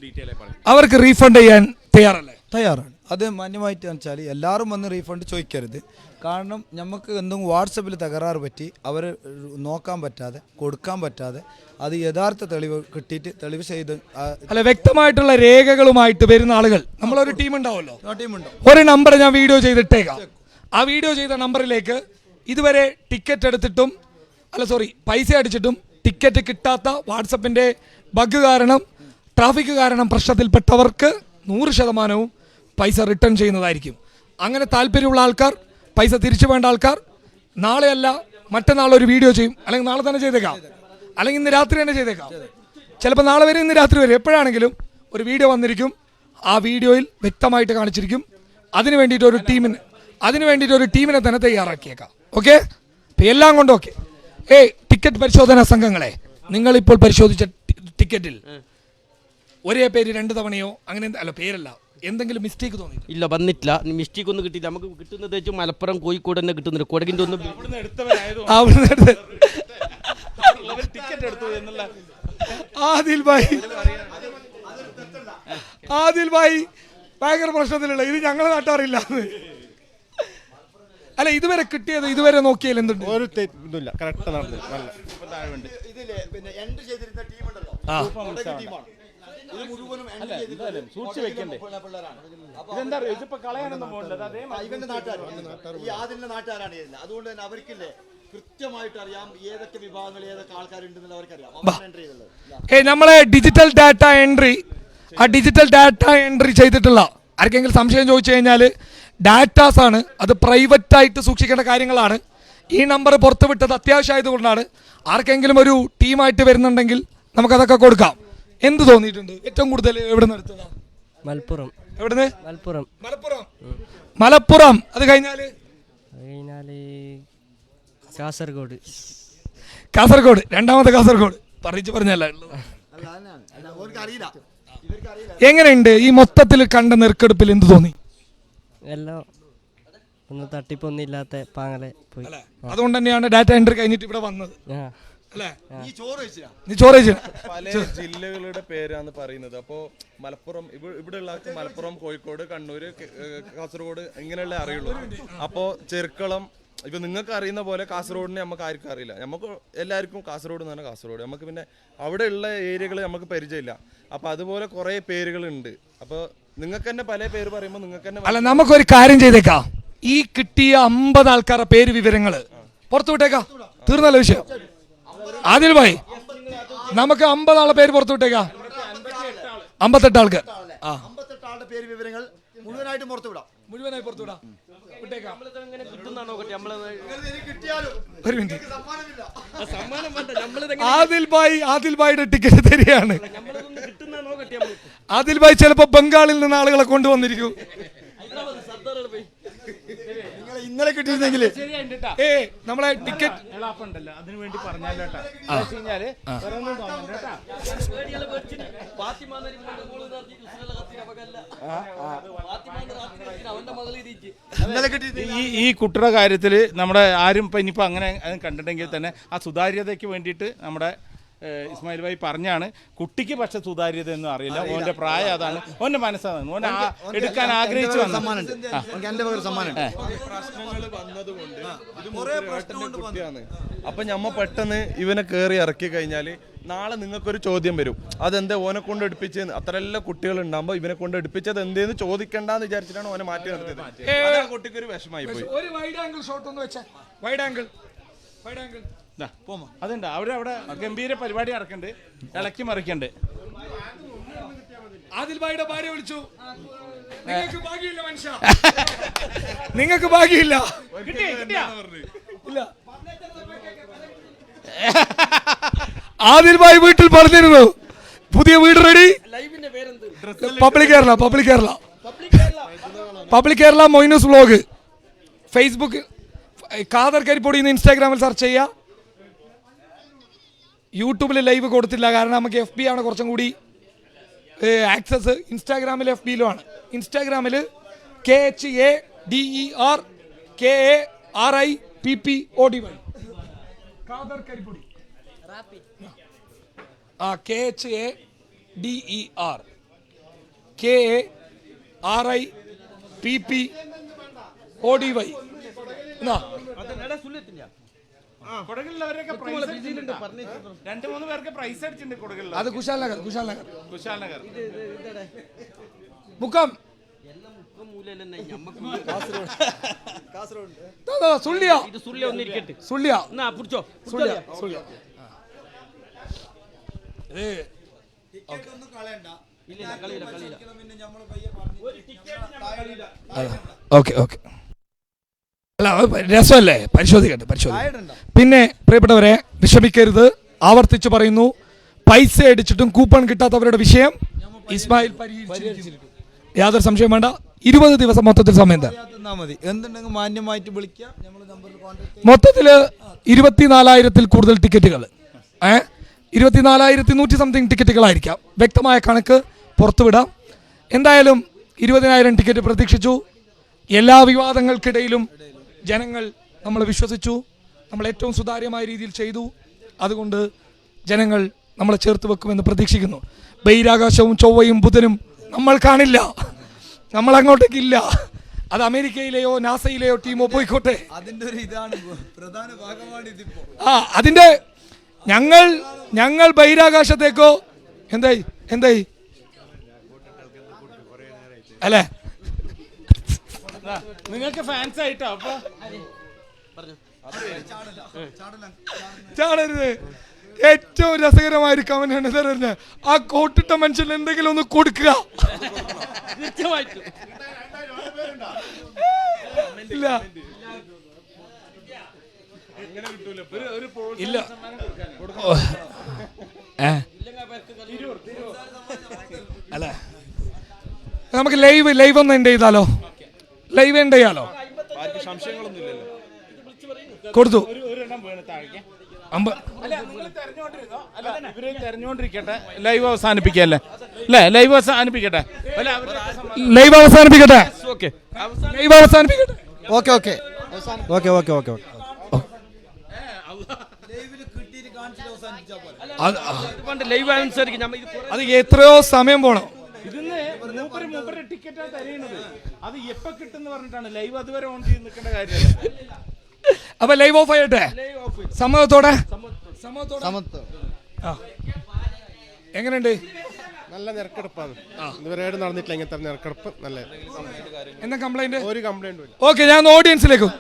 ഡീറ്റെയിൽ ആയി പറയും. അവർക്ക് റീഫണ്ട് ചെയ്യാൻ തയ്യാറാണ്. അത് മാന്യമായിട്ട് വെച്ചാൽ എല്ലാവരും വന്ന് റീഫണ്ട് ചോദിക്കരുത്. കാരണം നമുക്ക് എന്തെങ്കിലും വാട്സപ്പിൽ തകരാറ് പറ്റി അവർ നോക്കാൻ പറ്റാതെ, കൊടുക്കാൻ പറ്റാതെ, അത് യഥാർത്ഥ തെളിവ് കിട്ടിയിട്ട് തെളിവ് ചെയ്ത് അല്ല, വ്യക്തമായിട്ടുള്ള രേഖകളുമായിട്ട് വരുന്ന ആളുകൾ, നമ്മളൊരു ടീം ഉണ്ടാവുമല്ലോ, ഒരു നമ്പർ ഞാൻ വീഡിയോ ചെയ്തിട്ടേക്കാം. ആ വീഡിയോ ചെയ്ത നമ്പറിലേക്ക് ഇതുവരെ ടിക്കറ്റ് എടുത്തിട്ടും പൈസ അടിച്ചിട്ടും ടിക്കറ്റ് കിട്ടാത്ത, വാട്സപ്പിൻ്റെ ബഗ് കാരണം, ട്രാഫിക് കാരണം പ്രശ്നത്തിൽപ്പെട്ടവർക്ക് 100% പൈസ റിട്ടേൺ ചെയ്യുന്നതായിരിക്കും. അങ്ങനെ താല്പര്യമുള്ള ആൾക്കാർ, പൈസ തിരിച്ചു വേണ്ട ആൾക്കാർ, നാളെയല്ല മറ്റന്നാൾ ഒരു വീഡിയോ ചെയ്യും. അല്ലെങ്കിൽ നാളെ തന്നെ ചെയ്തേക്കാം, അല്ലെങ്കിൽ ഇന്ന് രാത്രി തന്നെ ചെയ്തേക്കാം. ചിലപ്പോൾ നാളെ വരെ, ഇന്ന് രാത്രി വരെ, എപ്പോഴാണെങ്കിലും ഒരു വീഡിയോ വന്നിരിക്കും. ആ വീഡിയോയിൽ വ്യക്തമായിട്ട് കാണിച്ചിരിക്കും. അതിന് വേണ്ടിയിട്ട് ഒരു ടീമിനെ തന്നെ തയ്യാറാക്കിയേക്കാം. ഓക്കെ, അപ്പം എല്ലാം കൊണ്ടും ഓക്കെ. ടിക്കറ്റ് പരിശോധനാ സംഘങ്ങളെ, നിങ്ങളിപ്പോൾ പരിശോധിച്ച ടിക്കറ്റിൽ ഒരേ പേര് 2 തവണയോ അങ്ങനെ അല്ല, പേരല്ല, എന്തെങ്കിലും മിസ്റ്റേക്ക് തോന്നി? ഇല്ല, വന്നിട്ടില്ല. മിസ്റ്റേക്ക് ഒന്നും കിട്ടിയില്ല. നമുക്ക് കിട്ടുന്നത് വെച്ച് മലപ്പുറം, കോഴിക്കോട് തന്നെ കിട്ടുന്നില്ല. കൊടകിൻ്റെ ഒന്നും ആദിൽ ഭായി ഭയങ്കര പ്രശ്നത്തിലുള്ള, ഇത് ഞങ്ങളെ നാട്ടാറില്ല. അല്ല, ഇതുവരെ കിട്ടിയത്, ഇതുവരെ നോക്കിയാൽ എന്തുണ്ട്? ഒരു തെറ്റില്ല, കറക്റ്റ് നടന്നു. സൂക്ഷിച്ച് വെക്കണ്ടേ? ഇതെന്താ ഇതിപ്പോ കളയാനൊന്നും പോകണ്ടത്. നാട്ടുകാരാണ്, അതുകൊണ്ട് തന്നെ അവർക്കില്ലേ കൃത്യമായിട്ട് അറിയാം ഏതൊക്കെ വിഭാഗങ്ങൾ ഏതൊക്കെ ആൾക്കാരുണ്ടെന്നുള്ള അവർക്കറിയാം. ബാ. നമ്മളെ ഡിജിറ്റൽ ഡാറ്റ എൻട്രി, ആ ഡിജിറ്റൽ ഡാറ്റ എൻട്രി ചെയ്തിട്ടുള്ള ആർക്കെങ്കിലും സംശയം ചോദിച്ചു കഴിഞ്ഞാൽ ഡാറ്റാസ് ആണ്, അത് പ്രൈവറ്റ് ആയിട്ട് സൂക്ഷിക്കേണ്ട കാര്യങ്ങളാണ്. ഈ നമ്പർ പുറത്തുവിട്ടത് അത്യാവശ്യമായതുകൊണ്ടാണ്. ആർക്കെങ്കിലും ഒരു ടീമായിട്ട് വരുന്നുണ്ടെങ്കിൽ നമുക്കതൊക്കെ കൊടുക്കാം. എന്ത് തോന്നിയിട്ടുണ്ട്? ഏറ്റവും കൂടുതൽ എവിടെ നിന്ന് എടുത്തതാണ്? മലപ്പുറം. എവിടുന്ന്? മലപ്പുറം. മലപ്പുറം. മലപ്പുറം. അത് കഴിഞ്ഞാല് കാസർഗോഡ്. കാസർഗോഡ്. രണ്ടാമത്തെ കാസർഗോഡ്. പറഞ്ഞല്ല. എങ്ങനെയുണ്ട് ഈ മൊത്തത്തിൽ കണ്ട നെറുക്കെടുപ്പിൽ എന്ത് തോന്നി? എല്ലാം ഒന്ന് തട്ടിപ്പൊന്നില്ലാത്ത പാങ്ങലെ പോയി. അതുകൊണ്ട് തന്നെയാണ് ഡാറ്റ എൻട്രി കഴിഞ്ഞിട്ട് ഇവിടെ വന്നത്. അല്ലേ? നീ ചോറ് കഴിച്ചു. പല ജില്ലകളുടെ പേരാണ് പറയുന്നത്. അപ്പോൾ മലപ്പുറം ഇവിടെയുള്ള മലപ്പുറം, കോഴിക്കോട്, കണ്ണൂർ, കാസർഗോഡ് ഇങ്ങനെയുള്ള അറിയുള്ളൂ. അപ്പോൾ ചെർക്കളം ഇപ്പൊ നിങ്ങൾക്ക് അറിയുന്ന പോലെ കാസർഗോഡിനെ നമുക്ക് ആർക്കും അറിയില്ല. നമുക്ക് എല്ലാവർക്കും കാസർഗോഡ് എന്ന് പറഞ്ഞാൽ കാസർഗോഡ്. നമുക്ക് പിന്നെ അവിടെയുള്ള ഏരിയകൾ നമുക്ക് പരിചയമില്ല. അപ്പൊ അതുപോലെ കുറെ പേരുകളുണ്ട്. അപ്പൊ നിങ്ങൾക്ക് തന്നെ പല പേര് പറയുമ്പോൾ നിങ്ങൾക്ക് തന്നെ അല്ല, നമുക്കൊരു കാര്യം ചെയ്തേക്കാം. ഈ കിട്ടിയ 50 ആൾക്കാരുടെ പേര് വിവരങ്ങൾ പുറത്തു വിട്ടേക്കാം. തീർന്നല്ല വിഷയം. ആദിൽ ഭായ്, നമുക്ക് 50 ആളുടെ പേര് പുറത്തു വിട്ടേക്കാം. 58 ആൾക്ക് 58 ആളുടെ പേര് വിവരങ്ങൾ മുഴുവനായിട്ടും പുറത്തുവിടാം. മുഴുവനായി പുറത്തുവിടാം. ആദിൽ ഭായിയുടെ ടിക്കറ്റ് തരികയാണ്. ആദിൽ ഭായ് ചിലപ്പോ ബംഗാളിൽ നിന്ന് ആളുകളെ കൊണ്ടുവന്നിരിക്കും. ഇന്നലെ കിട്ടിയിരുന്നെങ്കിൽ നമ്മളെ ടിക്കറ്റ് അതിനു വേണ്ടി പറഞ്ഞാലോ. ഈ കുട്ടിയുടെ കാര്യത്തിൽ നമ്മുടെ ആരും ഇപ്പം ഇനിയിപ്പോൾ അങ്ങനെ കണ്ടിട്ടുണ്ടെങ്കിൽ തന്നെ ആ സുതാര്യതയ്ക്ക് വേണ്ടിയിട്ട് നമ്മുടെ ഇസ്മായിൽ ഭായി പറഞ്ഞാണ്. കുട്ടിക്ക് പക്ഷെ സുതാര്യത ഒന്നും അറിയില്ല. ഓന്റെ പ്രായം അതാണ്, ഓന്റെ മനസ്സാണ്, ഓൻ എടുക്കാൻ ആഗ്രഹിച്ചു പ്രശ്നങ്ങൾ വന്നതുകൊണ്ട് കുട്ടിയാണ്. അപ്പൊ ഞമ്മ പെട്ടെന്ന് ഇവനെ കയറി ഇറക്കി കഴിഞ്ഞാല് നാളെ നിങ്ങൾക്കൊരു ചോദ്യം വരും. അതെന്താ ഓനെ കൊണ്ട് എടുപ്പിച്ചെന്ന്. അത്രയെല്ലാം കുട്ടികൾ ഉണ്ടാകുമ്പോൾ ഇവനെ കൊണ്ട് എടുപ്പിച്ചത് എന്തേന്ന് ചോദിക്കണ്ടെന്ന് വിചാരിച്ചിട്ടാണ് ഓനെ മാറ്റി നിർത്തിയത്. ആ കുട്ടിക്ക് ഒരു വിഷമായി പോയി. ഒരു വൈഡ് ആംഗിൾ ഷോട്ട് ഒന്ന് വെച്ചാൽ. വൈഡ് ആംഗിൾ അതുണ്ട്. അവിടെ ഗംഭീര പരിപാടി നടക്കുന്നുണ്ട്. ഇളക്കി മറിക്കണ്ട്. ആദിൽ ഭായിയുടെ ഭാര്യ വിളിച്ചു. നിങ്ങൾക്ക് ഭാഗ്യമില്ല മനുഷ്യ, നിങ്ങൾക്ക് ഭാഗ്യമില്ല. ഇല്ല, ആദിൽ ഭായ് വീട്ടിൽ പറഞ്ഞിരുന്നു പുതിയ വീട് ready. Public Kerala Moinus vlog Facebook Khader Karippodi ഇൻസ്റ്റാഗ്രാമിൽ സെർച്ച് ചെയ്യുക. യൂട്യൂബിൽ ലൈവ് കൊടുത്തില്ല, കാരണം നമുക്ക് FB ആണ് കുറച്ചും കൂടി ആക്സസ്. ഇൻസ്റ്റാഗ്രാമിൽ FBയിലും ആണ്. ഇൻസ്റ്റാഗ്രാമിൽ KHADERKARIPPODY ഖാദർ കരിപ്പൊടി. KHADERKARIPPODY. രണ്ട് മൂന്ന് പേർക്ക് പ്രൈസ് അടിച്ചിട്ടുണ്ട് കൊടുക്കൽ. അത് കുശാൽ നഗർ മുക്കം ഓക്കെ. അല്ല, രസമല്ലേ? പരിശോധിക്കട്ടെ. പിന്നെ പ്രിയപ്പെട്ടവരെ, വിഷമിക്കരുത്. ആവർത്തിച്ചു പറയുന്നു, പൈസ അടിച്ചിട്ടും കൂപ്പൺ കിട്ടാത്തവരുടെ വിഷയം ഇസ്മായിൽ പരിഹരിച്ചിരിക്കുന്നു. യാതൊരു സംശയം വേണ്ട. 20 ദിവസം മൊത്തത്തിൽ സമയം എന്തുണ്ടെങ്കിൽ മാന്യമായിട്ട് വിളിക്കാം. മൊത്തത്തില് 24,000-ൽ കൂടുതൽ ടിക്കറ്റുകൾ, 24,100 സംതിങ് ടിക്കറ്റുകളായിരിക്കാം. വ്യക്തമായ കണക്ക് പുറത്തുവിടാം. എന്തായാലും 20,000 ടിക്കറ്റ് പ്രതീക്ഷിച്ചു. എല്ലാ വിവാദങ്ങൾക്കിടയിലും ജനങ്ങൾ നമ്മൾ വിശ്വസിച്ചു. നമ്മൾ ഏറ്റവും സുതാര്യമായ രീതിയിൽ ചെയ്തു. അതുകൊണ്ട് ജനങ്ങൾ നമ്മളെ ചേർത്ത് വെക്കുമെന്ന് പ്രതീക്ഷിക്കുന്നു. ബഹിരാകാശവും ചൊവ്വയും ബുധനും നമ്മൾ കാണില്ല, നമ്മൾ അങ്ങോട്ടേക്കില്ല. അത് അമേരിക്കയിലെയോ നാസയിലെയോ ടീമോ പോയിക്കോട്ടെ. അതിന്റെ ഒരു ഇതാണ് പ്രധാന ഭാഗമാണ് ഇതിപ്പോ. അതിന്റെ ഞങ്ങൾ ബഹിരാകാശത്തേക്കോ എന്തായി അല്ലേ? നിങ്ങൾക്ക് ഫാൻസ് ആയിട്ടോ? അപ്പൊ ചാടരുത്. ഏറ്റവും രസകരമായ ഒരു കമന്റ് ആണ് തരുന്നത്. ആ കോട്ടിട്ട മനുഷ്യന് എന്തെങ്കിലും ഒന്ന് കൊടുക്കുക. ഇല്ല ഇല്ല അല്ല, നമുക്ക് ലൈവ് ഒന്ന് എൻഡ് ചെയ്താലോ? ലൈവ് എൻഡ് ചെയ്യാലോ? കൊടുത്തു. തെരഞ്ഞുകൊണ്ടിരിക്കട്ടെ. ലൈവ് അവസാനിപ്പിക്കല്ലേ? അല്ലേ? ലൈവ് അവസാനിപ്പിക്കട്ടെ. ലൈവ് അവസാനിപ്പിക്കട്ടെ. ലൈവ് അവസാനിപ്പിക്കട്ടെ. Okay okay okay okay okay okay അത് എത്രയോ സമയം പോണം. മൂപ്പര് ടിക്കറ്റാ തരുന്നത്. അത് എപ്പോ കിട്ടും പറഞ്ഞിട്ടാണ് ലൈവ് അതുവരെ ഓൺ ചെയ്ത് നിൽക്കേണ്ട കാര്യമല്ല. അപ്പൊ ലൈവ് ഓഫ് ആയിട്ടെ സമ്മതത്തോടെ. എങ്ങനെയുണ്ട്? നല്ല നിരക്കെടുപ്പാണ്. ഇതുവരെ നടന്നിട്ടില്ല ഇങ്ങനത്തെ നിരക്കെടുപ്പ്. നല്ല എന്താ കംപ്ലൈന്റ്? ഒരു കംപ്ലൈന്റും ഇല്ല. ഓക്കെ, ഞാൻ ഓഡിയൻസിലേക്കും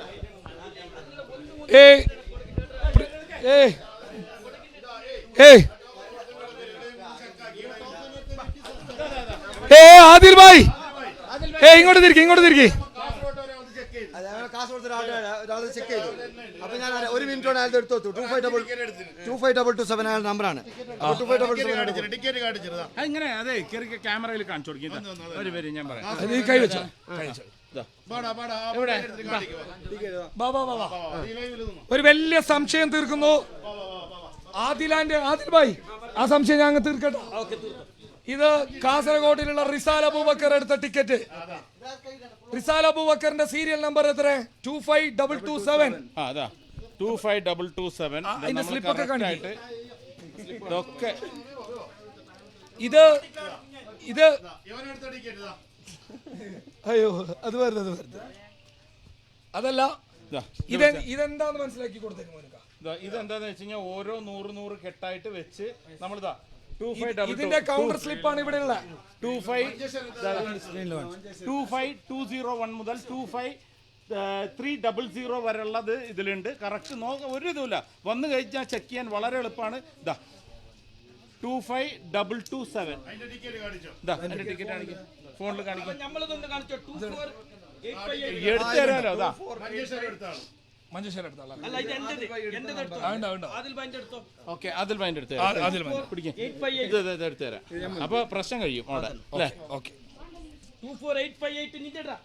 ആദിൽ ഭായ് ഇങ്ങോട്ട് തിരികെ. ചെക്ക് ചെയ്തു. അപ്പൊ ഞാൻ ഒരു മിനിറ്റ് അയാൾ എടുത്തു 252227 അയാളുടെ നമ്പറാണ്. ഇങ്ങനെ അതെ ക്യാമറയിൽ കാണിച്ചു കൊടുക്കി. ഞാൻ പറയാം. ഒരു വലിയ സംശയം തീർക്കുന്നു. ആദിൽ ഭായ്, ആ സംശയം ഞാൻ തീർക്കട്ടെ. ഇത് കാസർഗോഡിലുള്ള റിസാൽ അബൂബക്കർ എടുത്ത ടിക്കറ്റ്. റിസാൽ അബൂബക്കറിന്റെ സീരിയൽ നമ്പർ എത്ര? 25227. 25227. അതിന്റെ സ്ലിപ്പൊക്കെ കാണിട്ട് ഇതൊക്കെ ഇത് അയ്യോ അത് വരുന്നത് അതല്ല. ഇതെന്താന്ന് മനസ്സിലാക്കി കൊടുത്തേക്ക് മോനിക്ക. ഇതെന്താന്ന് വെച്ച് കഴിഞ്ഞാൽ ഓരോ 100 കെട്ടായിട്ട് വെച്ച് നമ്മളിതാ ഇതിന്റെ കൗണ്ടർ സ്ലിപ്പാണ് ഇവിടെ ഉള്ള 25201 മുതൽ 25300 വരെയുള്ളത് ഇതിലുണ്ട്. കറക്റ്റ് ഒരു ഇതുമില്ല. വന്നു കഴിഞ്ഞാൽ ചെക്ക് ചെയ്യാൻ വളരെ എളുപ്പമാണ്. ഇതാ 25227. ടിക്കറ്റ് കാണിക്കും, ഫോണിൽ കാണിക്കും. എടുത്തു തരാമല്ലോ. അതാ മഞ്ചേശ്വരം എടുത്തോ. ഓക്കെ, അതിൽ മൈൻഡ് എടുത്ത് തരാം. അപ്പൊ പ്രശ്നം കഴിയും അവിടെ അല്ലേ? ഓക്കെ. 24858.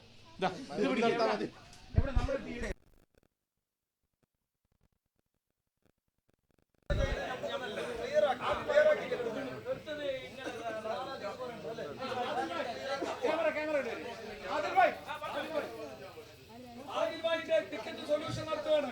ടിക്കറ്റ് സൊല്യൂഷൻ നടത്തുകയാണ്.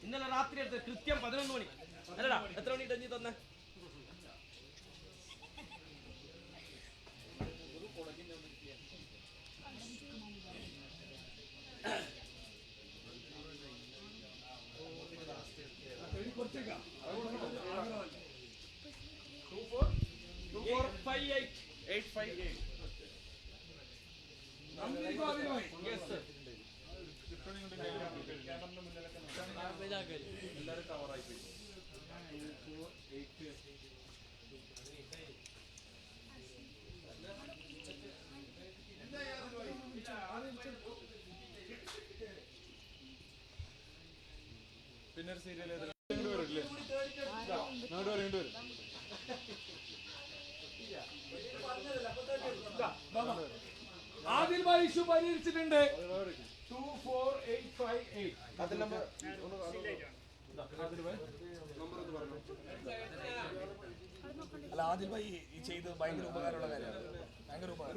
ഇന്നലെ രാത്രി എടുത്ത് കൃത്യം 11 മണി. അല്ലടാ, എത്ര മണി ഡഞ്ഞി തന്നെ? ആദിൽ ഭായ് ഇഷ്യൂ പരിഹരിച്ചിട്ടുണ്ട്. 24858. അല്ല, ആദിൽ ഭായ് ചെയ്ത് ഭയങ്കര ഉപകാരമുള്ള കാര്യമാണ്. ഭയങ്കര ഉപകാരം.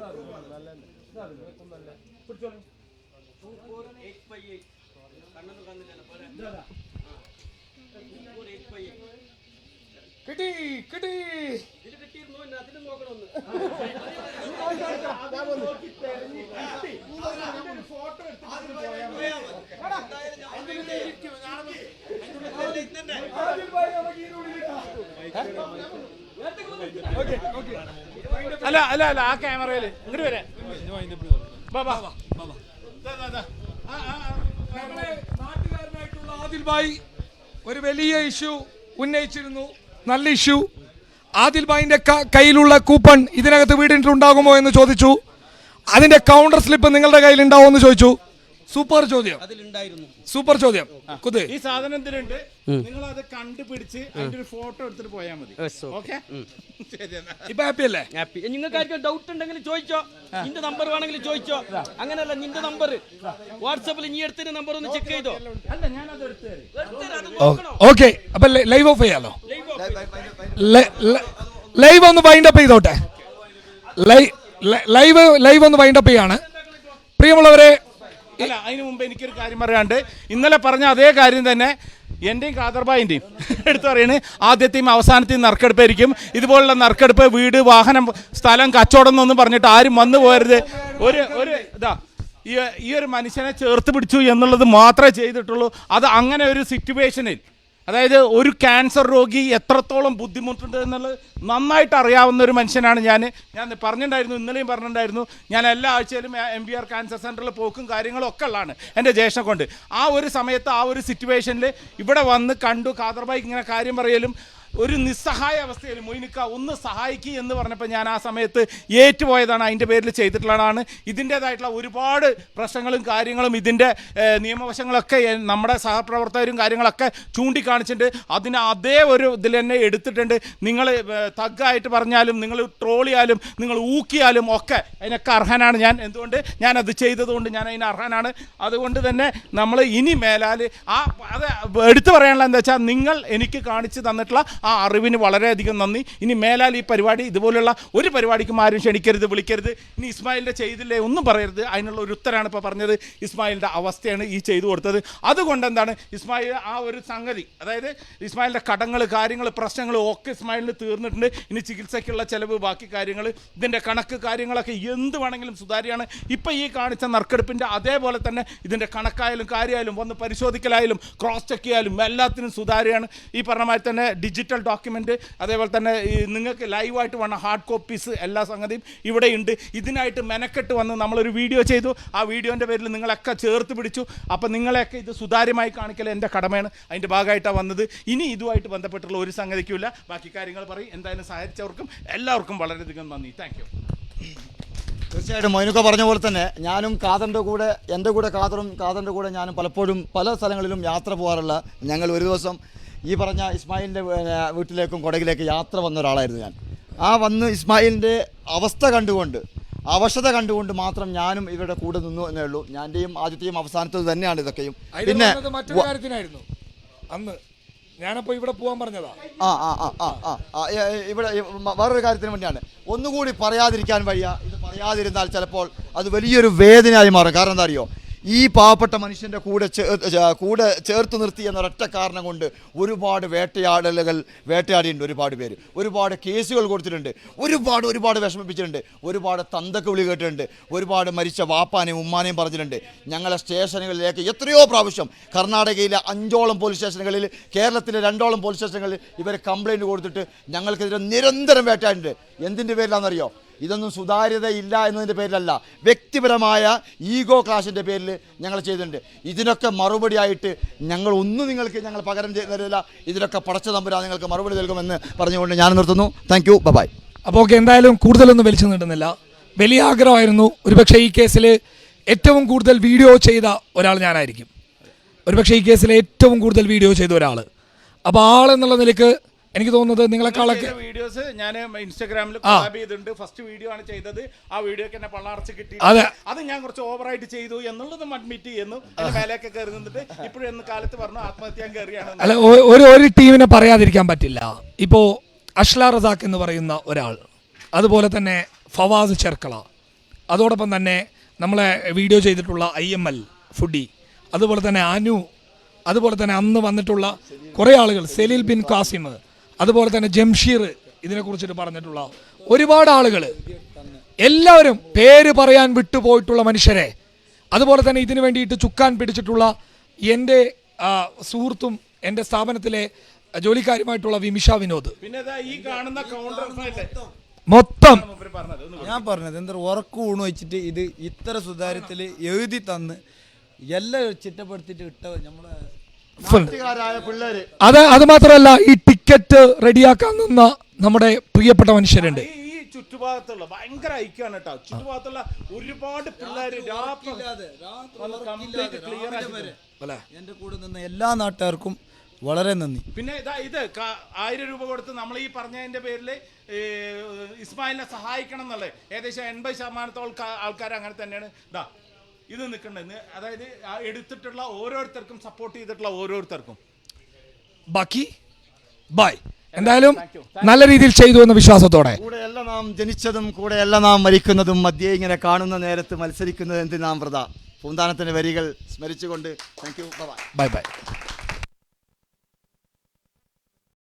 കിട്ടി കിട്ടി. അല്ല അല്ല അല്ല ആ ക്യാമറയിൽ ഇങ്ങോട്ട് വരാം. നാട്ടുകാരനായിട്ടുള്ള ആദിൽ ഭായ് ഒരു വലിയ ഇഷ്യൂ ഉന്നയിച്ചിരുന്നു. നല്ല ഇഷ്യൂ. ആദിൽ ഭായിന്റെ കയ്യിലുള്ള കൂപ്പൺ ഇതിനകത്ത് വീടിട്ടുണ്ടാകുമോ എന്ന് ചോദിച്ചു. അതിന്റെ കൗണ്ടർ സ്ലിപ്പ് നിങ്ങളുടെ കയ്യിൽ ഉണ്ടാവുമോ എന്ന് ചോദിച്ചു. സൂപ്പർ ചോദ്യം, സൂപ്പർ ചോദ്യം. കുത് ഈ സാധനം എന്തിനുണ്ട്, നിങ്ങൾ അത് കണ്ടുപിടിച്ച് അതിന്റെ ഒരു ഫോട്ടോ എടുത്തിട്ട് പോയാൽ മതി. ഓക്കെ, ഇപ്പൊ ഹാപ്പി അല്ലേ? ഹാപ്പി. നിങ്ങൾക്ക് ആർക്കും ഡൗട്ട് ഉണ്ടെങ്കിൽ ചോദിച്ചോ. നിന്റെ നമ്പർ വേണമെങ്കിൽ ചോദിച്ചോ. അങ്ങനെയല്ല, നിന്റെ നമ്പർ വാട്സാപ്പിൽ നീ എടുത്തിന്റെ നമ്പർ ഒന്ന് ചെക്ക് ചെയ്തോ. അല്ല, ഞാൻ അത് എടുത്തു തരും. ഓക്കെ, അപ്പൊ ലൈവ് ഓഫ് ചെയ്യാലോ. ലൈവ് ഒന്ന് വൈൻഡ് അപ്പ് ചെയ്തോട്ടെ. ലൈവ് ഒന്ന് വൈൻഡ് അപ്പ് ചെയ്യാണ്. പ്രിയമുള്ളവരെ, അല്ല, അതിന് മുമ്പ് എനിക്കൊരു കാര്യം പറയാണ്ട്. ഇന്നലെ പറഞ്ഞ അതേ കാര്യം തന്നെ എൻ്റെയും ഖാദർബായിൻ്റെയും എടുത്തു പറയുന്നത്. ആദ്യത്തെയും അവസാനത്തെയും നറുക്കെടുപ്പായിരിക്കും. ഇതുപോലുള്ള നറുക്കെടുപ്പ്, വീട്, വാഹനം, സ്ഥലം, കച്ചവടം എന്നൊന്നും പറഞ്ഞിട്ട് ആരും വന്നു പോകരുത്. ഒരു ഇതാ ഈ ഒരു മനുഷ്യനെ ചേർത്ത് പിടിച്ചു എന്നുള്ളത് മാത്രമേ ചെയ്തിട്ടുള്ളൂ. അത് അങ്ങനെ ഒരു സിറ്റുവേഷനിൽ, അതായത് ഒരു ക്യാൻസർ രോഗി എത്രത്തോളം ബുദ്ധിമുട്ടുണ്ട് എന്നുള്ളത് നന്നായിട്ട് അറിയാവുന്ന ഒരു മനുഷ്യനാണ് ഞാൻ പറഞ്ഞിട്ടുണ്ടായിരുന്നു, ഇന്നലെയും പറഞ്ഞിട്ടുണ്ടായിരുന്നു. ഞാൻ എല്ലാ ആഴ്ചയിലും MBR ക്യാൻസർ സെൻ്ററിൽ പോക്കും കാര്യങ്ങളും ഒക്കെ ഉള്ളതാണ് എൻ്റെ ജ്യേഷ്ഠനെ കൊണ്ട്. ആ ഒരു സമയത്ത്, ആ ഒരു സിറ്റുവേഷനിൽ ഇവിടെ വന്ന് കണ്ടു. ഖാദർബായി ഇങ്ങനെ കാര്യം പറയലും ഒരു നിസ്സഹായ അവസ്ഥയിൽ മൊയ്നിക്ക ഒന്ന് സഹായിക്കുക എന്ന് പറഞ്ഞപ്പോൾ ഞാൻ ആ സമയത്ത് ഏറ്റുപോയതാണ്. അതിൻ്റെ പേരിൽ ചെയ്തിട്ടുള്ളതാണ്. ഇതിൻ്റേതായിട്ടുള്ള ഒരുപാട് പ്രശ്നങ്ങളും കാര്യങ്ങളും ഇതിൻ്റെ നിയമവശങ്ങളൊക്കെ നമ്മുടെ സഹപ്രവർത്തകരും കാര്യങ്ങളൊക്കെ ചൂണ്ടിക്കാണിച്ചിട്ടുണ്ട്. അതിന് അതേ ഒരു ഇതിൽ തന്നെ എടുത്തിട്ടുണ്ട്. നിങ്ങൾ തഗ്ഗായിട്ട് പറഞ്ഞാലും, നിങ്ങൾ ട്രോളിയാലും, നിങ്ങൾ ഊക്കിയാലും ഒക്കെ അതിനൊക്കെ അർഹനാണ് ഞാൻ. എന്തുകൊണ്ട്? ഞാനത് ചെയ്തതുകൊണ്ട് ഞാൻ അതിന് അർഹനാണ്. അതുകൊണ്ട് തന്നെ നമ്മൾ ഇനി മേലാൽ അത് എടുത്തു പറയാനുള്ള എന്താ വെച്ചാൽ, നിങ്ങൾ എനിക്ക് കാണിച്ചു തന്നിട്ടുള്ള ആ അറിവിന് വളരെയധികം നന്ദി. ഇനി മേലാൽ ഈ പരിപാടി, ഇതുപോലുള്ള ഒരു പരിപാടിക്കും ആരും ക്ഷണിക്കരുത്, വിളിക്കരുത്. ഇനി ഇസ്മായിലിൻ്റെ ചെയ്തില്ലേ ഒന്നും പറയരുത്. അതിനുള്ള ഒരു ഉത്തരമാണ് ഇപ്പോൾ പറഞ്ഞത്. ഇസ്മായിലിൻ്റെ അവസ്ഥയാണ് ഈ ചെയ്തു കൊടുത്തത്. അതുകൊണ്ട് എന്താണ്, ഇസ്മായിൽ ആ ഒരു സംഗതി, അതായത് ഇസ്മായിലിൻ്റെ കടങ്ങൾ, കാര്യങ്ങൾ, പ്രശ്നങ്ങൾ ഒക്കെ ഇസ്മായിലിന് തീർന്നിട്ടുണ്ട്. ഇനി ചികിത്സയ്ക്കുള്ള ചിലവ്, ബാക്കി കാര്യങ്ങൾ, ഇതിൻ്റെ കണക്ക് കാര്യങ്ങളൊക്കെ എന്ത് വേണമെങ്കിലും സുതാര്യമാണ്. ഇപ്പം ഈ കാണിച്ച നറുക്കെടുപ്പിൻ്റെ അതേപോലെ തന്നെ ഇതിൻ്റെ കണക്കായാലും കാര്യമായാലും വന്ന് പരിശോധിക്കലായാലും ക്രോസ് ചെക്ക് ചെയ്യാലും എല്ലാത്തിനും സുതാര്യമാണ്. ഈ പറഞ്ഞ മാതിരി തന്നെ ഡിജിറ്റൽ ഡോക്യുമെൻ്റ്, അതേപോലെ തന്നെ നിങ്ങൾക്ക് ലൈവായിട്ട് വേണം ഹാർഡ് കോപ്പീസ്, എല്ലാ സംഗതിയും ഇവിടെ ഉണ്ട്. ഇതിനായിട്ട് മെനക്കെട്ട് വന്ന് നമ്മളൊരു വീഡിയോ ചെയ്തു. ആ വീഡിയോൻ്റെ പേരിൽ നിങ്ങളൊക്കെ ചേർത്ത് പിടിച്ചു. അപ്പം നിങ്ങളെയൊക്കെ ഇത് സുതാര്യമായി കാണിക്കൽ എൻ്റെ കടമയാണ്. അതിൻ്റെ ഭാഗമായിട്ടാണ് വന്നത്. ഇനി ഇതുമായിട്ട് ബന്ധപ്പെട്ടുള്ള ഒരു സംഗതിക്കുമില്ല. ബാക്കി കാര്യങ്ങൾ പറയും. എന്തായാലും സഹായിച്ചവർക്കും എല്ലാവർക്കും വളരെയധികം നന്ദി. Thank you. തീർച്ചയായിട്ടും മൊയ്നുക്ക പറഞ്ഞ പോലെ തന്നെ ഞാനും ഖാദറിൻ്റെ കൂടെ, എൻ്റെ കൂടെ ഖാദറിൻ്റെ കൂടെ ഞാനും പലപ്പോഴും പല സ്ഥലങ്ങളിലും യാത്ര പോകാറുള്ള, ഞങ്ങൾ ഒരു ദിവസം ഈ പറഞ്ഞ ഇസ്മായിലിൻ്റെ വീട്ടിലേക്കും കൊടകിലേക്ക് യാത്ര വന്ന ഒരാളായിരുന്നു ഞാൻ. ആ വന്ന് ഇസ്മായിലിൻ്റെ അവസ്ഥ കണ്ടുകൊണ്ട്, അവശത കണ്ടുകൊണ്ട് മാത്രം ഞാനും ഇവരുടെ കൂടെ നിന്നു എന്നേ ഉള്ളൂ. ഞാൻ്റെയും ആദ്യത്തെയും അവസാനത്തത് തന്നെയാണ് ഇതൊക്കെയും. പിന്നെ മറ്റൊരു കാര്യത്തിനായിരുന്നു അന്ന് ഞാനപ്പോൾ ഇവിടെ പോകാൻ പറഞ്ഞതാ. ഇവിടെ വേറൊരു കാര്യത്തിന് വേണ്ടിയാണ്. ഒന്നുകൂടി പറയാതിരിക്കാൻ വയ്യ. ഇത് പറയാതിരുന്നാൽ ചിലപ്പോൾ അത് വലിയൊരു വേദനയായി മാറും. കാരണം എന്താ അറിയോ, ഈ പാവപ്പെട്ട മനുഷ്യൻ്റെ കൂടെ ചേർത്ത് നിർത്തി എന്നൊരൊറ്റ കാരണം കൊണ്ട് ഒരുപാട് വേട്ടയാടിയിട്ടുണ്ട്. ഒരുപാട് പേര് ഒരുപാട് കേസുകൾ കൊടുത്തിട്ടുണ്ട്. ഒരുപാട് വിഷമിപ്പിച്ചിട്ടുണ്ട്. ഒരുപാട് തന്തക്ക് വിളി കേട്ടിട്ടുണ്ട്. ഒരുപാട് മരിച്ച വാപ്പാനെയും ഉമ്മാനെയും പറഞ്ഞിട്ടുണ്ട്. ഞങ്ങളെ സ്റ്റേഷനുകളിലേക്ക് എത്രയോ പ്രാവശ്യം, കർണാടകയിലെ 5ഓളം പോലീസ് സ്റ്റേഷനുകളിൽ, കേരളത്തിലെ 2ഓളം പോലീസ് സ്റ്റേഷനുകളിൽ ഇവർ കംപ്ലയിൻറ്റ് കൊടുത്തിട്ട് ഞങ്ങൾക്കെതിരെ നിരന്തരം വേട്ടയാടിട്ടുണ്ട്. എന്തിൻ്റെ പേരിലാണെന്നറിയോ? ഇതൊന്നും സുതാര്യതയില്ല എന്നതിൻ്റെ പേരിലല്ല, വ്യക്തിപരമായ ഈഗോ ക്ലാഷിൻ്റെ പേരിൽ ഞങ്ങൾ ചെയ്തിട്ടുണ്ട്. ഇതിനൊക്കെ മറുപടിയായിട്ട് ഞങ്ങൾ പകരം തരില്ല. ഇതിനൊക്കെ പടച്ച തമ്പുരാൻ നിങ്ങൾക്ക് മറുപടി നൽകുമെന്ന് പറഞ്ഞുകൊണ്ട് ഞാൻ നിർത്തുന്നു. Thank you, bye. അപ്പോൾ ഓക്കെ, എന്തായാലും കൂടുതലൊന്നും വലിച്ചു നീട്ടുന്നില്ല. വലിയ ആഗ്രഹമായിരുന്നു. ഒരുപക്ഷെ ഈ കേസിൽ ഏറ്റവും കൂടുതൽ വീഡിയോ ചെയ്ത ഒരാൾ ഞാനായിരിക്കും. ഒരുപക്ഷെ ഈ കേസിൽ ഏറ്റവും കൂടുതൽ വീഡിയോ ചെയ്ത ഒരാൾ. അപ്പോൾ ആളെന്നുള്ള നിലയ്ക്ക് എനിക്ക് തോന്നുന്നത് നിങ്ങളെക്കാളൊക്കെ വീഡിയോസ് ഞാൻ ഇൻസ്റ്റാഗ്രാമിൽ കൊളാബ് ചെയ്തിട്ടുണ്ട്. ഫസ്റ്റ് വീഡിയോ ആണ് ചെയ്തത്. ആ വീഡിയോക്ക് എന്നെ പള്ളാർച്ച് കിട്ടി. അത് ഞാൻ കുറച്ച് ഓവറായിട്ട് ചെയ്തു എന്നുള്ളതും അഡ്മിറ്റ് ചെയ്യുന്നു. മേലേക്ക് കയറി നിന്നിട്ട് ഇപ്പോഴും എന്ന് കാലത്ത് പറഞ്ഞു ആത്മഹത്യ കയറിയാണ്. അല്ല, ഒരു ടീമിനെ പറയാതിരിക്കാൻ പറ്റില്ല. ഇപ്പോൾ അഷ്ല റസാഖ് എന്ന് പറയുന്ന ഒരാൾ, അതുപോലെ തന്നെ ഫവാസ് ചെർക്കള, അതോടൊപ്പം തന്നെ നമ്മളെ വീഡിയോ ചെയ്തിട്ടുള്ള IML ഫുഡി, അതുപോലെ തന്നെ അനു, അതുപോലെ തന്നെ അന്ന് വന്നിട്ടുള്ള കുറേ ആളുകൾ, സെലീൽ ബിൻ കാസിം, അതുപോലെ തന്നെ ജംഷീർ, ഇതിനെക്കുറിച്ചിട്ട് പറഞ്ഞിട്ടുള്ള ഒരുപാട് ആളുകൾ, എല്ലാവരും പേര് പറയാൻ വിട്ടുപോയിട്ടുള്ള മനുഷ്യരെ, അതുപോലെ തന്നെ ഇതിനു വേണ്ടിയിട്ട് ചുക്കാൻ പിടിച്ചിട്ടുള്ള എൻ്റെ സുഹൃത്തും എൻ്റെ സ്ഥാപനത്തിലെ ജോലിക്കാരുമായിട്ടുള്ള വിമിഷ വിനോദ്, പിന്നെ ഈ കാണുന്ന കൗണ്ടർ മൊത്തം ഞാൻ പറഞ്ഞത് എന്താ ഉറക്കം ഊണ് വെച്ചിട്ട് ഇത് ഇത്ര സുതാര്യത്തിൽ എഴുതി തന്ന് എല്ലാം ചിട്ടപ്പെടുത്തിയിട്ട് ഇട്ട നമ്മളെ പിള്ളേര്. അത് മാത്രമല്ല, ഈ ടിക്കറ്റ് റെഡിയാക്കാൻ നിന്ന നമ്മുടെ പ്രിയപ്പെട്ട മനുഷ്യരുണ്ട്. ഈ ചുറ്റുഭാഗത്തുള്ള ഭയങ്കര ഐക്യമാണ് കേട്ടോ. ചുറ്റുഭാഗത്തുള്ള ഒരുപാട് പിള്ളേര് എൻ്റെ കൂടെ നിന്ന് എല്ലാ നാട്ടുകാർക്കും വളരെ നന്ദി. പിന്നെ ഇത് 1000 രൂപ കൊടുത്ത് നമ്മൾ ഈ പറഞ്ഞതിന്റെ പേരിൽ ഇസ്മായിലിനെ സഹായിക്കണം എന്നുള്ളത് ഏകദേശം 80% ആൾക്കാർ അങ്ങനെ തന്നെയാണ് ഇത് നിൽക്കേണ്ടത്. അതായത് എടുത്തിട്ടുള്ള ഓരോരുത്തർക്കും, സപ്പോർട്ട് ചെയ്തിട്ടുള്ള ഓരോരുത്തർക്കും. ബാക്കി ബൈ. എന്തായാലും നല്ല രീതിയിൽ ചെയ്തു എന്ന വിശ്വാസത്തോടെ. കൂടെയല്ല നാം ജനിച്ചതും കൂടെയല്ല നാം മരിക്കുന്നതും, മധ്യേ ഇങ്ങനെ കാണുന്ന നേരത്ത് മത്സരിക്കുന്നത് എന്ത് നാം വ്രത. പൂന്താനത്തിന്റെ വരികൾ സ്മരിച്ചുകൊണ്ട് താങ്ക് യു. Bye bye.